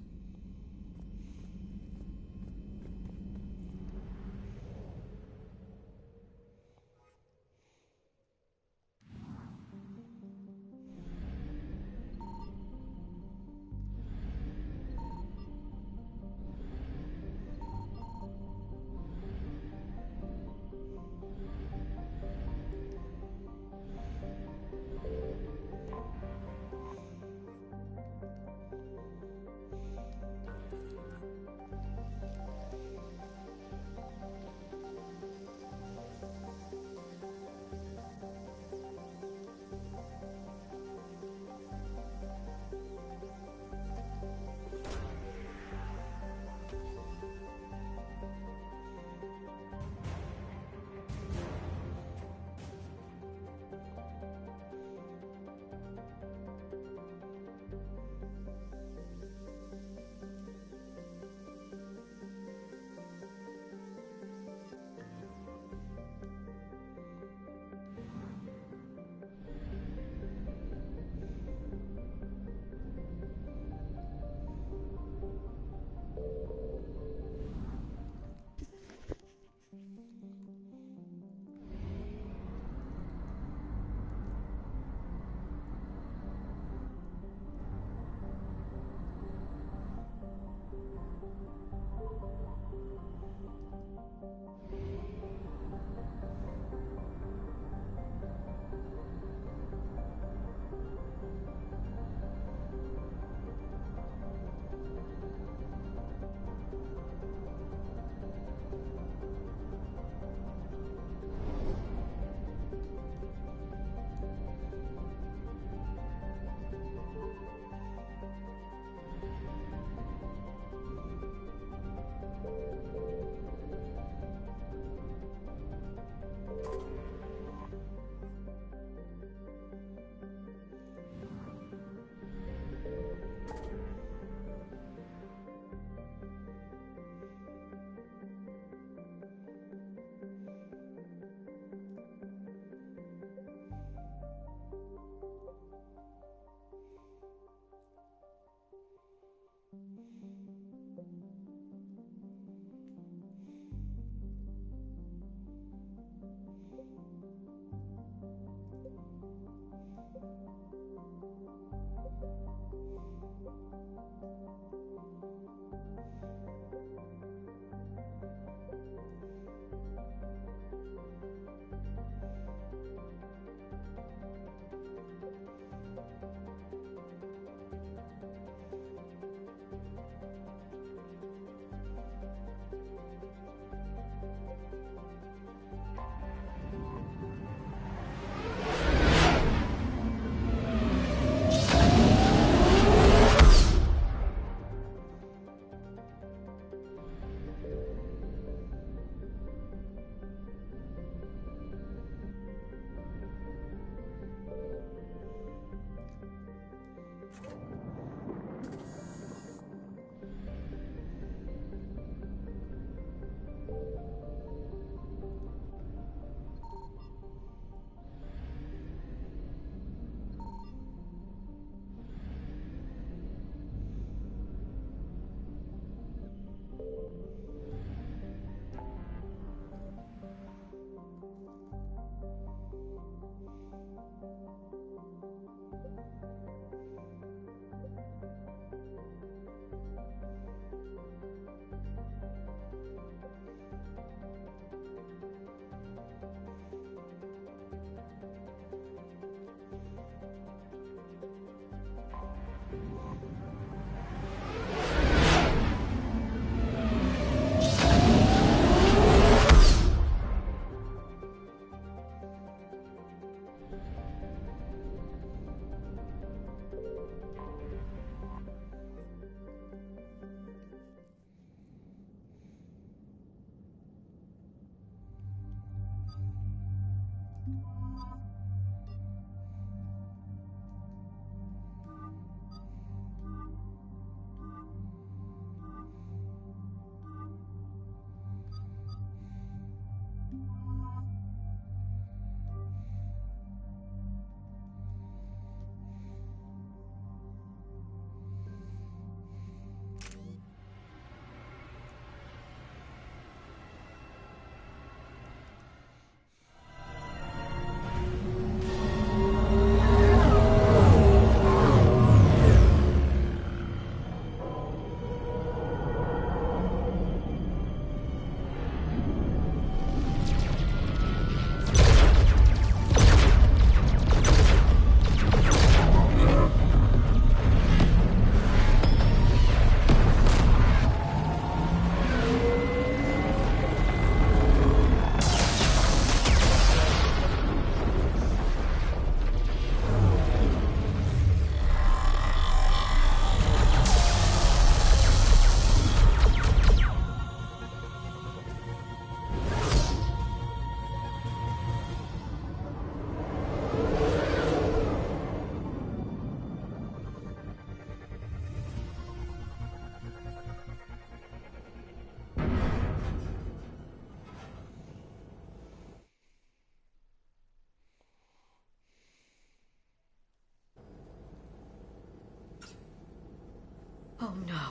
Oh no.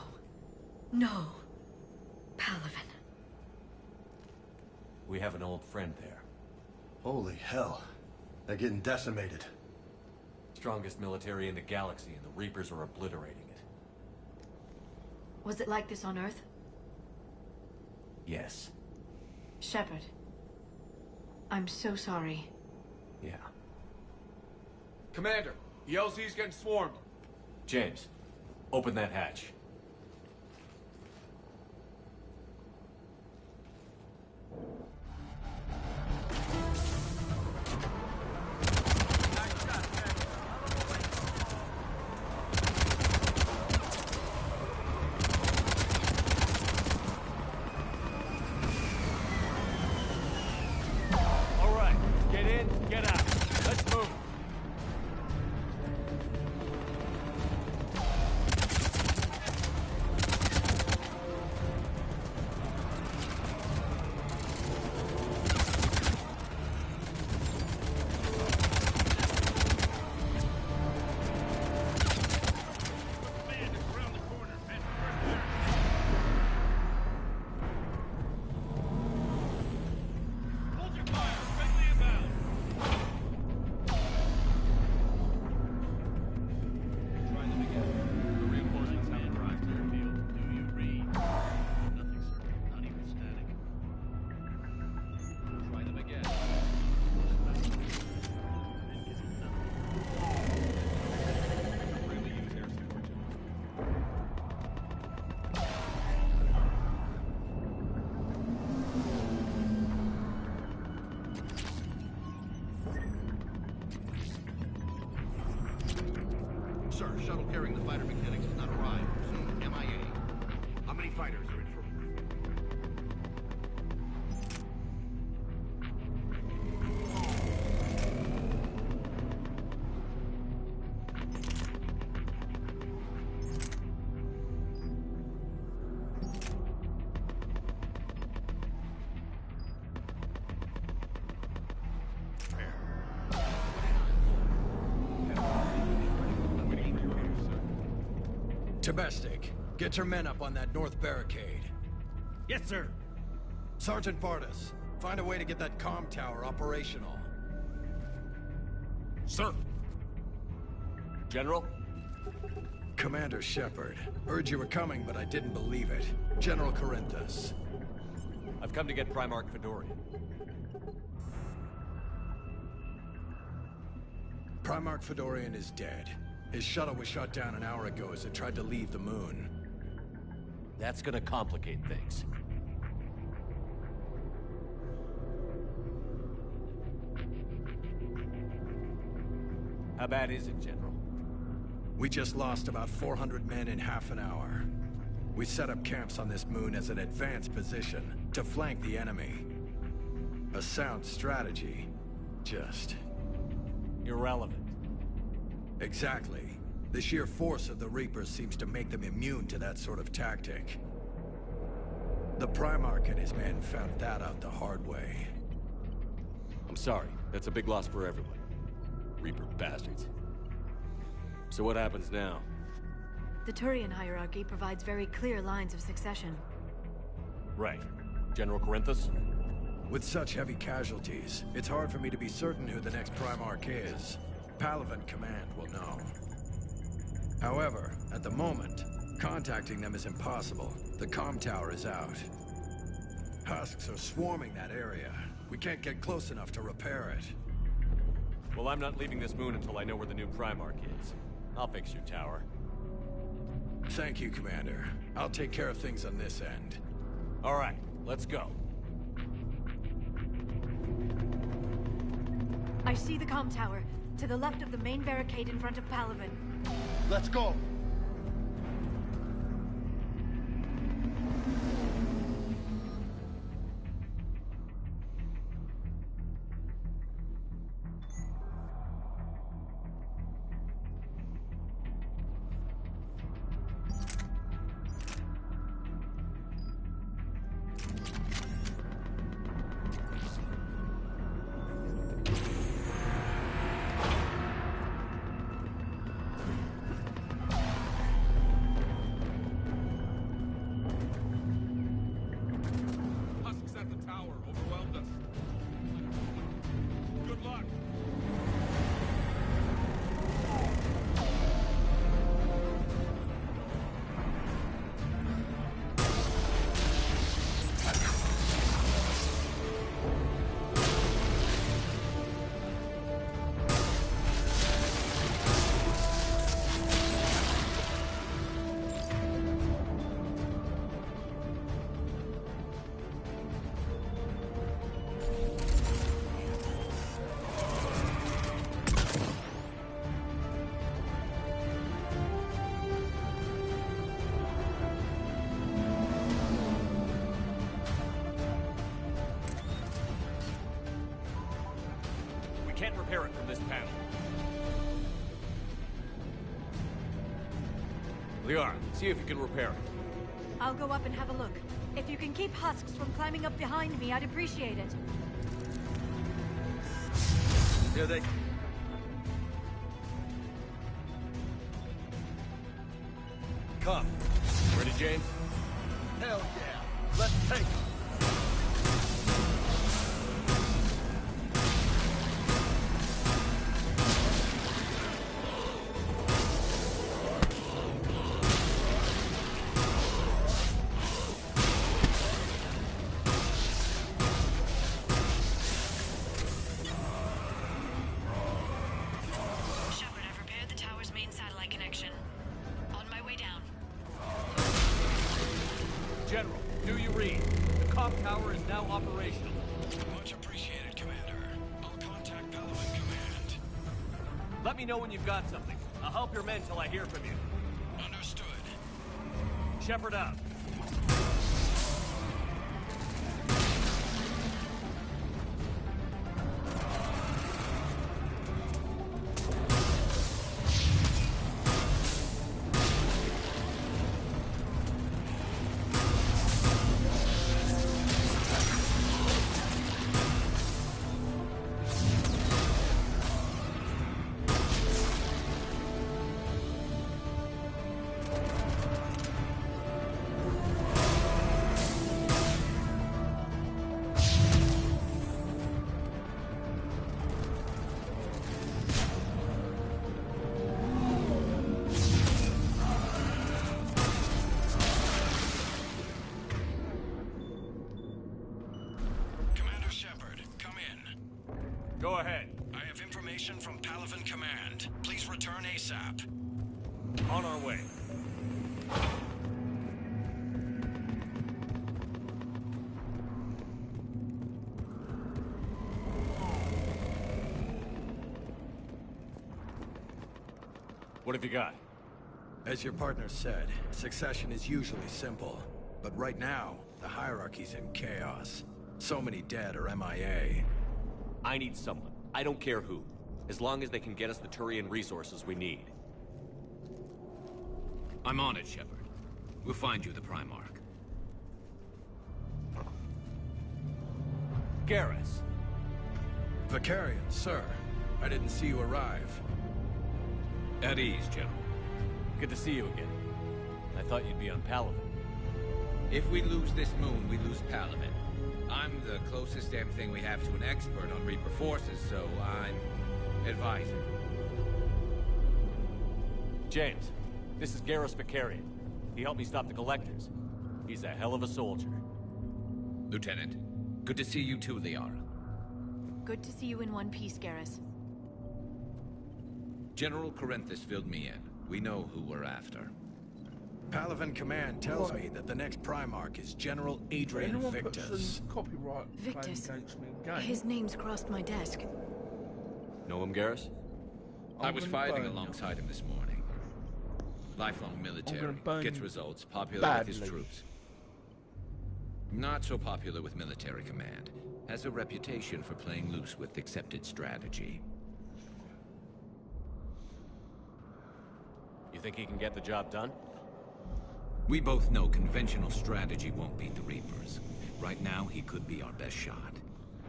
No. Palaven. We have an old friend there. Holy hell. They're getting decimated. Strongest military in the galaxy, and the Reapers are obliterating it. Was it like this on Earth? Yes. Shepard. I'm so sorry. Yeah. Commander, the LZ's getting swarmed. James, open that hatch. All right, get in, get out. Let's move. Sir, shuttle carrying the fighter mechanics has not arrived. Soon, MIA. How many fighters are in for? Domestic, get your men up on that north barricade. Yes, sir. Sergeant Bartis, find a way to get that comm tower operational. Sir. General? Commander Shepard, heard you were coming, but I didn't believe it. General Corinthus. I've come to get Primarch Fedorian. Primarch Fedorian is dead. His shuttle was shot down an hour ago as it tried to leave the moon. That's gonna complicate things. How bad is it, General? We just lost about 400 men in half an hour. We set up camps on this moon as an advanced position to flank the enemy. A sound strategy. Just... irrelevant. Exactly. The sheer force of the Reapers seems to make them immune to that sort of tactic. The Primarch and his men found that out the hard way. I'm sorry. That's a big loss for everyone. Reaper bastards. So what happens now? The Turian hierarchy provides very clear lines of succession. Right. General Corinthus? With such heavy casualties, it's hard for me to be certain who the next Primarch is. Palaven Command will know. However, at the moment, contacting them is impossible. The comm tower is out. Husks are swarming that area. We can't get close enough to repair it. Well, I'm not leaving this moon until I know where the new Primarch is. I'll fix your tower. Thank you, Commander. I'll take care of things on this end. All right, let's go. I see the comm tower, to the left of the main barricade in front of Palaven. Let's go! can't repair it from this panel. Liara, see if you can repair it. I'll go up and have a look. If you can keep husks from climbing up behind me, I'd appreciate it. Here they... Come. Ready, James? Hell yeah! Let's take them! General, do you read? The comm tower is now operational. Much appreciated, Commander. I'll contact Palaven Command. Let me know when you've got something. I'll help your men till I hear from you. Understood. Shepard out. Go ahead. I have information from Palaven Command. Please return ASAP. On our way. What have you got? As your partner said, succession is usually simple. But right now, the hierarchy's in chaos. So many dead or MIA. I need someone. I don't care who. As long as they can get us the Turian resources we need. I'm on it, Shepard. We'll find you the Primarch. Garrus. Vakarian, sir. I didn't see you arrive. At ease, General. Good to see you again. I thought you'd be on Palaven. If we lose this moon, we lose Palaven. I'm the closest damn thing we have to an expert on Reaper forces, so I'm advising. James, this is Garrus Vakarian. He helped me stop the Collectors. He's a hell of a soldier. Lieutenant, good to see you too, Liara. Good to see you in one piece, Garrus. General Corinthus filled me in. We know who we're after. Palaven Command tells me that the next Primarch is General Adrian Victus. Copyright Victus. against me again. His name's crossed my desk. Know him, Garrus? I was fighting alongside him this morning. Lifelong military, gets results, popular with his troops. Not so popular with military command. Has a reputation for playing loose with accepted strategy. You think he can get the job done? We both know conventional strategy won't beat the Reapers. Right now, he could be our best shot.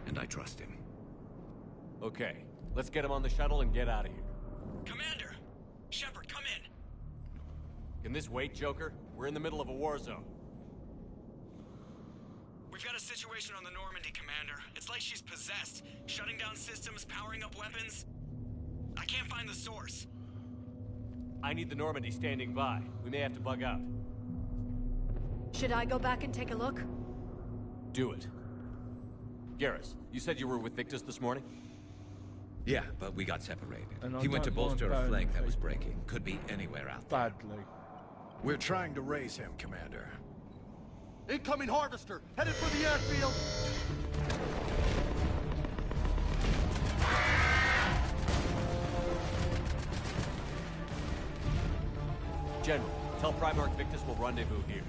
And I trust him. Okay, let's get him on the shuttle and get out of here. Commander! Shepard, come in! Can this wait, Joker? We're in the middle of a war zone. We've got a situation on the Normandy, Commander. It's like she's possessed. Shutting down systems, powering up weapons. I can't find the source. I need the Normandy standing by. We may have to bug out. Should I go back and take a look? Do it. Garrus, you said you were with Victus this morning? Yeah, but we got separated. And He went to bolster a flank that was people. breaking. Could be anywhere out there. Badly. We're trying to raise him, Commander. Incoming Harvester! Headed for the airfield! General, tell Primarch Victus we'll rendezvous here.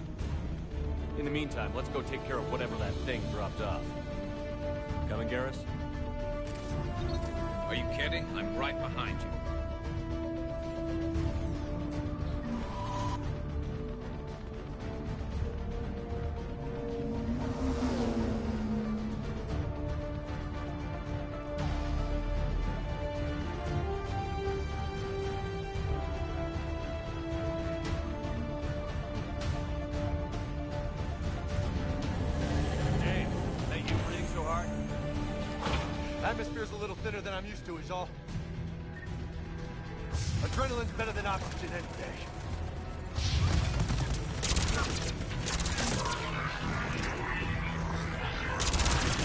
In the meantime, let's go take care of whatever that thing dropped off. Coming, Garrus? Are you kidding? I'm right behind you. Atmosphere's a little thinner than I'm used to, is all. Adrenaline's better than oxygen any day.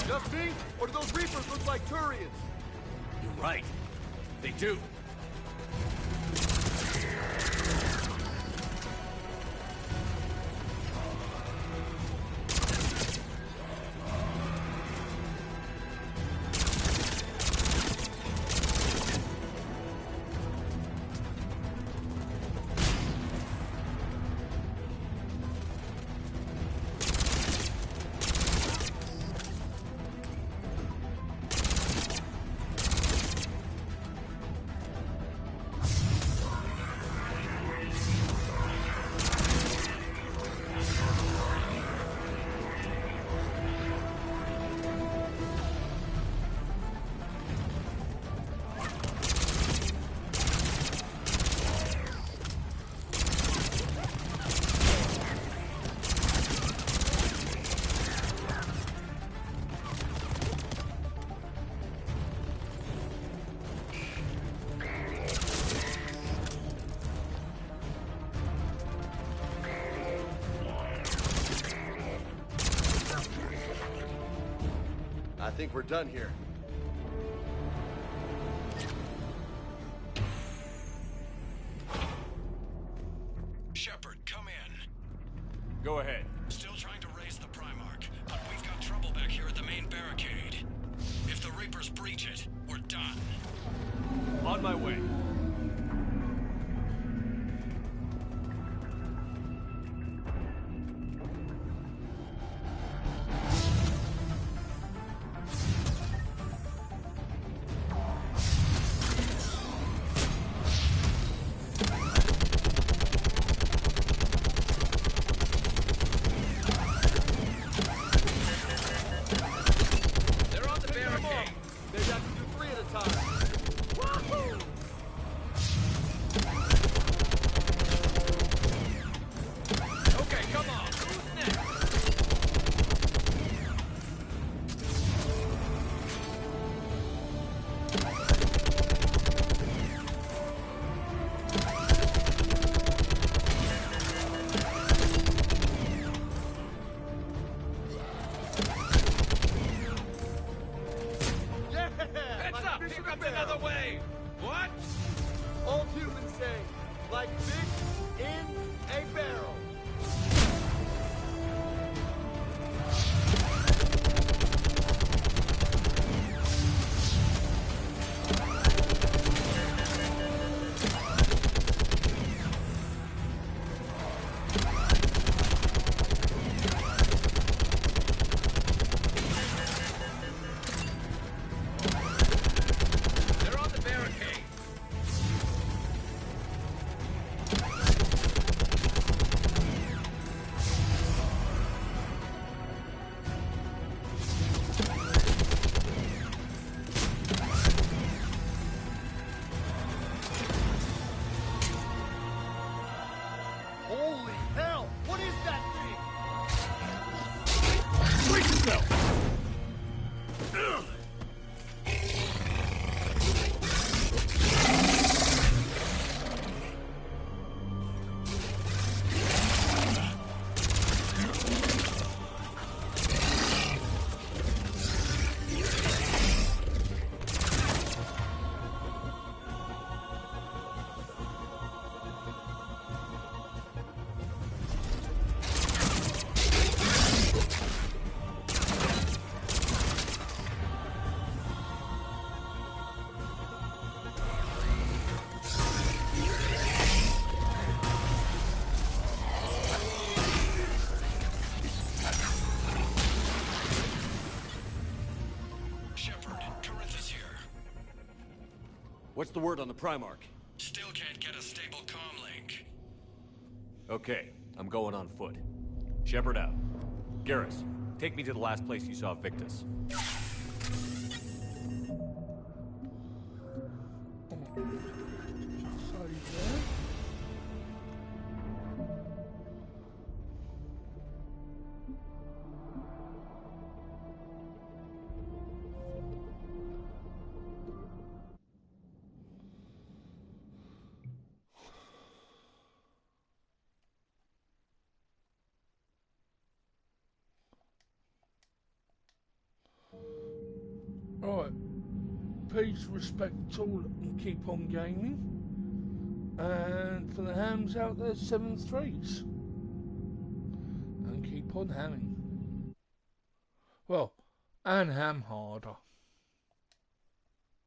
Just me? Or do those Reapers look like Turians? You're right. They do. I think we're done here. Shepard, come in. Go ahead. Still trying to raise the Primarch, but we've got trouble back here at the main barricade. If the Reapers breach it, we're done. On my way. What's the word on the Primarch? Still can't get a stable comm link. Okay, I'm going on foot. Shepard out. Garrus, take me to the last place you saw Victus. Alright. Peace, respect all, and keep on gaming. And for the hams out there, 7 threes. And keep on hamming. Well, and ham harder.